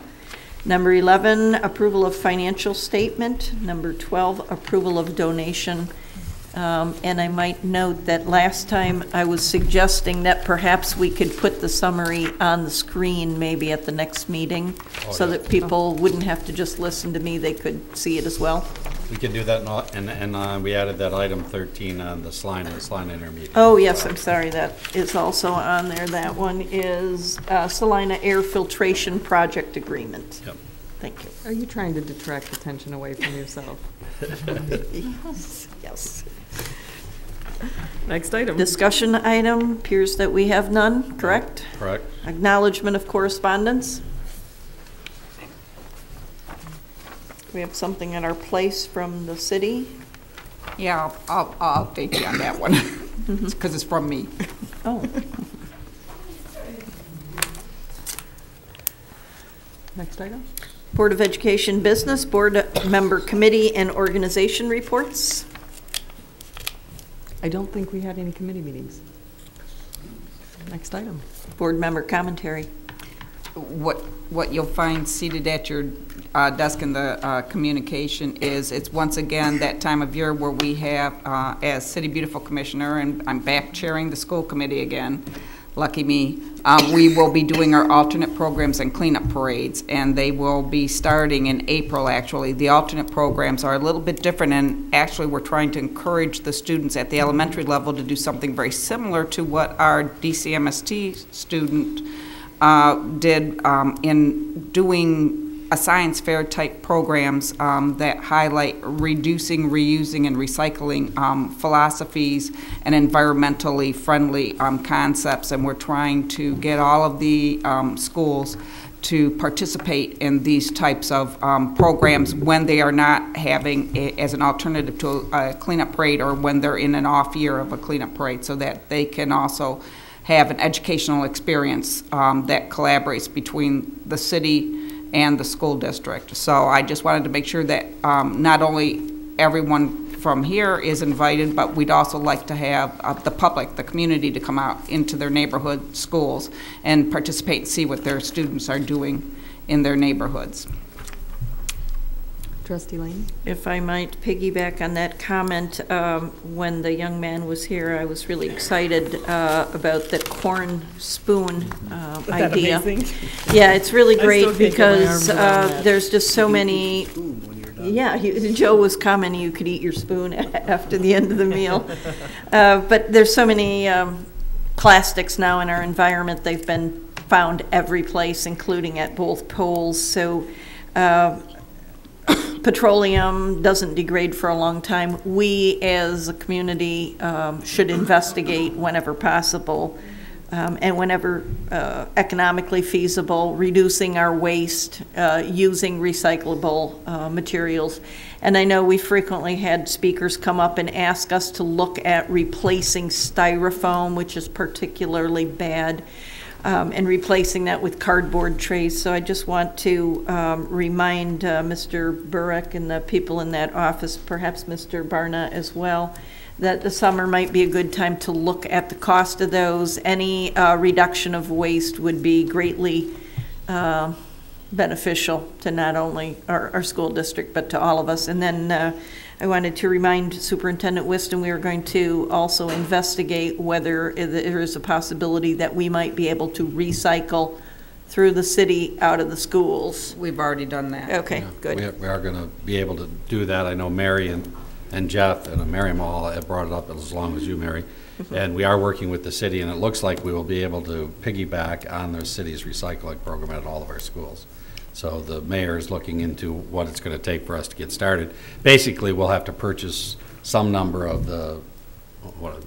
Number 11, approval of financial statement. Number 12, approval of donation. And I might note that last time I was suggesting that perhaps we could put the summary on the screen maybe at the next meeting so that people wouldn't have to just listen to me, they could see it as well. We can do that, and we added that item 13 on the Salina Intermediate. Oh, yes, I'm sorry, that is also on there. That one is Salina Air Filtration Project Agreement. Yep. Thank you. Are you trying to detract attention away from yourself? Yes. Next item. Discussion item, appears that we have none, correct? Correct. Acknowledgement of correspondence. We have something at our place from the city. Yeah, I'll update you on that one, because it's from me. Oh. Next item. Board of Education business, board member committee and organization reports. I don't think we had any committee meetings. Next item. Board member commentary. What you'll find seated at your desk in the communication is it's once again that time of year where we have, as City Beautiful Commissioner, and I'm back chairing the school committee again, lucky me, we will be doing our alternate programs and cleanup parades, and they will be starting in April, actually. The alternate programs are a little bit different, and actually we're trying to encourage the students at the elementary level to do something very similar to what our DCMST student did in doing a science fair type programs that highlight reducing, reusing, and recycling philosophies and environmentally friendly concepts. And we're trying to get all of the schools to participate in these types of programs when they are not having as an alternative to a cleanup parade, or when they're in an off year of a cleanup parade, so that they can also have an educational experience that collaborates between the city and the school district. So I just wanted to make sure that not only everyone from here is invited, but we'd also like to have the public, the community, to come out into their neighborhood schools and participate and see what their students are doing in their neighborhoods. Trustee Lane? If I might piggyback on that comment, when the young man was here, I was really excited about the corn spoon idea. Amazing? Yeah, it's really great still can't get my because arms around that. There's just so many. Yeah, Joe was commenting you could eat your spoon after the end of the meal. But there's so many plastics now in our environment. They've been found every place, including at both poles. So petroleum doesn't degrade for a long time. We as a community should investigate whenever possible and whenever economically feasible, reducing our waste, using recyclable materials. And I know we frequently had speakers come up and ask us to look at replacing styrofoam, which is particularly bad, and replacing that with cardboard trays. So I just want to remind Mr. Burek and the people in that office, perhaps Mr. Barna as well, that the summer might be a good time to look at the cost of those. Any reduction of waste would be greatly beneficial to not only our school district, but to all of us. And then I wanted to remind Superintendent Whiston we are going to also investigate whether there is a possibility that we might be able to recycle through the city out of the schools. We've already done that. Okay, Yeah, good. We are going to be able to do that. I know Mary and Jeff and Miriam all have brought it up as long as you, Mary. And we are working with the city, and it looks like we will be able to piggyback on the city's recycling program at all of our schools. So the mayor is looking into what it's going to take for us to get started. Basically, we'll have to purchase some number of the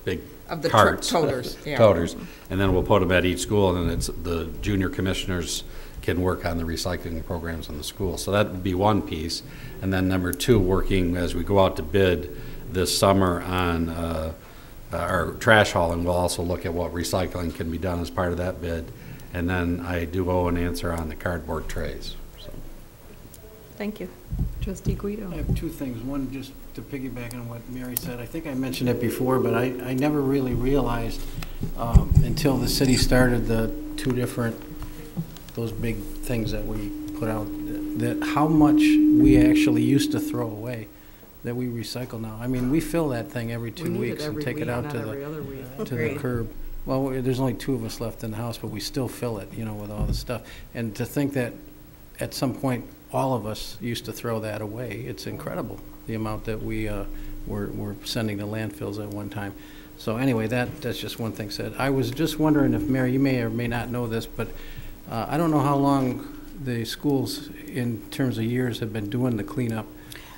big carts, toters, yeah. toters, and then we'll put them at each school, and then it's the junior commissioners can work on the recycling programs in the school. So that would be one piece. And then number two, working as we go out to bid this summer on our trash hauling, we'll also look at what recycling can be done as part of that bid. And then I do owe an answer on the cardboard trays. So. Thank you. Trustee Guido. I have two things. One, just to piggyback on what Mary said. I think I mentioned it before, but I never really realized until the city started the two different, those big things that we put out, that how much we actually used to throw away that we recycle now. I mean, we fill that thing every 2 weeks and take it out to the curb. Well, there's only two of us left in the house, but we still fill it, you know, with all the stuff. And to think that at some point all of us used to throw that away, it's incredible, the amount that we were sending to landfills at one time. So anyway, that's just one thing said. I was just wondering if, Mary, you may or may not know this, but I don't know how long the schools, in terms of years, have been doing the cleanup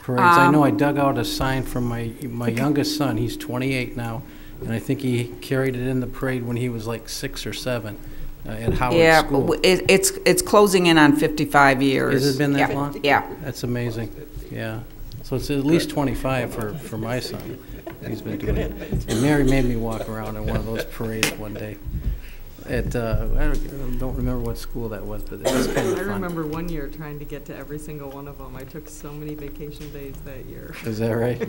parades. I know I dug out a sign from my youngest son. He's 28 now. And I think he carried it in the parade when he was like 6 or 7 at Howard School. Yeah, it's closing in on 55 years. Has it been that long? Yeah. That's amazing. Yeah. So it's at least 25 for my son. He's been doing it. And Mary made me walk around in one of those parades one day. At I don't remember what school that was, but it was kind of fun. I remember one year trying to get to every single one of them. I took so many vacation days that year. Is that right?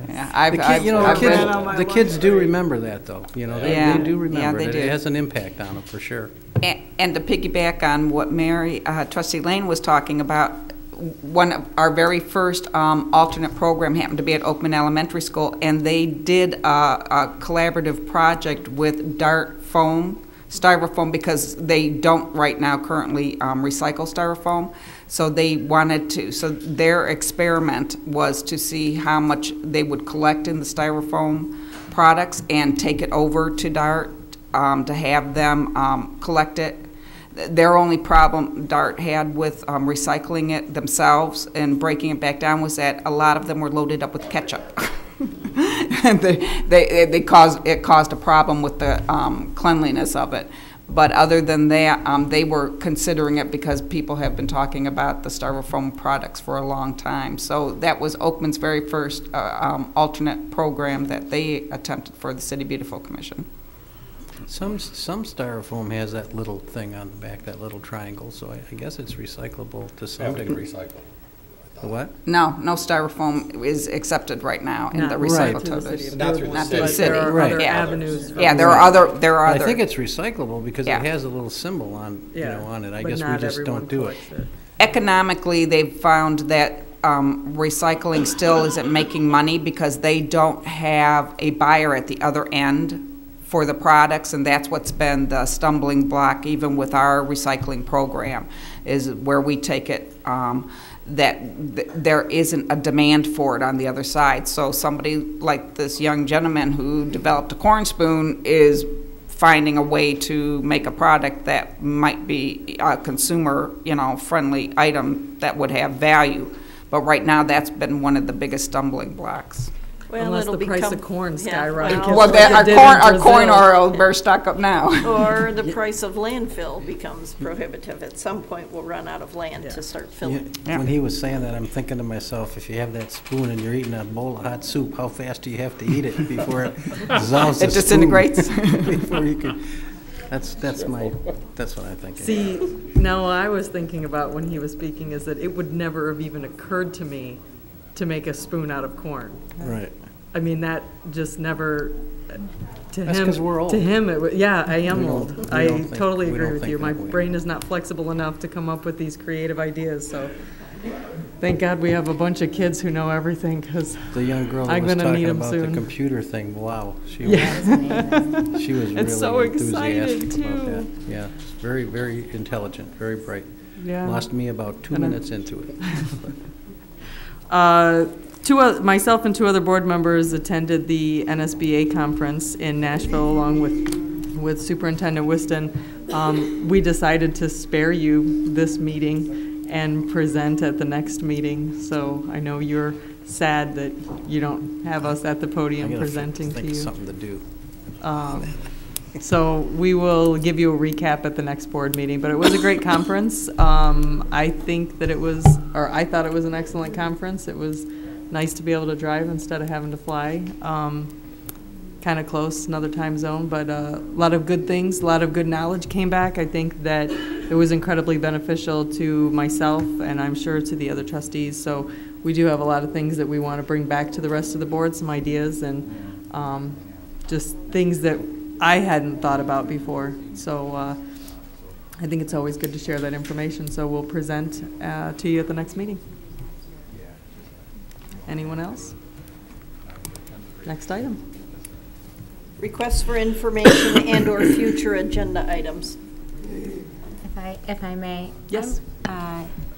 Yeah. The kids do remember that, though. You know, they do remember it. It has an impact on them for sure. And to piggyback on what Mary, Trustee Lane was talking about, one of our very first alternate program happened to be at Oakman Elementary School, and they did a collaborative project with Dart styrofoam, because they don't right now currently recycle styrofoam. So they wanted to, so their experiment was to see how much they would collect in the styrofoam products and take it over to Dart to have them collect it. Their only problem Dart had with recycling it themselves and breaking it back down was that a lot of them were loaded up with ketchup. And it caused a problem with the cleanliness of it. But other than that, they were considering it because people have been talking about the styrofoam products for a long time. So that was Oakman's very first alternate program that they attempted for the City Beautiful Commission. Some styrofoam has that little thing on the back, that little triangle, so I guess it's recyclable to some degree. What? No styrofoam is accepted right now in the recycle toters. Not through the city. City. There are Right. other Yeah. avenues. Yeah, there are other. I think it's recyclable because it has a little symbol on, on it. I but guess we not just everyone don't do it. collects it. Economically, they've found that recycling still isn't making money because they don't have a buyer at the other end for the products, and that's what's been the stumbling block even with our recycling program, is where we take it, there isn't a demand for it on the other side. So somebody like this young gentleman who developed a corn spoon is finding a way to make a product that might be a consumer, friendly item that would have value. But right now, that's been one of the biggest stumbling blocks. Well, Unless it'll the price become, of corn yeah, skyrockets. Our corn oil better stock up now. Or the price of landfill becomes prohibitive. At some point, we'll run out of land to start filling. When he was saying that, I'm thinking to myself, if you have that spoon and you're eating a bowl of hot soup, how fast do you have to eat it before it dissolves? It disintegrates. Before you can. That's what I'm thinking. See, no, I was thinking about when he was speaking is that it would never have even occurred to me to make a spoon out of corn. Right. I mean, that just never, to That's him, 'cause we're old. to him, yeah, I am old. I totally we agree don't with think you. My that way. brain is not flexible enough to come up with these creative ideas, so thank God we have a bunch of kids who know everything, because The young girl that I'm was gonna need talking them about soon. the computer thing, wow. She was It's really so enthusiastic excited, about too. that. Yeah, very, very intelligent, very bright. Yeah. Lost me about 2 And I'm- minutes into it. Myself and two other board members attended the NSBA conference in Nashville along with Superintendent Whiston. We decided to spare you this meeting and present at the next meeting. So I know you're sad that you don't have us at the podium presenting to you. Something to do. So we will give you a recap at the next board meeting, but it was a great conference. I thought it was an excellent conference. It was nice to be able to drive instead of having to fly. Kind of close, another time zone, but a lot of good things, a lot of good knowledge came back. I think that it was incredibly beneficial to myself and I'm sure to the other trustees. So we do have a lot of things that we want to bring back to the rest of the board, some ideas and just things that I hadn't thought about before. So I think it's always good to share that information. So we'll present to you at the next meeting. Anyone else? Next item. Requests for information and/or future agenda items. If I may. Yes.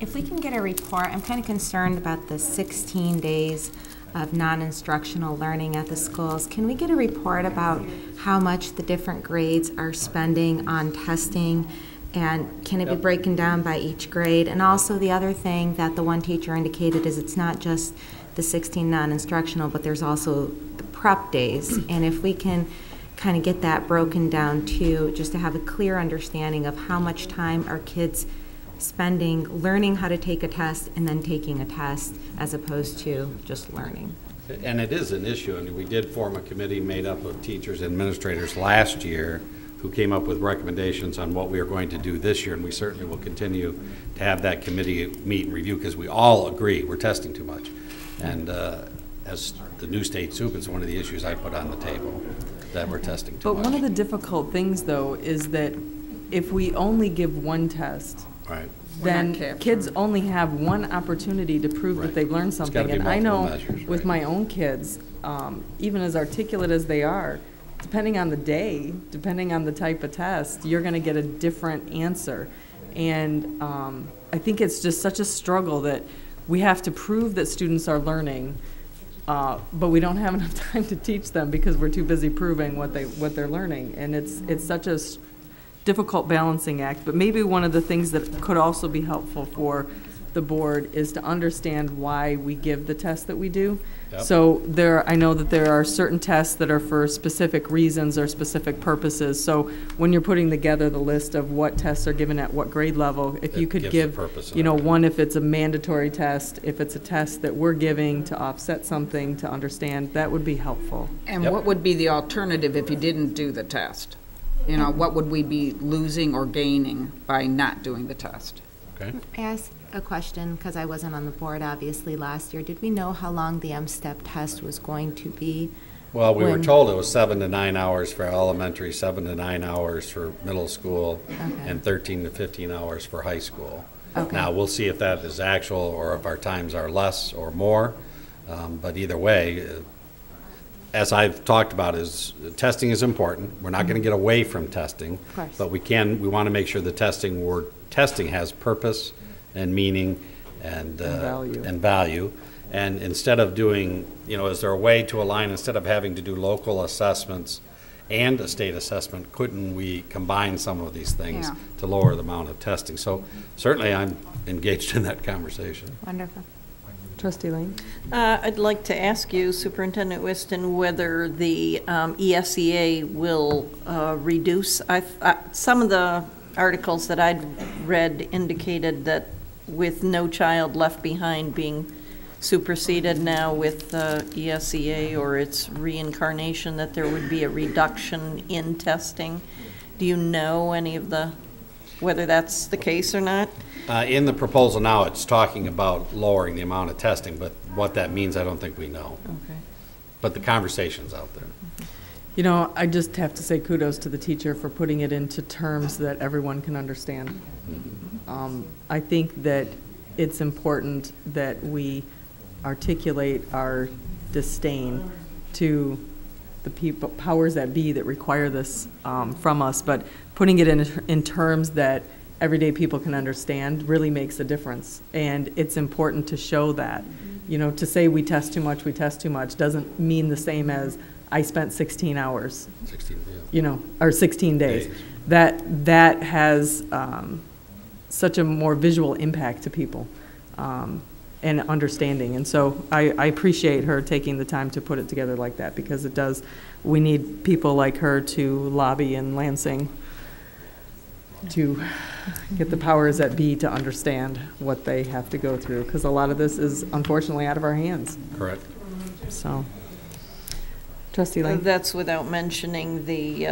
If we can get a report, I'm kind of concerned about the 16 days of non-instructional learning at the schools. Can we get a report about how much the different grades are spending on testing? And can it be broken down by each grade? And also the other thing that the one teacher indicated is it's not just the 16 non-instructional, but there's also the prep days. And if we can kind of get that broken down too, just to have a clear understanding of how much time are kids spending learning how to take a test and then taking a test as opposed to just learning. And it is an issue, and we did form a committee made up of teachers and administrators last year who came up with recommendations on what we are going to do this year, and we certainly will continue to have that committee meet and review because we all agree we're testing too much. And as the new state soup, it's one of the issues I put on the table, that we're testing too much. But one of the difficult things, though, is that if we only give one test, right, then kids only have one opportunity to prove that they've learned something. And I know with my own kids, even as articulate as they are, depending on the day, depending on the type of test, you're going to get a different answer. And I think it's just such a struggle that we have to prove that students are learning, but we don't have enough time to teach them because we're too busy proving what they're learning. And it's such a difficult balancing act. But maybe one of the things that could also be helpful for the board is to understand why we give the tests that we do. Yep. So I know that there are certain tests that are for specific reasons or specific purposes. So when you're putting together the list of what tests are given at what grade level, if you could give, one if it's a mandatory test, if it's a test that we're giving to offset something, to understand, that would be helpful. And what would be the alternative if you didn't do the test? What would we be losing or gaining by not doing the test? Okay. Ask a question, because I wasn't on the board obviously last year. Did we know how long the M-STEP test was going to be? Well, we were told it was 7 to 9 hours for elementary, 7 to 9 hours for middle school, and 13 to 15 hours for high school. Okay. Now, we'll see if that is actual or if our times are less or more, but either way, as I've talked about, is testing is important. We're not going to get away from testing, but we want to make sure the testing has purpose and meaning and value. And instead of doing, is there a way to align, instead of having to do local assessments and a state assessment, couldn't we combine some of these things to lower the amount of testing? So certainly I'm engaged in that conversation. Wonderful. Trustee Lane? I'd like to ask you, Superintendent Whiston, whether the ESEA will reduce. Some of the articles that I'd read indicated that with No Child Left Behind being superseded now with ESEA or its reincarnation, that there would be a reduction in testing. Do you know whether that's the case or not? In the proposal now, it's talking about lowering the amount of testing, but what that means, I don't think we know. Okay. But the conversation's out there. I just have to say kudos to the teacher for putting it into terms that everyone can understand. I think that it's important that we articulate our disdain to the powers that be that require this from us, but putting it in terms that everyday people can understand really makes a difference. And it's important to show that. To say we test too much doesn't mean the same as I spent 16 hours, 16, or 16 days. That has such a more visual impact to people and understanding. And so I appreciate her taking the time to put it together like that, because we need people like her to lobby in Lansing to get the powers that be to understand what they have to go through, because a lot of this is unfortunately out of our hands. Correct. So, Trustee Lane? That's without mentioning the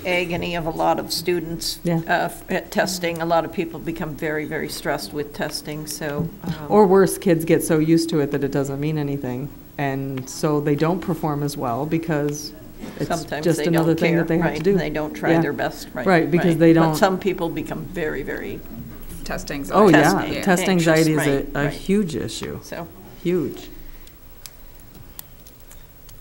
agony of a lot of students at testing. A lot of people become very, very stressed with testing. So, or worse, kids get so used to it that it doesn't mean anything, and so they don't perform as well because it's sometimes just another thing that they have to do. They don't try their best. Right, because they don't. But some people become very, very test anxiety. Oh yeah, test anxiety is a huge issue. So huge.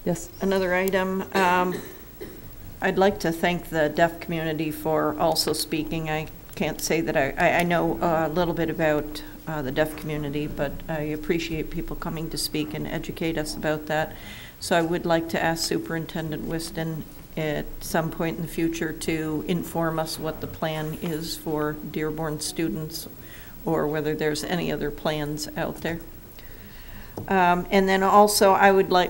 Yes. Another item. I'd like to thank the deaf community for also speaking. I can't say that I know a little bit about the deaf community, but I appreciate people coming to speak and educate us about that. So I would like to ask Superintendent Whiston at some point in the future to inform us what the plan is for Dearborn students, or whether there's any other plans out there. And then also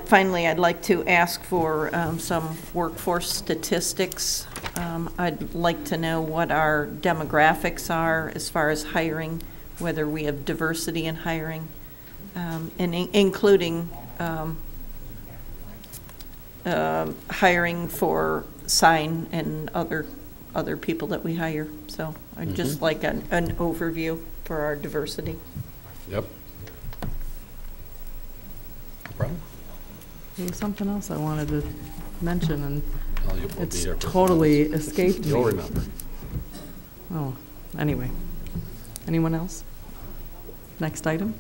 finally I'd like to ask for some workforce statistics. I'd like to know what our demographics are as far as hiring, whether we have diversity in hiring, and including hiring for sign and other people that we hire. So I'd just like an overview for our diversity. Yep. No problem. There was something else I wanted to mention, and it's it's totally escaped me. You'll remember. Oh, anyway. Anyone else? Next item.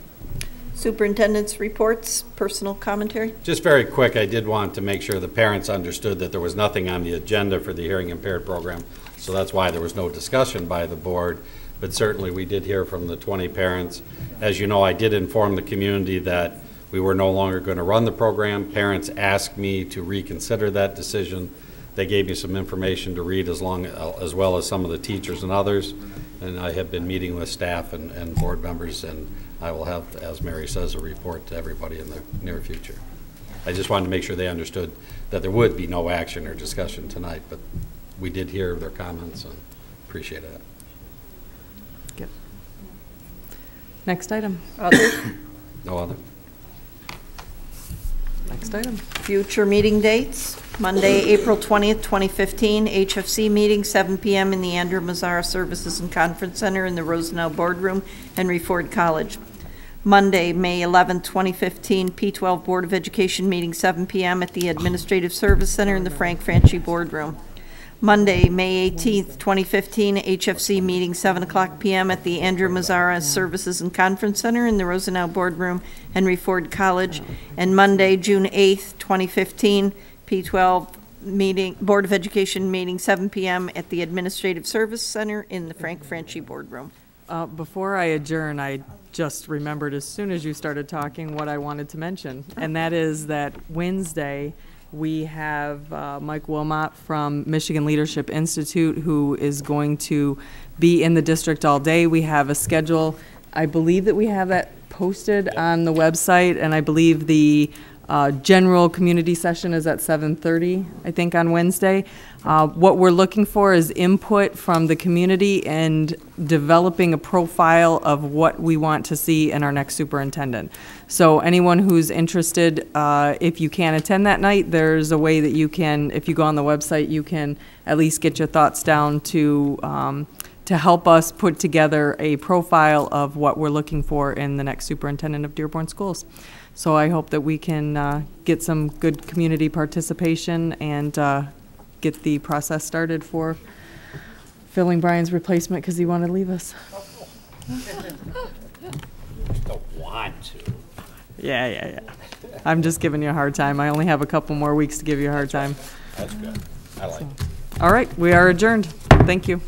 Superintendent's reports, personal commentary. Just very quick, I did want to make sure the parents understood that there was nothing on the agenda for the hearing impaired program, so that's why there was no discussion by the board, but certainly we did hear from the 20 parents. As you know, I did inform the community that we were no longer going to run the program. Parents asked me to reconsider that decision. They gave me some information to read as well as some of the teachers and others, and I have been meeting with staff and board members, and I will have, as Mary says, a report to everybody in the near future. I just wanted to make sure they understood that there would be no action or discussion tonight, but we did hear their comments and appreciate it. Good. Next item. No other. Next item. Future meeting dates. Monday, April 20th, 2015, HFC meeting, 7 p.m. in the Andrew Mazzara Services and Conference Center in the Rosenau Boardroom, Henry Ford College. Monday, May 11th, 2015, P12 Board of Education meeting, 7 p.m. at the Administrative Service Center in the Frank Franchi Boardroom. Monday, May 18th, 2015, HFC meeting, 7 o'clock p.m. at the Andrew Mazzara Services and Conference Center in the Rosenau Boardroom, Henry Ford College. And Monday, June 8th, 2015, P12 meeting, Board of Education meeting, 7 p.m. at the Administrative Service Center in the Frank Franchi Boardroom. Before I adjourn, I just remembered as soon as you started talking what I wanted to mention, and that is that Wednesday we have Mike Wilmot from Michigan Leadership Institute, who is going to be in the district all day. We have a schedule. I believe that we have that posted on the website, and I believe the general community session is at 7:30, I think, on Wednesday. What we're looking for is input from the community and developing a profile of what we want to see in our next superintendent. So anyone who's interested, if you can't attend that night, there's a way that you can, if you go on the website, you can at least get your thoughts down to help us put together a profile of what we're looking for in the next superintendent of Dearborn Schools. So I hope that we can get some good community participation and get the process started for filling Brian's replacement because he wanted to leave us. Don't want to. Yeah. I'm just giving you a hard time. I only have a couple more weeks to give you a hard time. That's good. I like it. All right, we are adjourned. Thank you.